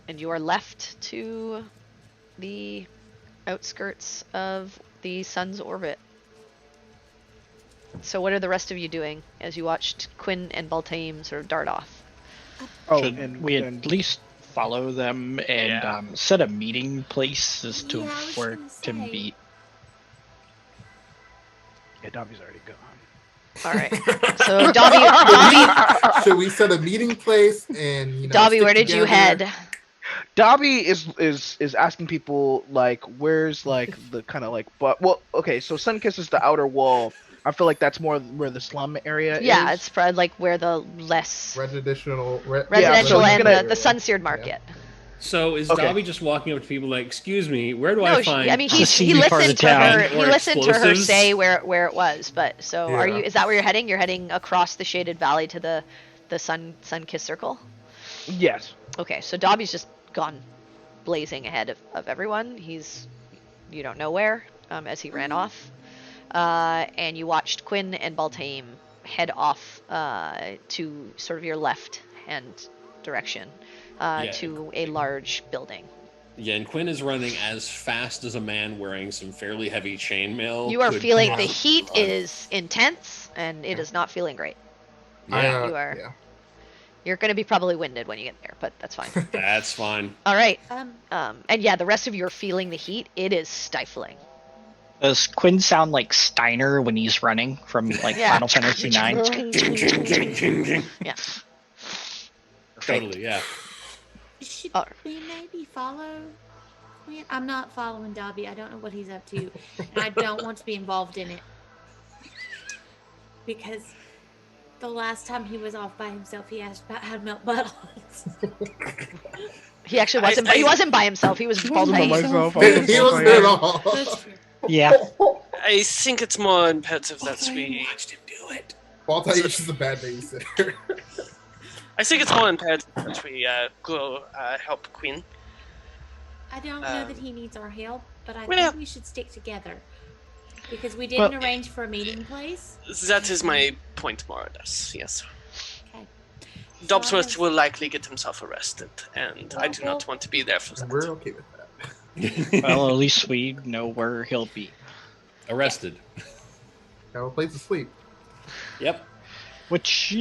A: And you are left to the outskirts of the sun's orbit. So what are the rest of you doing as you watched Quinn and Baltaim sort of dart off?
G: Oh,
B: Should
G: and
B: we
G: and
B: at least follow them and
C: Yeah.
B: set a meeting place as to
H: Yeah, I was
B: where
H: gonna
B: to
H: say.
B: meet.
G: Yeah, Dobbie's already gone.
A: All right. So Dobbie,
E: Should we set a meeting place and
A: Dobbie,
E: stick
A: where did you
E: together?
A: head?
G: Dobby is asking people like, where's like the kind of like, but well, okay, so Sunkiss is the outer wall. I feel like that's more where the slum area
A: Yeah,
G: is.
A: it's probably like where the less
E: Residential
A: residential
G: he's
A: and
G: gonna-
A: the sun-seared market.
D: So is
G: Okay.
D: Dobby just walking up to people like, "Excuse me, where do
A: No,
D: I find?"
A: I mean
B: the
A: he
B: seedy part of
A: listened
B: the
A: to her.
D: town?
A: He
D: Or
A: listened to her
D: explosives?
A: say where it was. But so are
E: Yeah.
A: you? Is that where you're heading? You're heading across the shaded valley to the sun-kissed circle.
G: Yes.
A: Okay, so Dobby's just gone blazing ahead of everyone. You don't know where as he ran off. And you watched Quinn and Baltaim head off to sort of your left hand direction
D: Yeah.
A: to a large building.
D: Yeah, and Quinn is running as fast as a man wearing some fairly heavy chainmail.
A: You are
D: could
A: feeling the
D: possibly
A: heat
D: run.
A: is intense and it is not feeling great.
D: Yeah,
A: You are.
E: Yeah.
A: You're going to be probably winded when you get there, but that's fine.
D: that's fine.
A: All right.
H: Um,
A: And yeah, the rest of you are feeling the heat. It is stifling.
B: Does Quinn sound like Steiner when he's running from like
A: Yeah.
B: Final Fantasy IX?
A: Yeah.
D: Totally, yeah.
H: should
A: Oh.
H: we maybe follow Quinn? I'm not following Dobby. I don't know what he's up to. And I don't want to be involved in it. Because the last time he was off by himself, he asked about how to melt buttholes.
A: He actually wasn't. He wasn't by himself. He was
G: Wasn't by
A: Baltaim.
G: myself.
E: He wasn't at all.
H: That's true.
B: Yeah.
C: I think it's more imperative that we.
D: watched him do it.
E: Baltaim is just a bad babysitter.
C: I think it's more imperative that we go help Queen.
H: I don't know that he needs our help, but I
C: well-
H: think we should stick together. Because we didn't
B: Well-
H: arrange for a meeting place.
C: That is my point, more or less. Yes.
H: Okay.
C: Dobsworth will likely get himself arrested, and I do not want to be there for that.
E: We're okay with that.
B: Well, at least we know where he'll be.
D: Arrested.
E: Have a place to sleep.
D: Yep.
B: Which,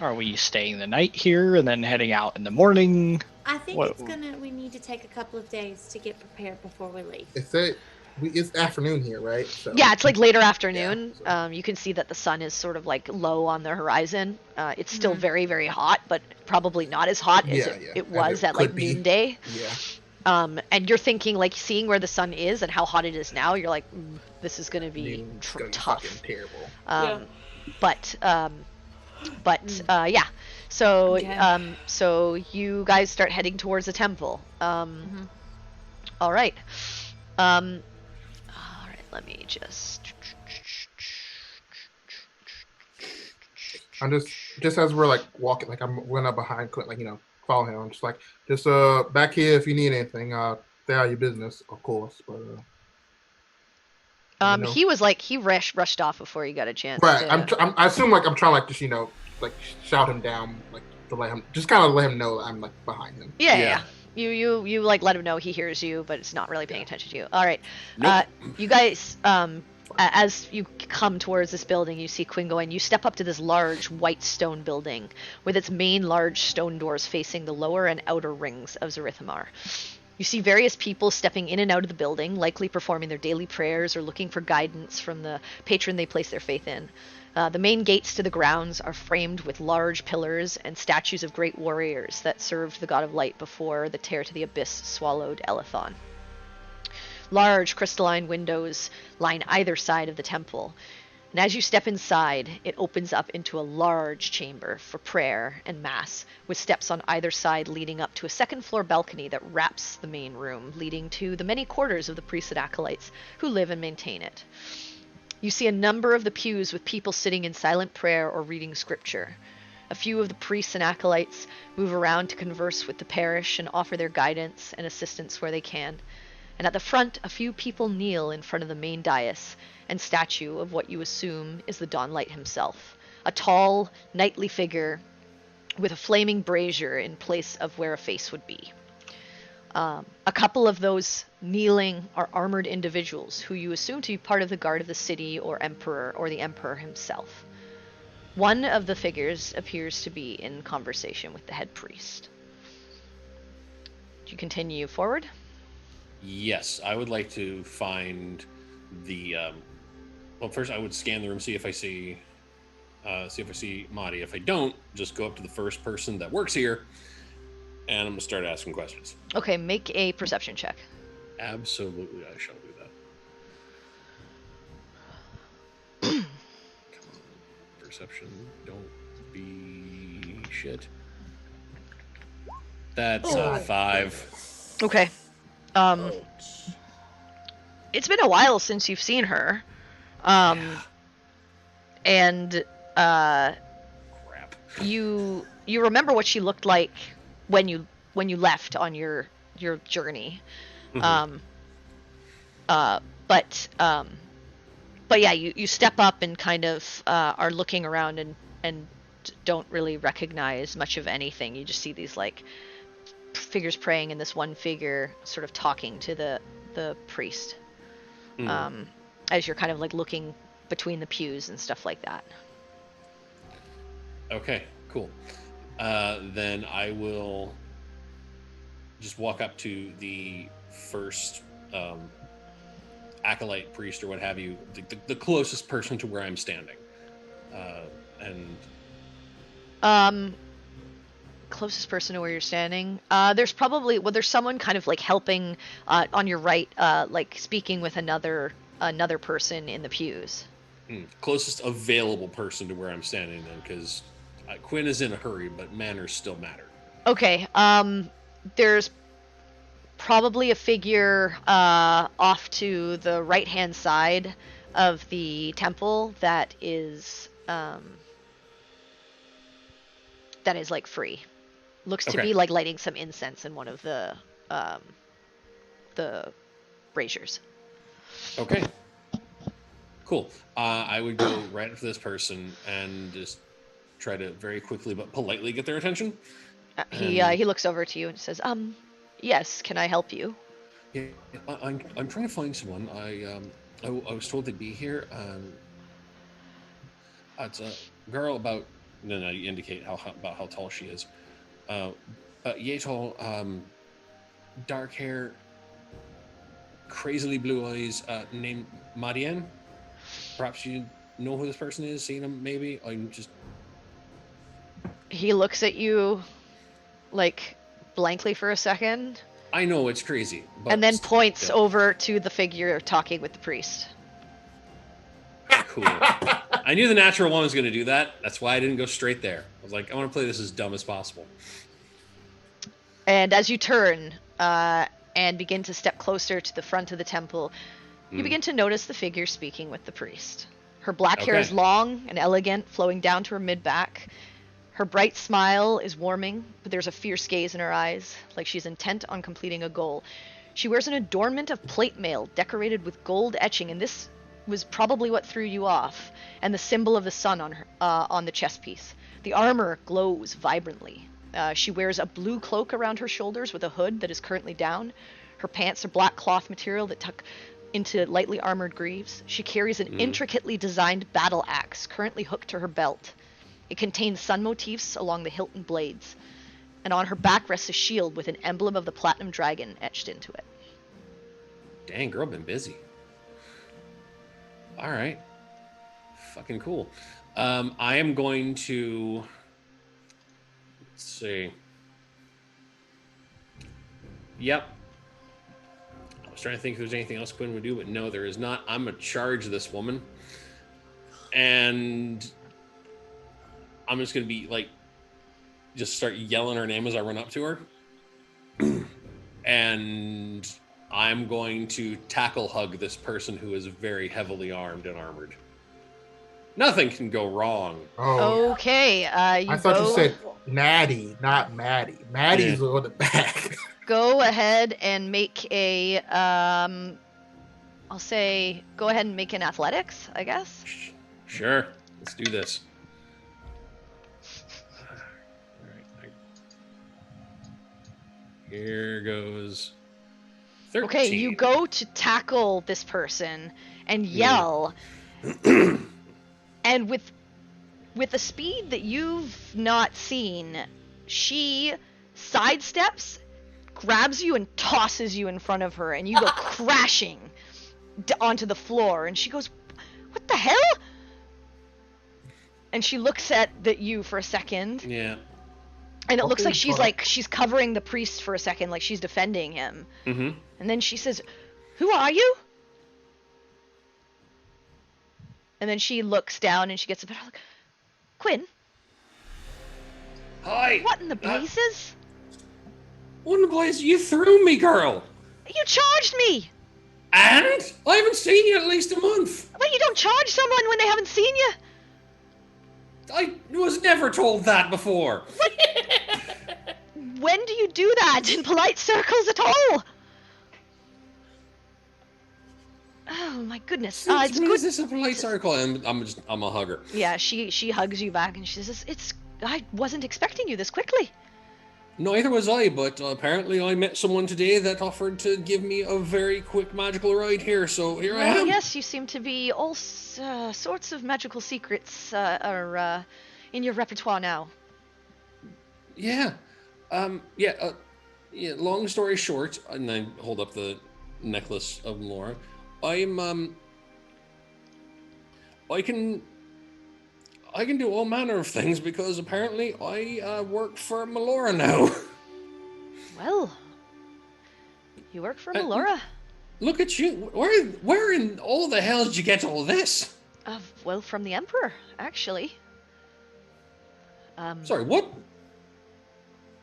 B: are we staying the night here and then heading out in the morning?
H: I think
B: What-
H: we need to take a couple of days to get prepared before we leave.
E: It's afternoon here, right? So,
A: Yeah, it's like later afternoon.
E: Yeah,
A: You can see that the sun is sort of like low on the horizon. It's still
H: Mhm.
A: very, very hot, but probably not as hot as
E: Yeah,
A: it,
E: yeah.
A: it
E: And
A: was
E: it
A: at like
E: could be.
A: noonday.
E: Yeah.
A: And you're thinking, like, seeing where the sun is and how hot it is now, you're like, this is going to be
E: It's gonna be
A: tough.
E: fucking terrible.
A: Yeah. So,
H: Okay.
A: so you guys start heading towards the temple. All right. All right. Let me just.
E: I'm just as we're like walking, like I'm running up behind Clint, like follow him. I'm just like, back here if you need anything. Stay out of your business, of course. But let me know.
A: He was like he rushed off before he got a chance.
E: right.
A: To,
E: I assume like I'm trying like just like shout him down, like to let him just kind of let him know that I'm like behind him.
A: yeah. You like let him know he hears you, but it's not really paying attention to you. All right.
D: Nope.
A: You guys, as you come towards this building, you see Quinn going. You step up to this large white stone building with its main large stone doors facing the lower and outer rings of Zerithimar. You see various people stepping in and out of the building, likely performing their daily prayers or looking for guidance from the patron they place their faith in. The main gates to the grounds are framed with large pillars and statues of great warriors that served the god of light before the tear to the abyss swallowed Elethon. Large crystalline windows line either side of the temple, and as you step inside, it opens up into a large chamber for prayer and mass, with steps on either side leading up to a second-floor balcony that wraps the main room, leading to the many quarters of the priests and acolytes who live and maintain it. You see a number of the pews with people sitting in silent prayer or reading scripture. A few of the priests and acolytes move around to converse with the parish and offer their guidance and assistance where they can. And at the front, a few people kneel in front of the main dais and statue of what you assume is the Dawnlight himself, a tall, knightly figure with a flaming brazier in place of where a face would be. A couple of those kneeling are armored individuals who you assume to be part of the guard of the city or the emperor himself. One of the figures appears to be in conversation with the head priest. Do you continue forward?
D: Yes, I would like to find the. Well, first I would scan the room, see if I see Mahdi. If I don't, just go up to the first person that works here, and I'm gonna start asking questions.
A: Okay, make a perception check.
D: Absolutely, I shall do that. Come on, perception. Don't be shit. That's a 5.
A: Okay. It's been a while since you've seen her. And
D: Crap.
A: you remember what she looked like when you left on your journey.
D: Mhm.
A: But yeah, you step up and kind of are looking around and don't really recognize much of anything. You just see these like figures praying and this one figure sort of talking to the priest. As you're kind of like looking between the pews and stuff like that.
D: Okay, cool. Then I will just walk up to the first acolyte priest or what have you, the closest person to where I'm standing.
A: Closest person to where you're standing. There's someone kind of like helping on your right, like speaking with another person in the pews.
D: Closest available person to where I'm standing then, because Quinn is in a hurry, but manners still matter.
A: Okay. There's probably a figure off to the right-hand side of the temple that is like free. Looks to be like lighting some incense in one of the braziers.
D: Okay. Cool. I would go right up to this person and just try to very quickly but politely get their attention.
A: He looks over to you and says, yes, can I help you?
D: Yeah, I'm trying to find someone. I was told they'd be here. It's a girl about. No, you indicate about how tall she is. Yay tall, dark hair, crazily blue eyes, named Marianne. Perhaps you know who this person is, seen him maybe?
A: He looks at you, like, blankly for a second.
D: I know, it's crazy. But
A: and then points over to the figure talking with the priest.
D: Cool. I knew the natural one was going to do that. That's why I didn't go straight there. I was like, I want to play this as dumb as possible.
A: And as you turn and begin to step closer to the front of the temple, you begin to notice the figure speaking with the priest. Her black hair is long and elegant, flowing down to her mid-back. Her bright smile is warming, but there's a fierce gaze in her eyes, like she's intent on completing a goal. She wears an adornment of plate mail decorated with gold etching, and this was probably what threw you off, and the symbol of the sun on her on the chest piece. The armor glows vibrantly. She wears a blue cloak around her shoulders with a hood that is currently down. Her pants are black cloth material that tuck into lightly armored greaves. She carries an intricately designed battle axe currently hooked to her belt. It contains sun motifs along the hilt and blades, and on her back rests a shield with an emblem of the platinum dragon etched into it.
D: Dang, girl, been busy. All right. Fucking cool. I am going to... Let's see. Yep. I was trying to think if there's anything else Quinn would do, but no, there is not. I'm going to charge this woman. And I'm just going to be like, just start yelling her name as I run up to her. And I'm going to tackle hug this person who is very heavily armed and armored. Nothing can go wrong.
E: Oh,
A: okay.
E: I thought you said Natty, not Maddie. Maddie's on the back.
A: Go ahead and make a, I'll say, go ahead and make an athletics, I guess.
D: Sure. Let's do this. All right. Here goes 13.
A: Okay, you go to tackle this person and yell, and with a speed that you've not seen, she sidesteps, grabs you and tosses you in front of her, and you go crashing onto the floor. And she goes, "What the hell?" And she looks at you for a second.
D: Yeah.
A: And it looks like
E: Okay,
A: she's covering the priest for a second, like she's defending him.
D: Mm-hmm.
A: And then she says, "Who are you?" And then she looks down and she gets a bit like, "Quinn,
D: Hi.
A: what in the blazes?
D: What in the blazes? You threw me, girl.
A: You charged me!
D: And I haven't seen you in at least a month.
A: Well, you don't charge someone when they haven't seen you.
D: I was never told that before.
A: When do you do that in polite circles at all? Oh my goodness. It's
D: Is
A: good.
D: this a polite circle? I'm a hugger.
A: Yeah, she hugs you back and she says, I wasn't expecting you this quickly.
D: Neither was I, but apparently I met someone today that offered to give me a very quick magical ride here, so here I
A: Well,
D: am.
A: yes, you seem to be all sorts of magical secrets are in your repertoire now.
D: Yeah. Yeah, long story short, and I hold up the necklace of Laura. I can do all manner of things because apparently I work for Melora now.
A: Well, you work for Melora.
D: Look at you. Where in all the hell did you get all this?
A: Well, from the Emperor, actually.
D: Sorry, what?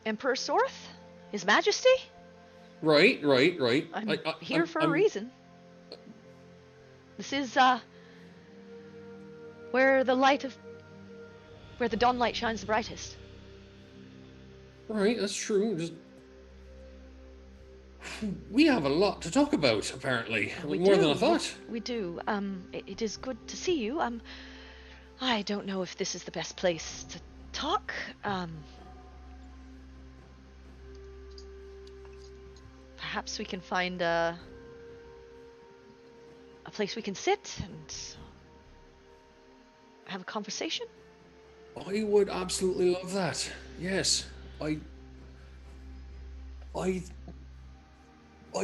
A: Emperor Sorth? His Majesty?
D: Right.
A: I'm here for a reason. This is, where the dawn light shines the brightest.
D: Right, that's true. We have a lot to talk about, apparently. More than I thought.
A: We do. It is good to see you. I don't know if this is the best place to talk. Perhaps we can find a place we can sit and have a conversation.
D: I would absolutely love that. Yes. I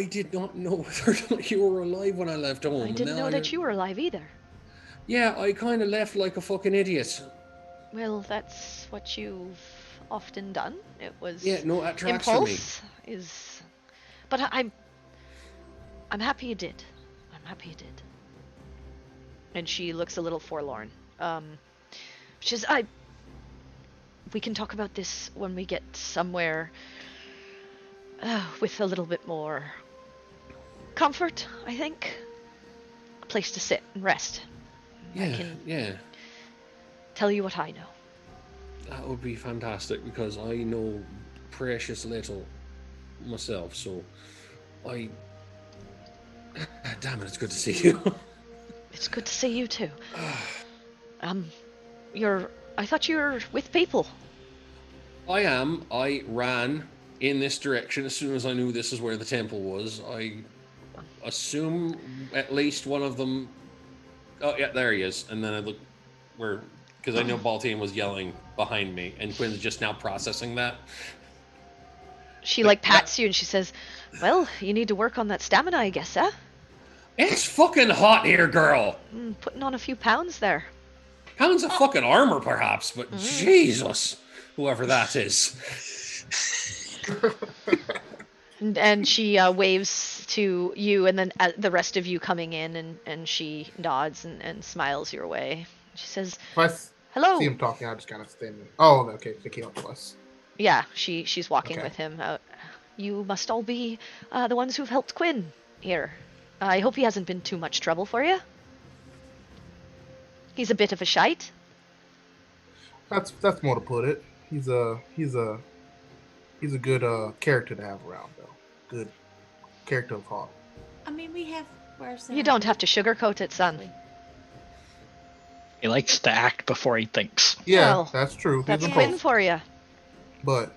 D: did not know whether you were alive when I left home.
A: I didn't know that you were alive either.
D: Yeah, I kind of left like a fucking idiot.
A: Well, that's what you've often done. It was
D: that tracks
A: impulse
D: for me.
A: But I'm happy you did. I'm happy you did. And she looks a little forlorn. She says, we can talk about this when we get somewhere with a little bit more comfort, I think. A place to sit and rest. I can tell you what I know.
D: That would be fantastic because I know precious little myself, so damn it, it's good to see you.
A: It's good to see you too. I thought you were with people.
D: I am. I ran in this direction as soon as I knew this is where the temple was. I assume at least one of them. Oh yeah, there he is. And then I look because I know Baltian was yelling behind me, and Quinn's just now processing that.
A: She pats you and she says, "Well, you need to work on that stamina, I guess, huh?"
D: It's fucking hot here, girl.
A: Putting on a few pounds there.
D: Pounds of fucking armor, perhaps, but Jesus, whoever that is.
A: And she waves to you, and then the rest of you coming in, and she nods and smiles your way. She says,
E: If
A: "Hello."
E: I see him talking, I just kind of stand there. Oh, okay, they came up to us.
A: Yeah, she's walking
E: Okay.
A: with him. You must all be the ones who've helped Quinn here. I hope he hasn't been too much trouble for you. He's a bit of a shite.
E: That's more to put it. He's a good character to have around, though. Good character of heart.
H: I mean, we have worse.
A: You don't have to sugarcoat it, son.
B: He likes to act before he thinks.
E: Yeah,
A: Well,
E: that's true.
A: That's
E: He's
A: Quinn
E: impulsive,
A: for you.
E: but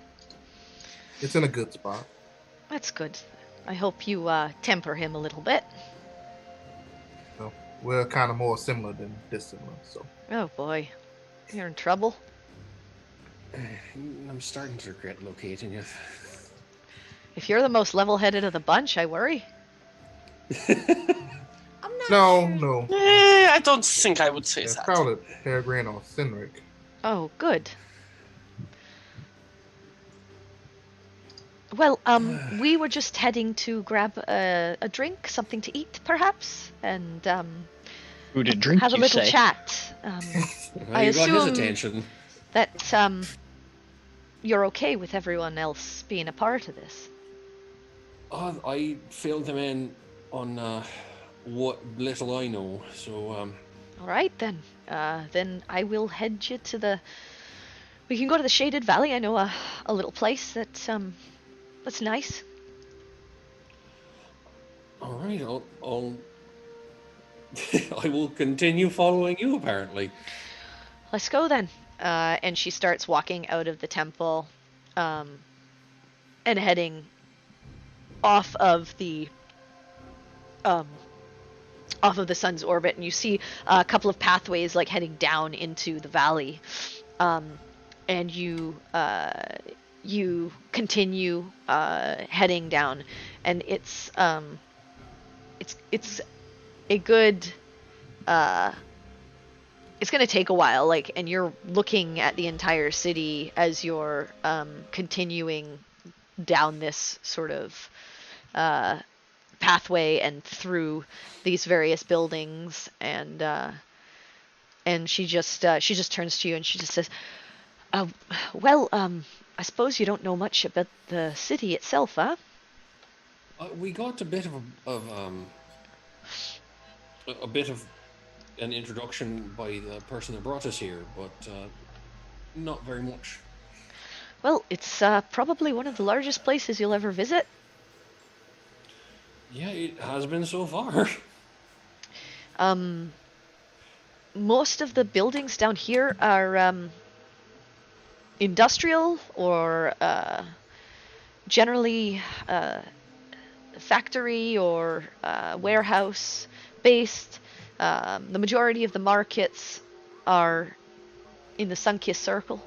E: it's in a good spot.
A: That's good. I hope you temper him a little bit.
E: So we're kind of more similar than dissimilar. So
A: Oh boy, you're in trouble.
D: I'm starting to regret locating you.
A: If you're the most level-headed of the bunch, I worry.
H: I'm not
E: No,
H: sure.
E: no.
C: I don't think I would say
E: It's
C: that.
E: probably Peregrine or Cinric.
A: Oh, good. Well, we were just heading to grab a drink, something to eat, perhaps, and
B: Food and drink,
A: have a
B: you
A: little
B: say?
A: chat.
D: Well,
A: I
D: you got his
A: assume
D: attention.
A: that you're okay with everyone else being a part of this.
D: I filled them in on what little I know, so
A: All right, then. Then I will head you to the. We can go to the Shaded Valley. I know a little place that's nice.
D: all right. I'll I will continue following you. Apparently,
A: Let's go then. And she starts walking out of the temple, and heading off of the sun's orbit, and you see a couple of pathways like heading down into the valley, and you continue heading down, and it's a good it's going to take a while, like, and you're looking at the entire city as you're continuing down this sort of pathway and through these various buildings, and she just turns to you and she just says, well, I suppose you don't know much about the city itself, huh?
D: we got a bit of an introduction by the person that brought us here, but not very much.
A: Well, it's probably one of the largest places you'll ever visit.
D: Yeah, it has been so far.
A: Most of the buildings down here are industrial or generally factory or warehouse based. The majority of the markets are in the Sunkist Circle,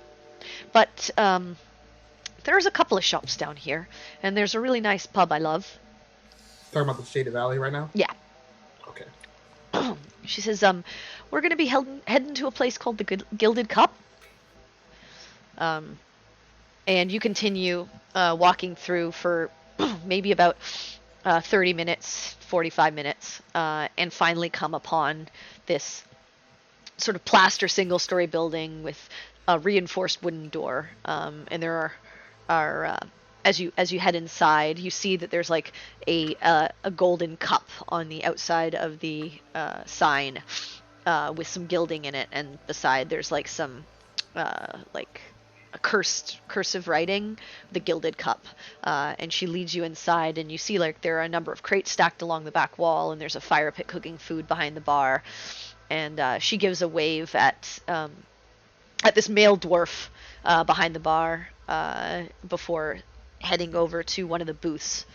A: but there's a couple of shops down here, and there's a really nice pub I love.
E: Talking about the Shaded Valley right now?
A: Yeah.
E: Okay.
A: She says, we're going to be heading to a place called the Gilded Cup. And you continue walking through for maybe about 30 minutes, 45 minutes, and finally come upon this sort of plaster single-story building with a reinforced wooden door. And there are as you head inside, you see that there's like a golden cup on the outside of the sign with some gilding in it, and beside there's like some like a cursive writing, the Gilded Cup. And she leads you inside, and you see like there are a number of crates stacked along the back wall, and there's a fire pit cooking food behind the bar. And she gives a wave at this male dwarf behind the bar before heading over to one of the booths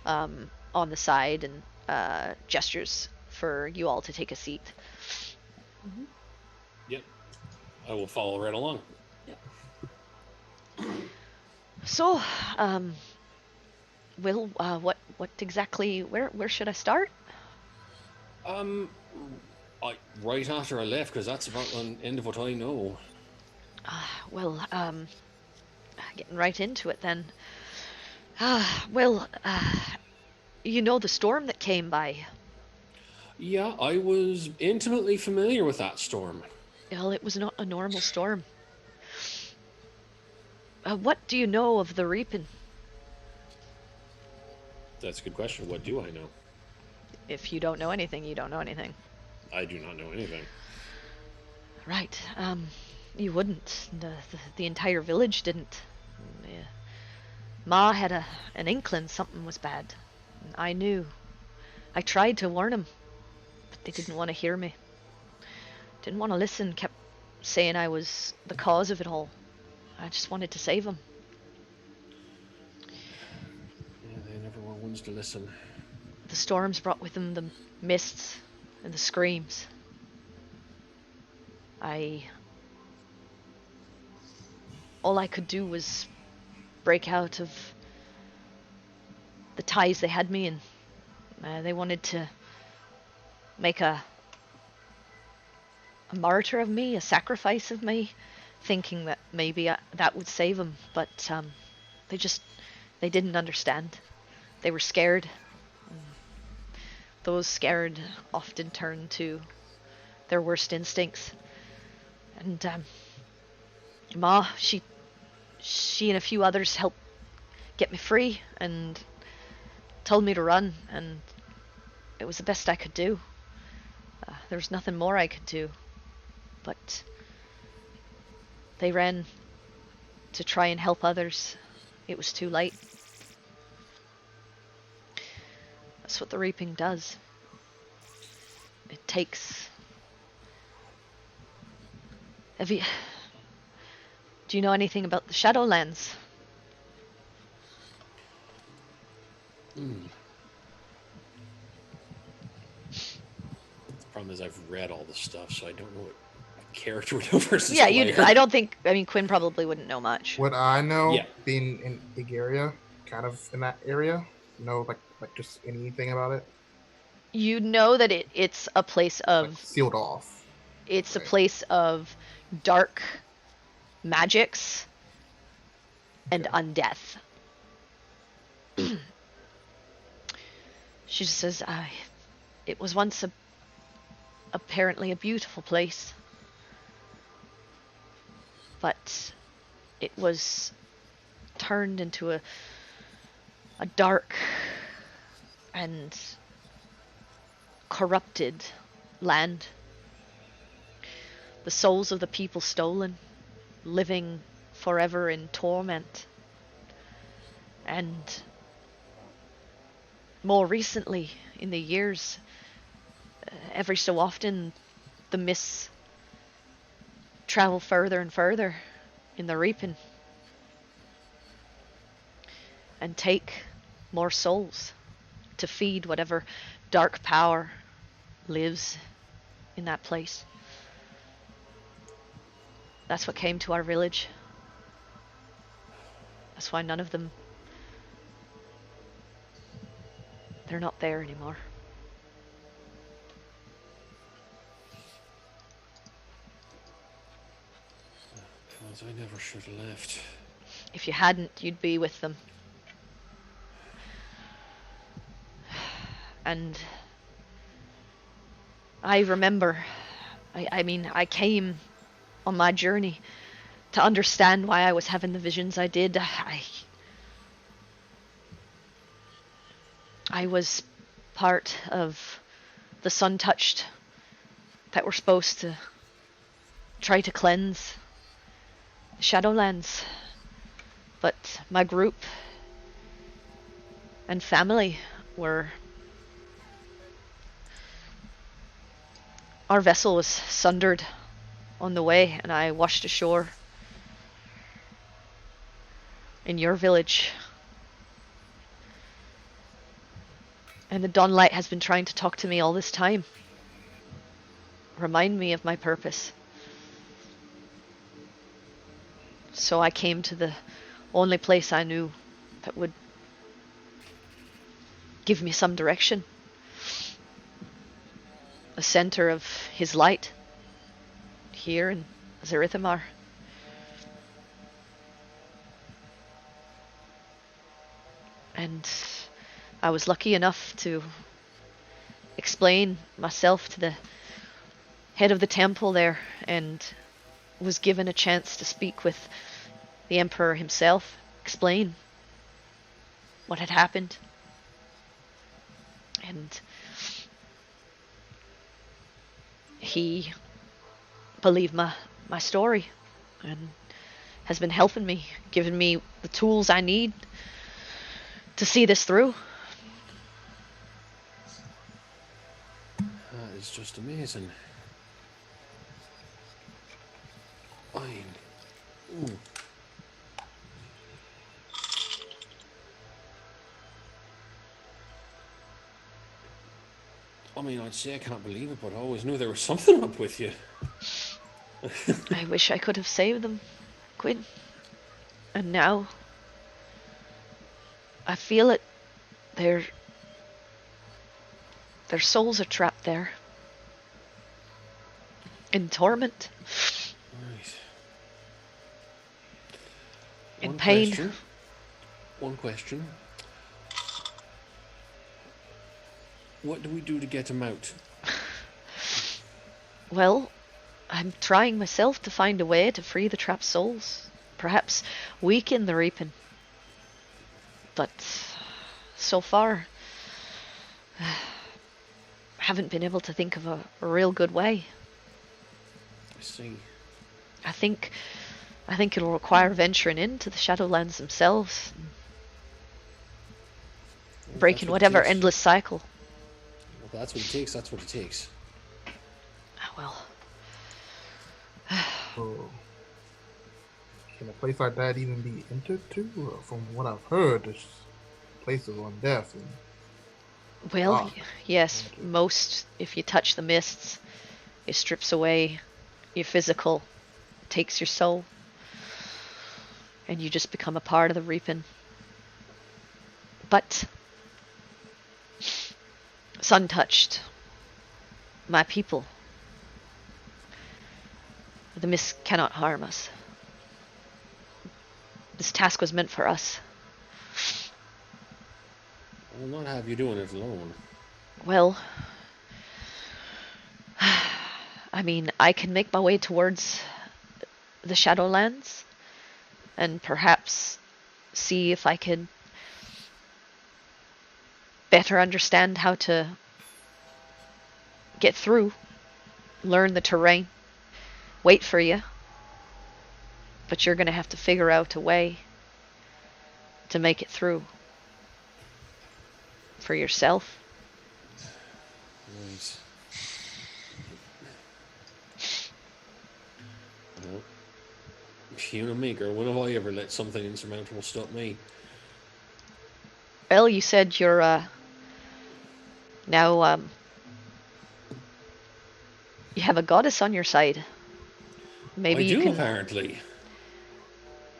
A: on the side, and gestures for you all to take a seat.
H: Mm-hmm.
D: Yep, I will follow right along.
A: So, Will, what exactly? Where should I start?
D: Right after I left, because that's about the end of what I know.
A: Well, getting right into it then. Well, you know the storm that came by.
D: Yeah, I was intimately familiar with that storm.
A: Well, it was not a normal storm. What do you know of the Reaping?
D: That's a good question. What do I know?
A: If you don't know anything, you don't know anything.
D: I do not know anything.
A: Right. You wouldn't. The entire village didn't. Ma had an inkling something was bad. And I knew. I tried to warn them, but they didn't want to hear me. Didn't want to listen, kept saying I was the cause of it all. I just wanted to save them.
D: Yeah, they never were ones to listen.
A: The storms brought with them the mists and the screams. All I could do was break out of ties they had me in. They wanted to make a martyr of me, a sacrifice of me, thinking that maybe that would save them. But they didn't understand. They were scared. Those scared often turn to their worst instincts. And Ma, she and a few others helped get me free and told me to run, and it was the best I could do. There was nothing more I could do. But they ran to try and help others. It was too late. That's what the reaping does. It takes... Do you know anything about the Shadowlands?
D: The problem is I've read all the stuff, so I don't know what character would know versus player.
A: I don't think... I mean, Quinn probably wouldn't know much.
E: What I know,
D: Yeah.
E: being in Igaria, kind of in that area, like just anything about it?
A: You know that it's a place of...
E: Like sealed off.
A: It's a place of dark magics and undeath. She just says, it was once apparently a beautiful place. But it was turned into a dark and corrupted land. The souls of the people stolen, living forever in torment. And more recently, in the years, every so often, the mists travel further and further in the reaping and take more souls to feed whatever dark power lives in that place. That's what came to our village. That's why none of them... They're not there anymore.
D: I never should have left.
A: If you hadn't, you'd be with them. And I remember, I came on my journey to understand why I was having the visions I did. I was part of the Sun-Touched that were supposed to try to cleanse Shadowlands, but my group and family were... Our vessel was sundered on the way, and I washed ashore in your village. And the Dawnlight has been trying to talk to me all this time. Remind me of my purpose. So I came to the only place I knew that would give me some direction. A center of his light. Here in Zerithimar. And I was lucky enough to explain myself to the head of the temple there, and was given a chance to speak with the Emperor himself, explain what had happened. And he believed my story and has been helping me, giving me the tools I need to see this through.
D: That is just amazing. Fine. Ooh. I mean, I'd say I can't believe it, but I always knew there was something up with you.
A: I wish I could have saved them, Quinn. And now I feel it Their souls are trapped there. In torment.
D: Right.
A: In pain.
D: One question. What do we do to get him out?
A: Well, I'm trying myself to find a way to free the trapped souls. Perhaps weaken the reaping. But so far, haven't been able to think of a real good way.
D: I see.
A: I think it'll require venturing into the Shadowlands themselves,
D: Well,
A: breaking
D: that's what it
A: whatever
D: takes.
A: endless cycle.
D: Well, that's what it takes. That's what it takes.
A: Ah, well.
E: So, can a place like that even be entered to? From what I've heard, there's places on death. And
A: Well, yes, most, if you touch the mists, it strips away your physical, takes your soul, and you just become a part of the reaping. But, sun-touched, my people, the mist cannot harm us. This task was meant for us.
D: I will not have you doing it alone.
A: Well, I mean, I can make my way towards the Shadowlands and perhaps see if I can better understand how to get through, learn the terrain, wait for you. But you're going to have to figure out a way to make it through for yourself.
D: Right. Well, you know me, girl. When have I ever let something insurmountable stop me?
A: Well, you said you're now you have a goddess on your side. Maybe
D: I
A: you
D: do,
A: can
D: apparently.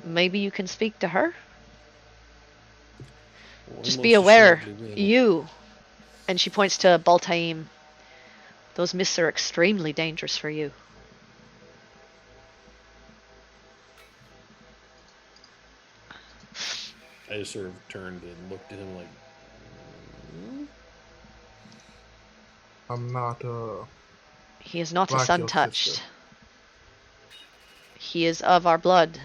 A: maybe you can speak to her.
D: Oh, I
A: Just
D: most
A: be aware,
D: assuredly will.
A: you, and she points to Baltaim, those mists are extremely dangerous for you.
D: I just sort of turned and looked at him like,
E: I'm not
A: He is not a
E: like your
A: sun-touched.
E: sister.
A: He is of our blood,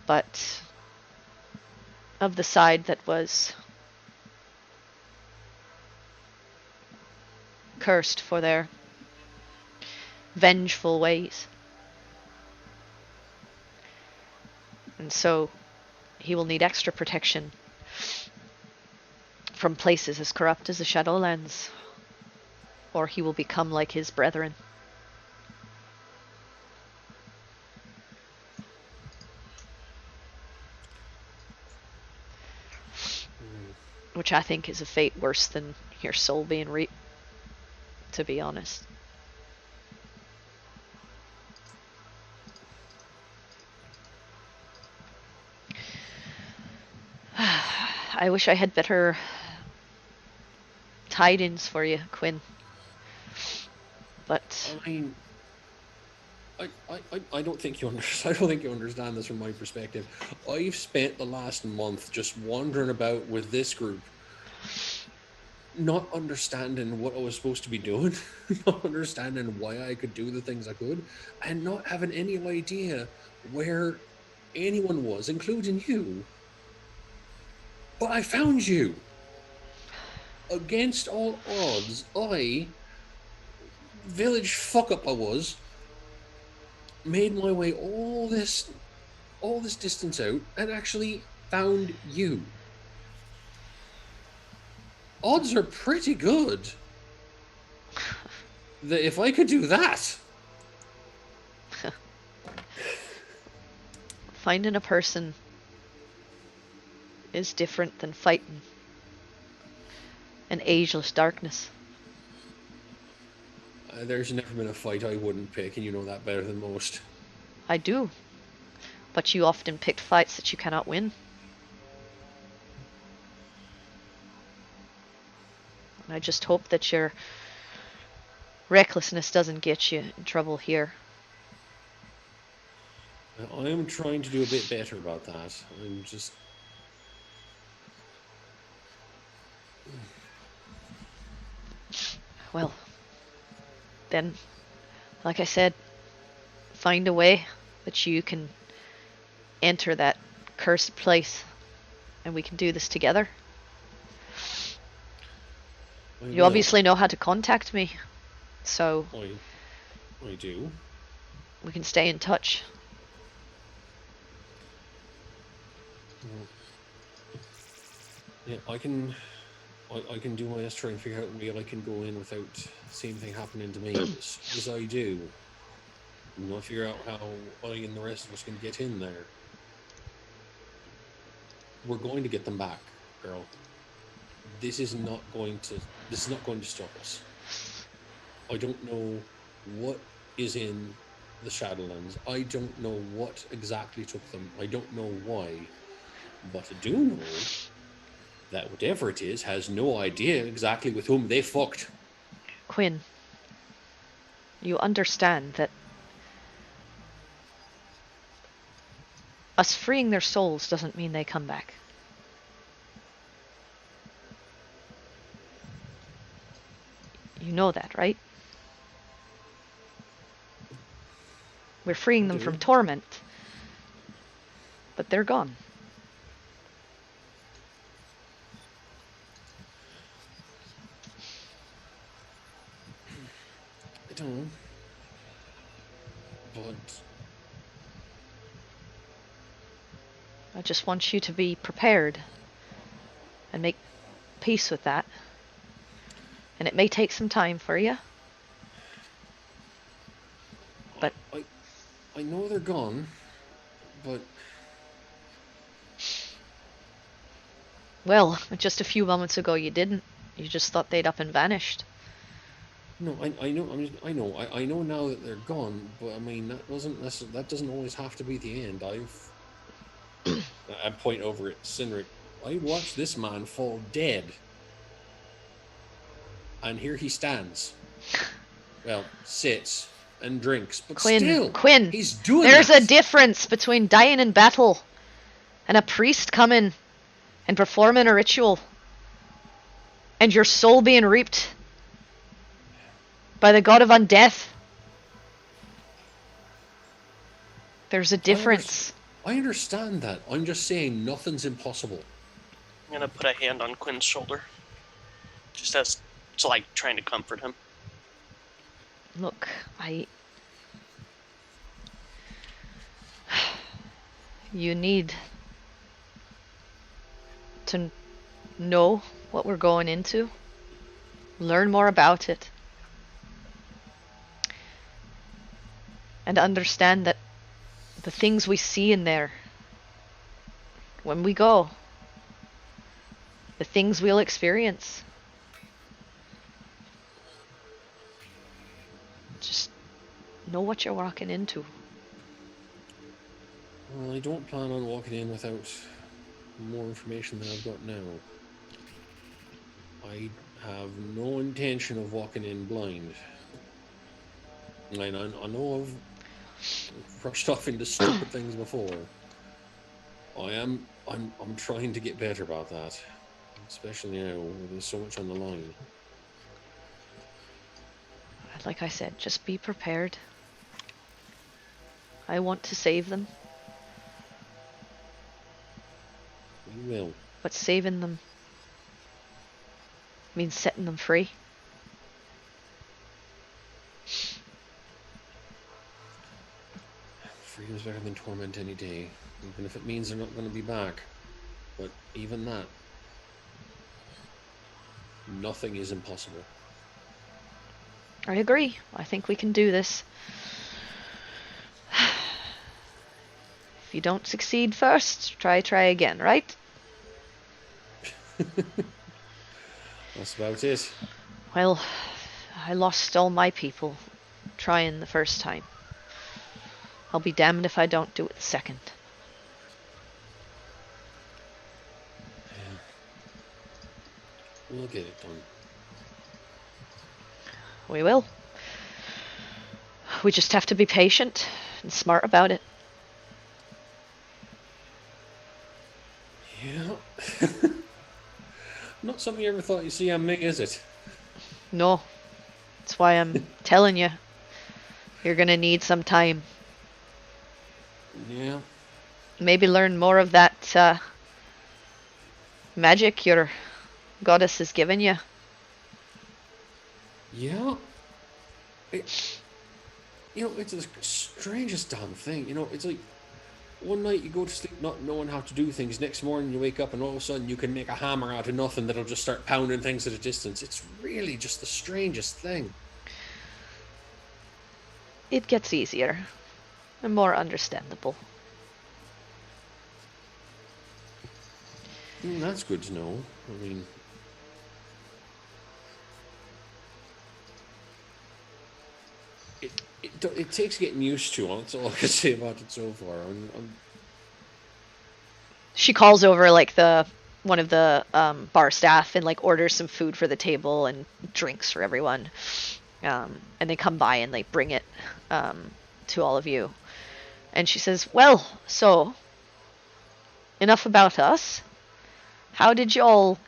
A: but of the side that was cursed for their vengeful ways. And so he will need extra protection from places as corrupt as the Shadowlands, or he will become like his brethren. Which I think is a fate worse than your soul being reaped, to be honest. I wish I had better tidings for you, Quinn. But
D: I mean, I don't think you understand. I don't think you understand this from my perspective. I've spent the last month just wandering about with this group, not understanding what I was supposed to be doing, not understanding why I could do the things I could, and not having any idea where anyone was, including you. But I found you. Against all odds, village fuck up I was, made my way all this distance out and actually found you. Odds are pretty good that if I could do that.
A: finding a person is different than fighting an ageless darkness.
D: There's never been a fight I wouldn't pick, and you know that better than most.
A: I do. But you often picked fights that you cannot win. I just hope that your recklessness doesn't get you in trouble here.
D: I am trying to do a bit better about that. I'm just...
A: Well, then, like I said, find a way that you can enter that cursed place, and we can do this together. You obviously know how to contact me, so
D: I do.
A: we can stay in touch.
D: Yeah, I can do my best to try and figure out where I can go in without the same thing happening to me. As soon as I do, I'll figure out how I and the rest of us can get in there. We're going to get them back, girl. This is not going to stop us. I don't know what is in the Shadowlands. I don't know what exactly took them. I don't know why. But I do know that whatever it is has no idea exactly with whom they fucked.
A: Quinn, you understand that us freeing their souls doesn't mean they come back. You know that, right? We're freeing them from torment, but they're gone.
D: I don't know. But
A: I just want you to be prepared and make peace with that. And it may take some time for you. But
D: I know they're gone, but
A: well, just a few moments ago you didn't. You just thought they'd up and vanished.
D: no, I know. I know now that they're gone. But I mean, that doesn't always have to be the end. I point over at Cynric. I watched this man fall dead, and here he stands. Well, sits and drinks, but
A: Quinn,
D: he's doing.
A: There's a difference between dying in battle and a priest coming and performing a ritual and your soul being reaped by the god of undeath. There's a difference.
D: I understand that. I'm just saying nothing's impossible.
C: I'm gonna put a hand on Quinn's shoulder, just as to like trying to comfort him.
A: Look, you need to know what we're going into, learn more about it, and understand that the things we see in there, when we go, the things we'll experience, just know what you're walking into.
D: Well, I don't plan on walking in without more information than I've got now. I have no intention of walking in blind. I know I've rushed off into stupid things before. I'm trying to get better about that, especially now where there's so much on the line.
A: Like I said, just be prepared. I want to save them.
D: You will.
A: But saving them means setting them free.
D: Freedom's better than torment any day, even if it means they're not going to be back. But even that, nothing is impossible.
A: I agree. I think we can do this. If you don't succeed first, try again, right?
D: That's about it.
A: Well, I lost all my people trying the first time. I'll be damned if I don't do it the second.
D: Yeah. We'll get it done.
A: We will. We just have to be patient and smart about it.
D: Yeah. Not something you ever thought you'd see on me, is it?
A: No. That's why I'm telling you. You're gonna need some time.
D: Yeah.
A: Maybe learn more of that magic your goddess has given you.
D: Yeah. It's the strangest damn thing. It's like one night you go to sleep not knowing how to do things. Next morning you wake up and all of a sudden you can make a hammer out of nothing that'll just start pounding things at a distance. It's really just the strangest thing.
A: It gets easier and more understandable.
D: That's good to know. I mean, it takes getting used to. That's all I can say about it so far.
A: She calls over like one of the bar staff and like orders some food for the table and drinks for everyone. And they come by and they bring it to all of you. And she says, "Well, so enough about us. How did you all?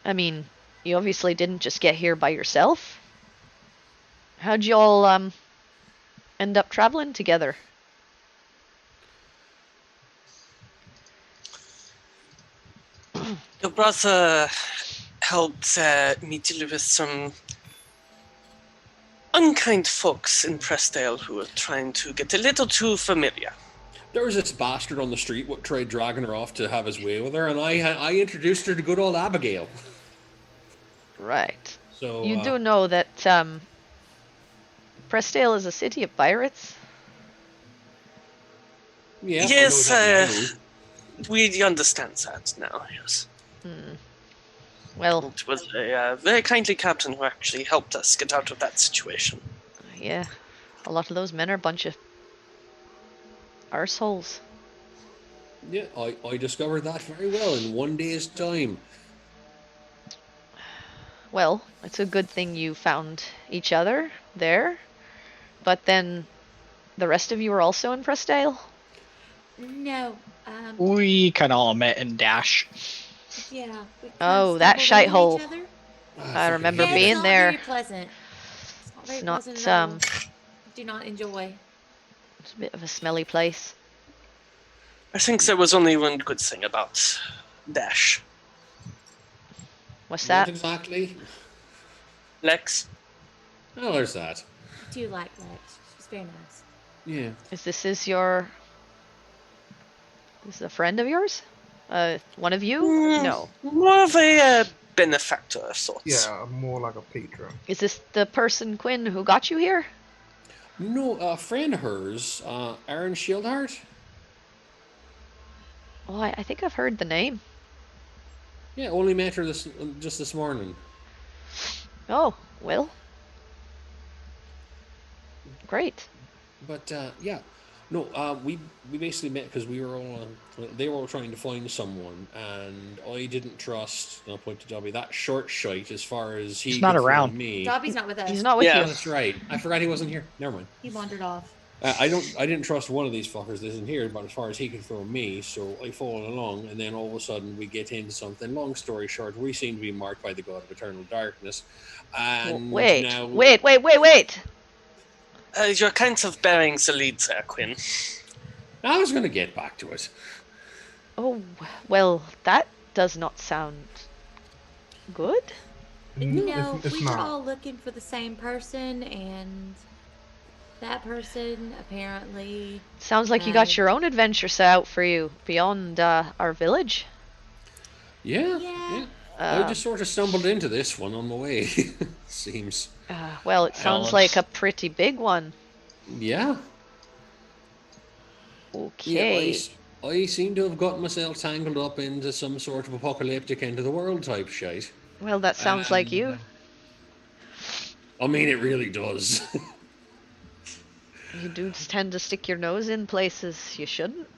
A: I mean, you obviously didn't just get here by yourself. How'd you all end up traveling together?"
C: Your brother helped me deal with some unkind folks in Prestdale who were trying to get a little too familiar.
D: There was this bastard on the street what tried dragging her off to have his way with her, and I introduced her to good old Abigail.
A: Right.
D: So
A: You do know that Prestdale is a city of pirates?
D: Yeah.
C: Yes,
D: I know that now.
C: we understand that now, yes.
A: Well,
C: It was a very kindly captain who actually helped us get out of that situation.
A: yeah. A lot of those men are a bunch of arseholes.
D: Yeah, I discovered that very well in one day's time.
A: Well, it's a good thing you found each other there. But then the rest of you are also in Prestdale?
H: No.
B: We kind of all met in Dash.
H: Yeah. we
A: Oh,
H: kinda
A: that
H: stumbled
A: shithole.
H: into each other.
A: I remember
H: Yeah,
A: being
H: it's not
A: there.
H: Very pleasant. It's not very
A: It's not,
H: pleasant at all. Do not enjoy.
A: It's a bit of a smelly place.
C: I think there was only one good thing about Dash.
A: What's
D: Not
A: that?
D: exactly.
C: Lex?
D: Oh, there's that.
H: I do like Lex. She's very nice.
D: Yeah.
A: Is this a friend of yours? One of you? No.
C: More of a benefactor of sorts.
E: Yeah, more like a patron.
A: Is this the person, Quinn, who got you here?
D: No, a friend of hers, Aaron Shieldheart.
A: Oh, I think I've heard the name.
D: Yeah, only met her just this morning.
A: Oh, well. Great.
D: But yeah, no, we basically met because we were all they were all trying to find someone, and I didn't trust. I'll point to Dobbie, that short shite as far as he
B: He's not
D: could throw
B: around.
D: me.
I: Dobbie's not with us.
A: He's not with
C: Yeah.
D: Oh,
A: you.
D: that's right. I forgot he wasn't here. Never mind.
I: He wandered off.
D: I didn't trust one of these fuckers that isn't here, but as far as he could throw me, so I followed along, and then all of a sudden we get into something. Long story short, we seem to be marked by the god of eternal darkness, and
A: Wait.
D: now
A: Wait.
C: You're kind of bearing the lead there, Quinn.
D: I was going to get back to it.
A: Oh, well, that does not sound good.
H: No,
E: it's
H: we were
E: not.
H: all looking for the same person, and that person apparently.
A: Sounds like you got your own adventure set out for you beyond our village.
D: Yeah.
H: Yeah.
D: I just sort of stumbled into this one on the way. Seems.
A: Well, it sounds like a pretty big one.
D: Yeah.
A: Okay.
D: Yeah, I seem to have got myself tangled up into some sort of apocalyptic end of the world type shite.
A: Well, that sounds like you.
D: I mean, it really does.
A: You do tend to stick your nose in places you shouldn't.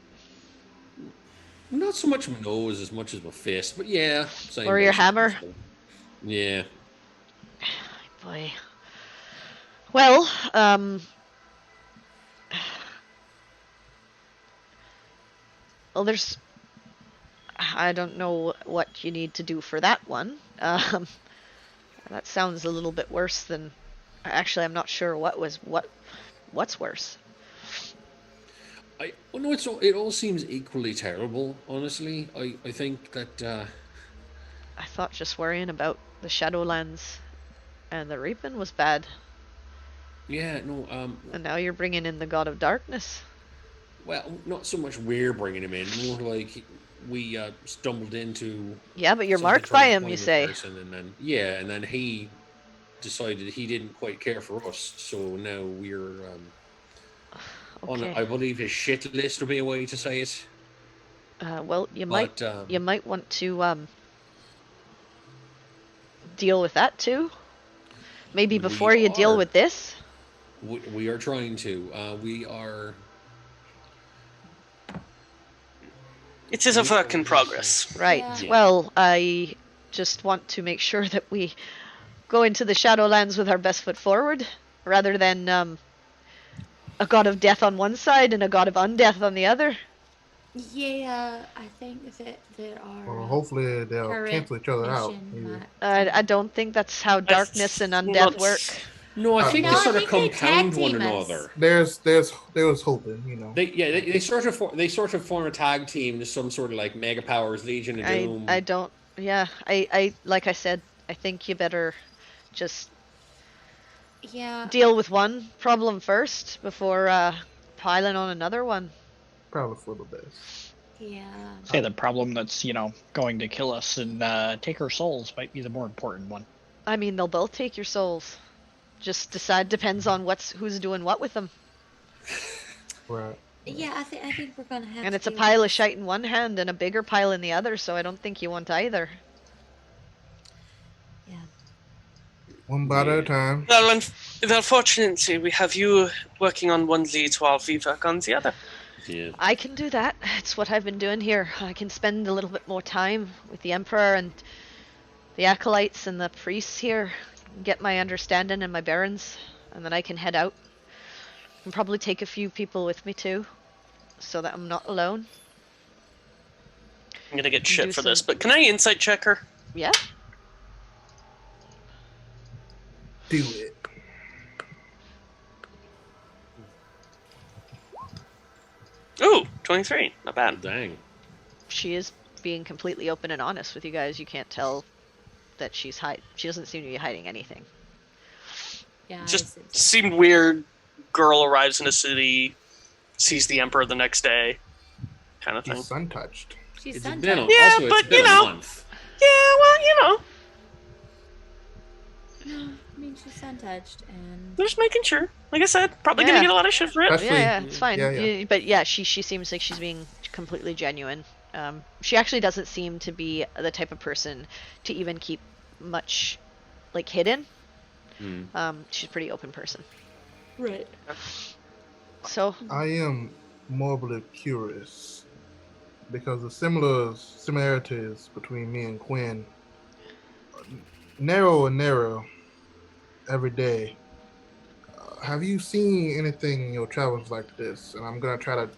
D: Not so much my nose as much as my fist, but yeah. Same
A: Or your
D: basic
A: hammer.
D: principle. Yeah.
A: Boy. Well, well, there's. I don't know what you need to do for that one. That sounds a little bit worse than. Actually, I'm not sure what's worse.
D: Well, no, it all seems equally terrible. Honestly, I think that.
A: I thought just worrying about the Shadowlands and the Reaping was bad,
D: Yeah, no.
A: and now you're bringing in the God of Darkness.
D: Well, not so much we're bringing him in, more like we stumbled into.
A: Yeah, but you're
D: something
A: marked
D: from
A: by
D: a
A: him, you
D: pointless
A: say.
D: person, and then he decided he didn't quite care for us, so now we're on.
A: Okay.
D: I believe his shit list would be a way to say it.
A: Well, you might
D: But
A: you might want to deal with that too. Maybe before you deal with this.
D: We are trying to. We are.
C: It is a work in progress.
A: Right.
H: Yeah.
A: Well, I just want to make sure that we go into the Shadowlands with our best foot forward, rather than a god of death on one side and a god of undeath on the other.
H: Yeah, I think that our
E: Well, hopefully they'll
H: current
E: cancel each other out.
H: mission
E: Yeah.
H: might-
A: I don't think that's how darkness and undeath
C: not-
A: work.
D: No, I think
H: No,
D: they
H: I
D: sort of
H: think they
D: compound
H: tag
D: one
H: team us.
D: another.
E: There was hoping, you know.
D: They sort of form a tag team to some sort of like Mega Powers Legion of Doom.
A: I don't. Yeah, I like I said, I think you better just
H: Yeah.
A: deal with one problem first before piling on another one.
E: Probably for the best.
H: Yeah.
B: Say the problem that's, going to kill us and take our souls might be the more important one.
A: I mean, they'll both take your souls. Just depends on who's doing what with them.
E: Right.
H: Yeah, I think we're gonna have.
A: And
H: to
A: it's a
H: deal
A: pile
H: with
A: of shite in one hand and a bigger pile in the other, so I don't think you want either.
H: Yeah.
E: One bite at a time.
C: Well, fortunately, we have you working on one lead while we work on the other.
D: Yeah.
A: I can do that. It's what I've been doing here. I can spend a little bit more time with the Emperor and the acolytes and the priests here, get my understanding and my bearings, and then I can head out. And probably take a few people with me too, so that I'm not alone.
C: I'm gonna get
A: Do
C: shit for this,
A: some-
C: but can I insight check her?
A: Yeah?
E: Do it.
C: Ooh, 23. Not bad.
D: Dang.
A: She is being completely open and honest with you guys. You can't tell that she doesn't seem to be hiding anything.
H: Yeah.
C: Just
H: it's-
C: seemed weird. Girl arrives in a city, sees the Emperor the next day, kind of thing.
E: He's sun touched.
H: she's
D: It's
H: sun
D: been
H: touched.
C: Yeah,
D: also,
C: but,
D: it's been
C: you
D: a
C: know.
D: month.
C: Yeah, well,
H: No, I mean she's sun touched, and
C: just making sure. Like I said, probably
A: Yeah.
C: gonna get a lot of shit for it.
E: Especially-
A: Yeah, it's fine.
E: Yeah.
A: But yeah, she seems like she's being completely genuine. She actually doesn't seem to be the type of person to even keep much like hidden. She's a pretty open person.
H: right.
A: So
E: I am morbidly curious because the similarities between me and Quinn narrow and narrow every day. Have you seen anything in your travels like this? And I'm gonna try to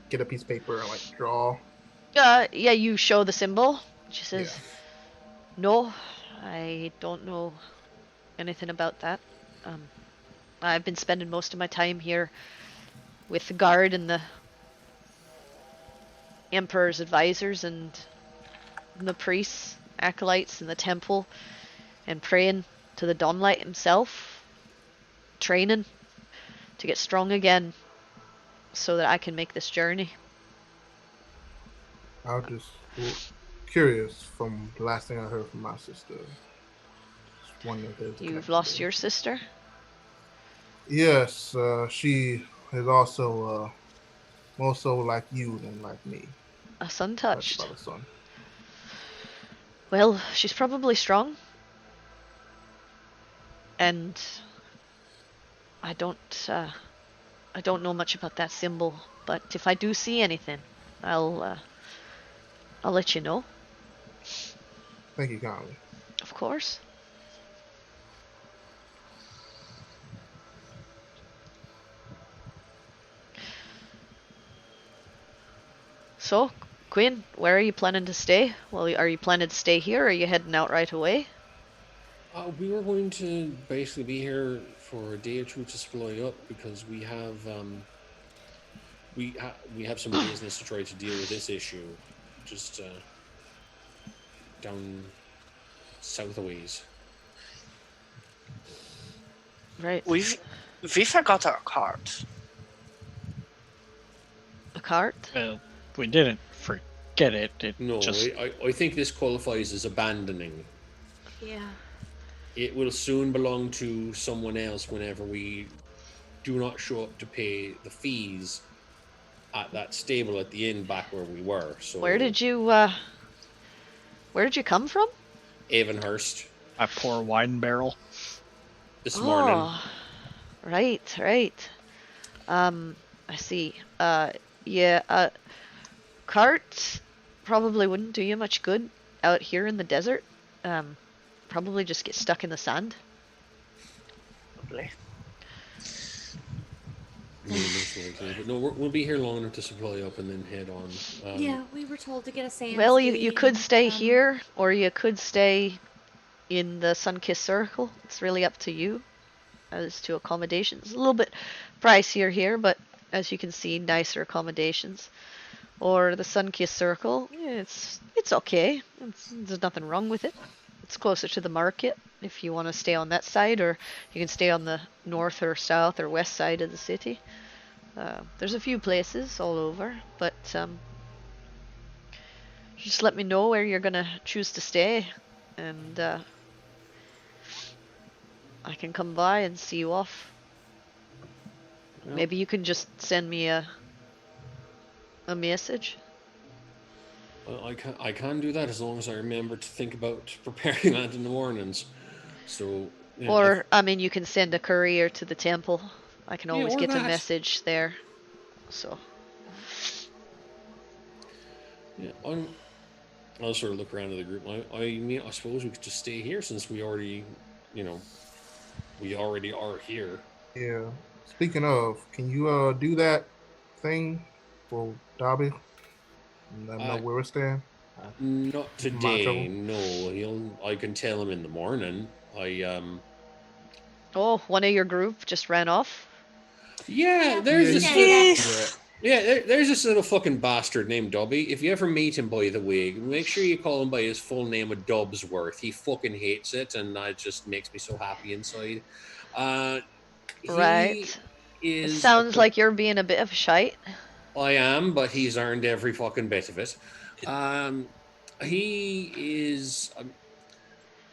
E: get a piece of paper and like draw.
A: yeah, you show the symbol. She says,
E: Yeah.
A: "No, I don't know anything about that. I've been spending most of my time here with the guard and the Emperor's advisors and the priests, acolytes in the temple, and praying to the Dawnlight himself, training to get strong again so that I can make this journey."
E: I was just curious from the last thing I heard from my sister. Just wondering if there's a
A: You've
E: connection
A: lost
E: there.
A: your sister?
E: Yes, she is also more so like you than like me.
A: A sun
E: Touched
A: touched.
E: by the sun.
A: Well, she's probably strong. And I don't know much about that symbol, but if I do see anything, I'll let you know.
E: Thank you kindly.
A: Of course. So, Queen, where are you planning to stay? Well, are you planning to stay here, or are you heading out right away?
D: We were going to basically be here for a day or two to supply up because we have we have some business to try to deal with this issue, just down south a ways.
A: Right.
C: We forgot our cart.
A: A cart?
B: Well, we didn't forget it. It
D: No,
B: just
D: I think this qualifies as abandoning.
A: Yeah.
D: It will soon belong to someone else whenever we do not show up to pay the fees at that stable at the inn back where we were. So
A: Where did you come from?
D: Avonhurst
B: a poor wine barrel.
D: this morning.
A: Right. I see. Yeah, cart probably wouldn't do you much good out here in the desert. Probably just get stuck in the sand.
C: Lovely.
D: Yeah, most likely. But no, we'll be here long enough to supply up and then head on.
H: Yeah, we were told to get a sand.
A: Well, you could stay here, or you could stay in the Sun-Kissed Circle. It's really up to you as to accommodations. A little bit pricier here, but as you can see, nicer accommodations. Or the Sun-Kissed Circle, it's okay. There's nothing wrong with it. It's closer to the market if you want to stay on that side, or you can stay on the north or south or west side of the city. There's a few places all over, but just let me know where you're gonna choose to stay, and I can come by and see you off.
D: Well,
A: Maybe you can just send me a message.
D: well, I can do that as long as I remember to think about preparing that in the mornings. So yeah,
A: Or, I mean, you can send a courier to the temple. I can always
D: or
A: get a
D: that.
A: message there. So,
D: Yeah, I'll sort of look around to the group. I mean, I suppose we could just stay here since we already, we already are here.
E: Yeah. Speaking of, can you do that thing for Dobbie? Let him know where we're staying.
D: Not
E: Keep him out of
D: today.
E: trouble.
D: No, I can tell him in the morning.
A: oh, one of your group just ran off.
D: Yeah, there's this little fucking bastard named Dobbie. If you ever meet him, by the way, make sure you call him by his full name of Dobbsworth. He fucking hates it, and that just makes me so happy inside.
A: Right.
D: He
A: It
D: is.
A: sounds like you're being a bit of a shite.
D: I am, but he's earned every fucking bit of it. He is.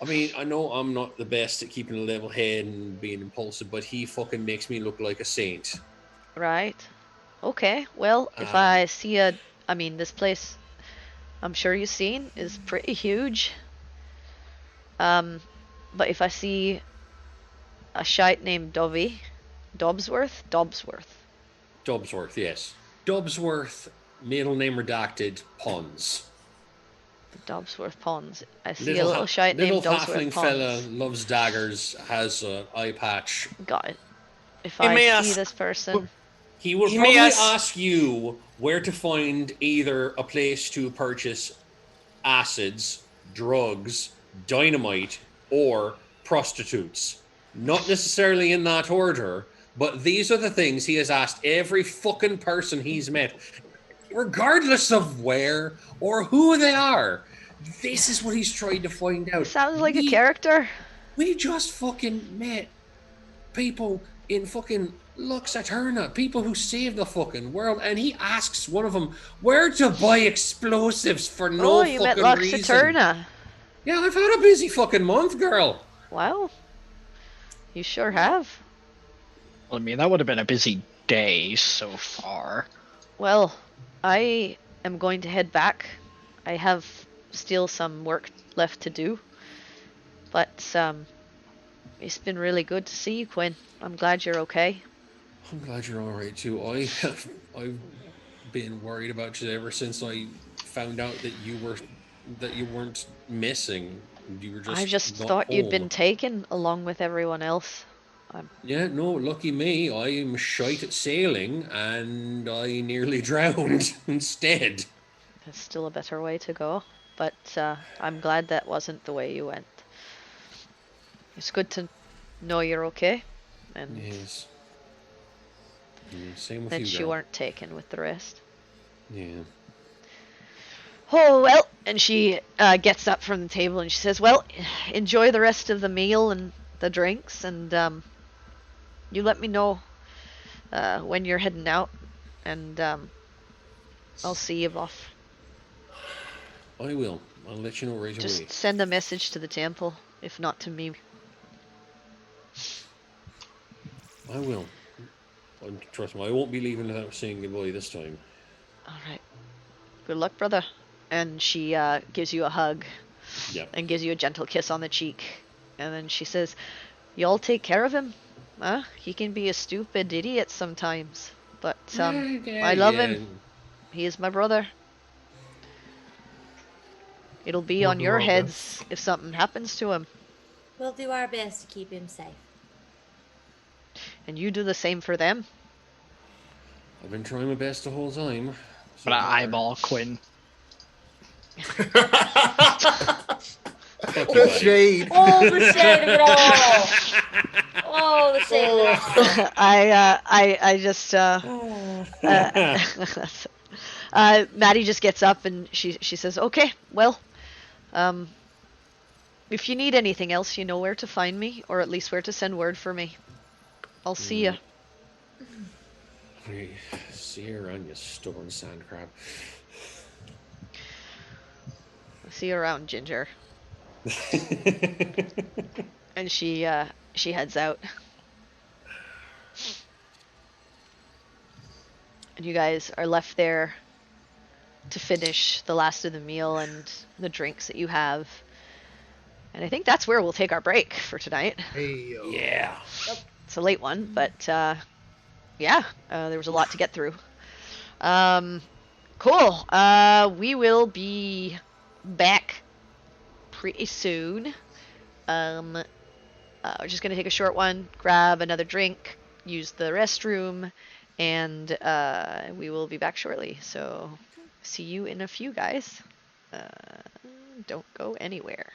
D: I mean, I know I'm not the best at keeping a level head and being impulsive, but he fucking makes me look like a saint.
A: Right. Okay. Well, if I see I mean, this place, I'm sure you've seen, is pretty huge. But if I see a shite named Dobbsworth,
D: Dobbsworth, yes. Dobbsworth, middle name redacted, puns.
A: the Dobbsworth Ponds. I see a little shite named
D: Little
A: Dobbsworth
D: halfling
A: Ponds.
D: fella loves daggers, has an eye patch.
A: Got it. If
C: You
A: I
C: may
A: see
C: ask-
A: this person,
D: He will
C: He may
D: probably
C: ask-
D: ask you where to find either a place to purchase acids, drugs, dynamite, or prostitutes. Not necessarily in that order, but these are the things he has asked every fucking person he's met, regardless of where or who they are. This is what he's trying to find out.
A: sounds like a
D: We-
A: character.
D: We just fucking met people in fucking Lux Aeterna, people who saved the fucking world, and he asks one of them where to buy explosives for no
A: Oh, you met
D: fucking
A: Lux
D: reason.
A: Aeterna.
D: Yeah, I've had a busy fucking month, girl.
A: Wow. You sure have.
B: Well, I mean, that would have been a busy day so far.
A: Well, I am going to head back. I have still some work left to do. But it's been really good to see you, Quinn. I'm glad you're okay.
D: I'm glad you're all right too. I've been worried about you ever since I found out that you weren't missing. You were just.
A: I just
D: not
A: thought you'd
D: home.
A: been taken along with everyone else.
D: Yeah, no, lucky me. I'm shite at sailing, and I nearly drowned instead.
A: There's still a better way to go, but I'm glad that wasn't the way you went. It's good to know you're okay, and
D: Yes. Yeah, same with
A: that
D: you,
A: you
D: girl.
A: weren't taken with the rest.
D: Yeah.
A: Oh, well, and she gets up from the table and she says, well, enjoy the rest of the meal and the drinks, and you let me know when you're heading out, and I'll see you off.
D: I will. I'll let you know right away.
A: Just send a message to the temple, if not to me.
D: I will. And trust me, I won't be leaving without saying goodbye this time.
A: Alright. Good luck, brother. And she gives you a hug
D: Yep.
A: and gives you a gentle kiss on the cheek. And then she says, y'all take care of him. Huh? He can be a stupid idiot sometimes. But I love him. He is my brother. It'll be
E: We'll
A: on
E: do
A: your
E: our
A: heads if something happens to him.
H: We'll do our best to keep him safe.
A: And you do the same for them.
D: I've been trying my best the whole time.
B: But I eyeball Quinn.
D: Fuck you,
E: The
D: buddy.
E: shade.
I: Oh, the shade of it all. Oh, the shade of it all.
A: I just Maddie just gets up and she says, okay, well, if you need anything else, you know where to find me, or at least where to send word for me. I'll see ya.
D: Hey, see you around, you stubborn sand crab.
A: See you around, Ginger. And she heads out. And you guys are left there to finish the last of the meal and the drinks that you have. And I think that's where we'll take our break for tonight.
E: Hey, yo.
D: Yeah.
A: It's a late one, but yeah, there was a lot to get through. Cool. We will be back pretty soon. We're just gonna take a short one, grab another drink, use the restroom, and we will be back shortly. So see you in a few, guys. Don't go anywhere.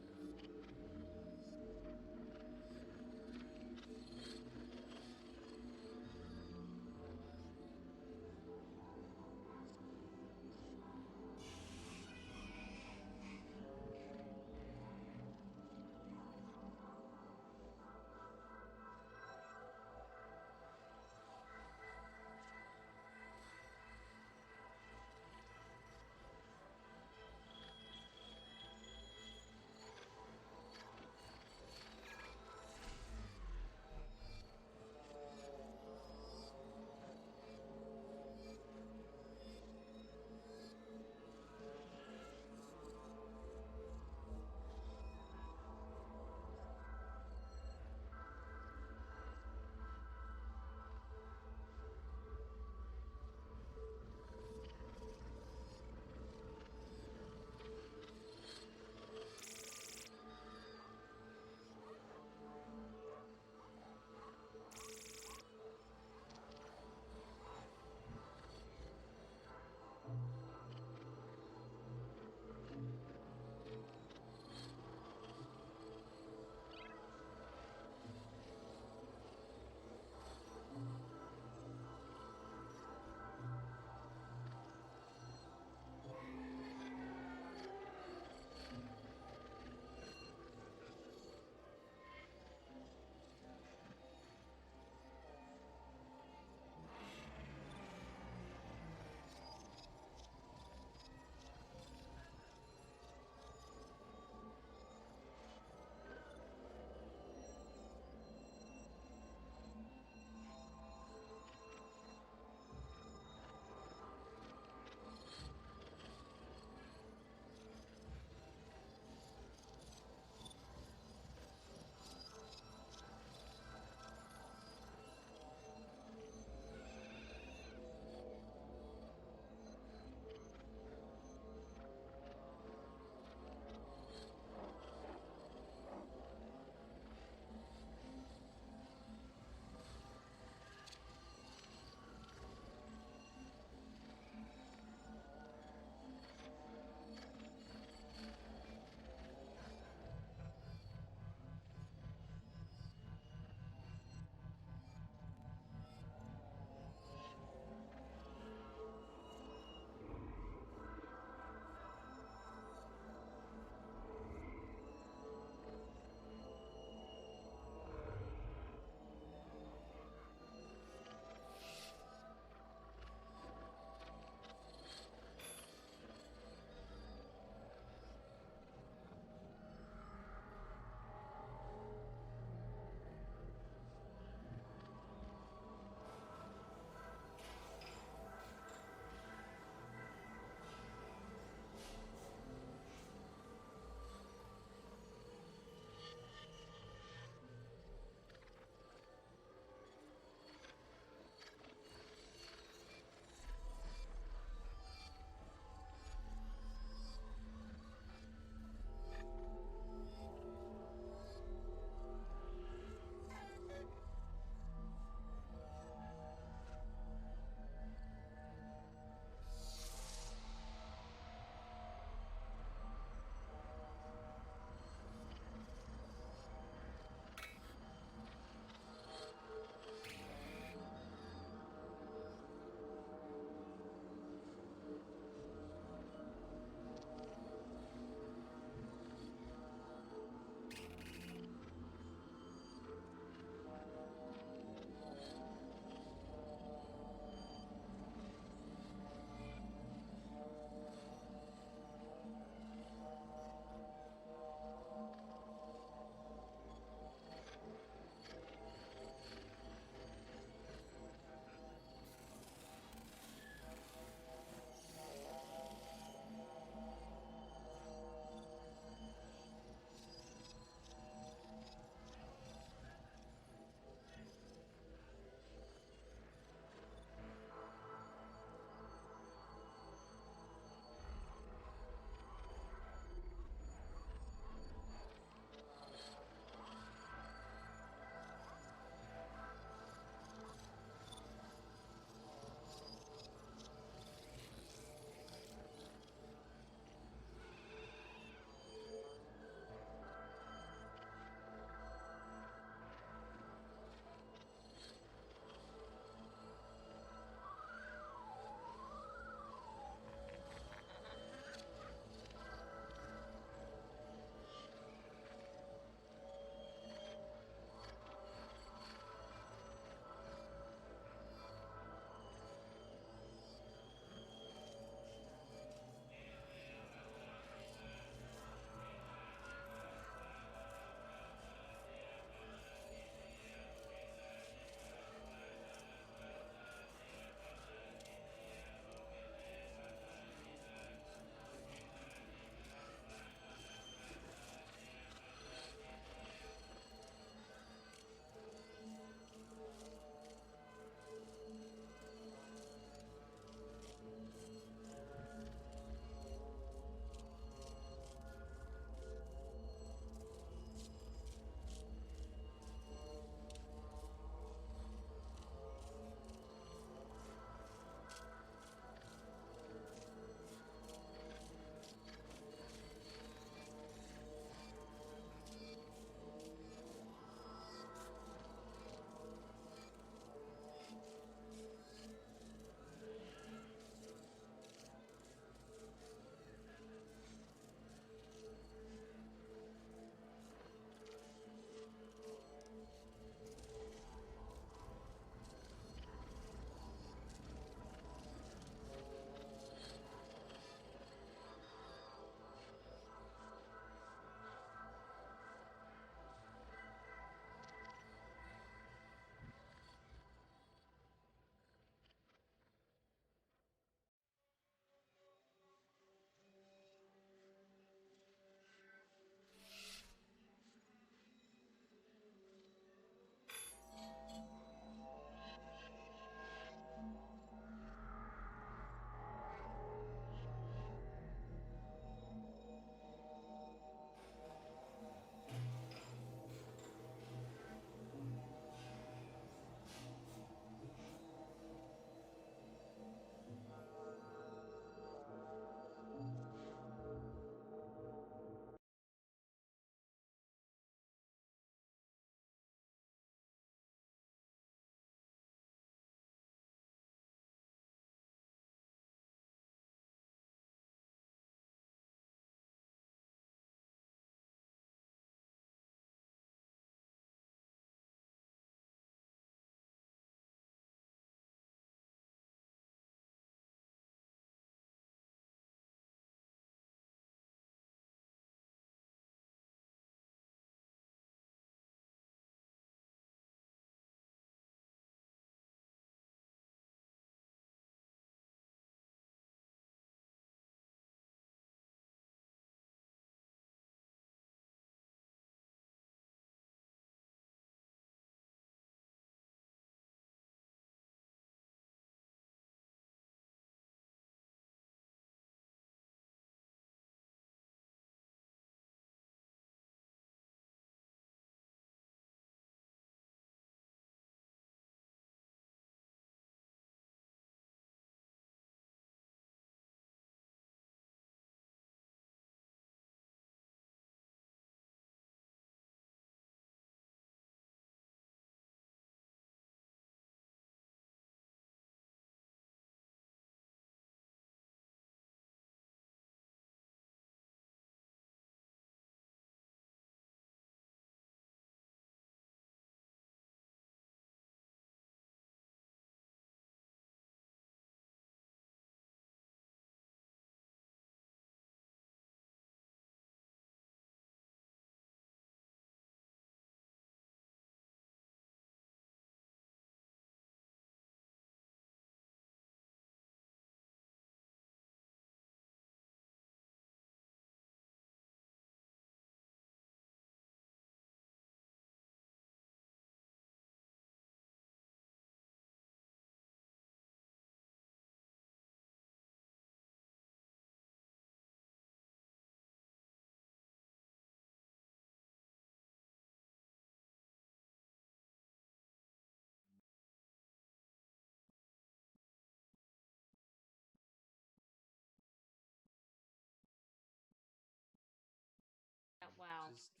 D: just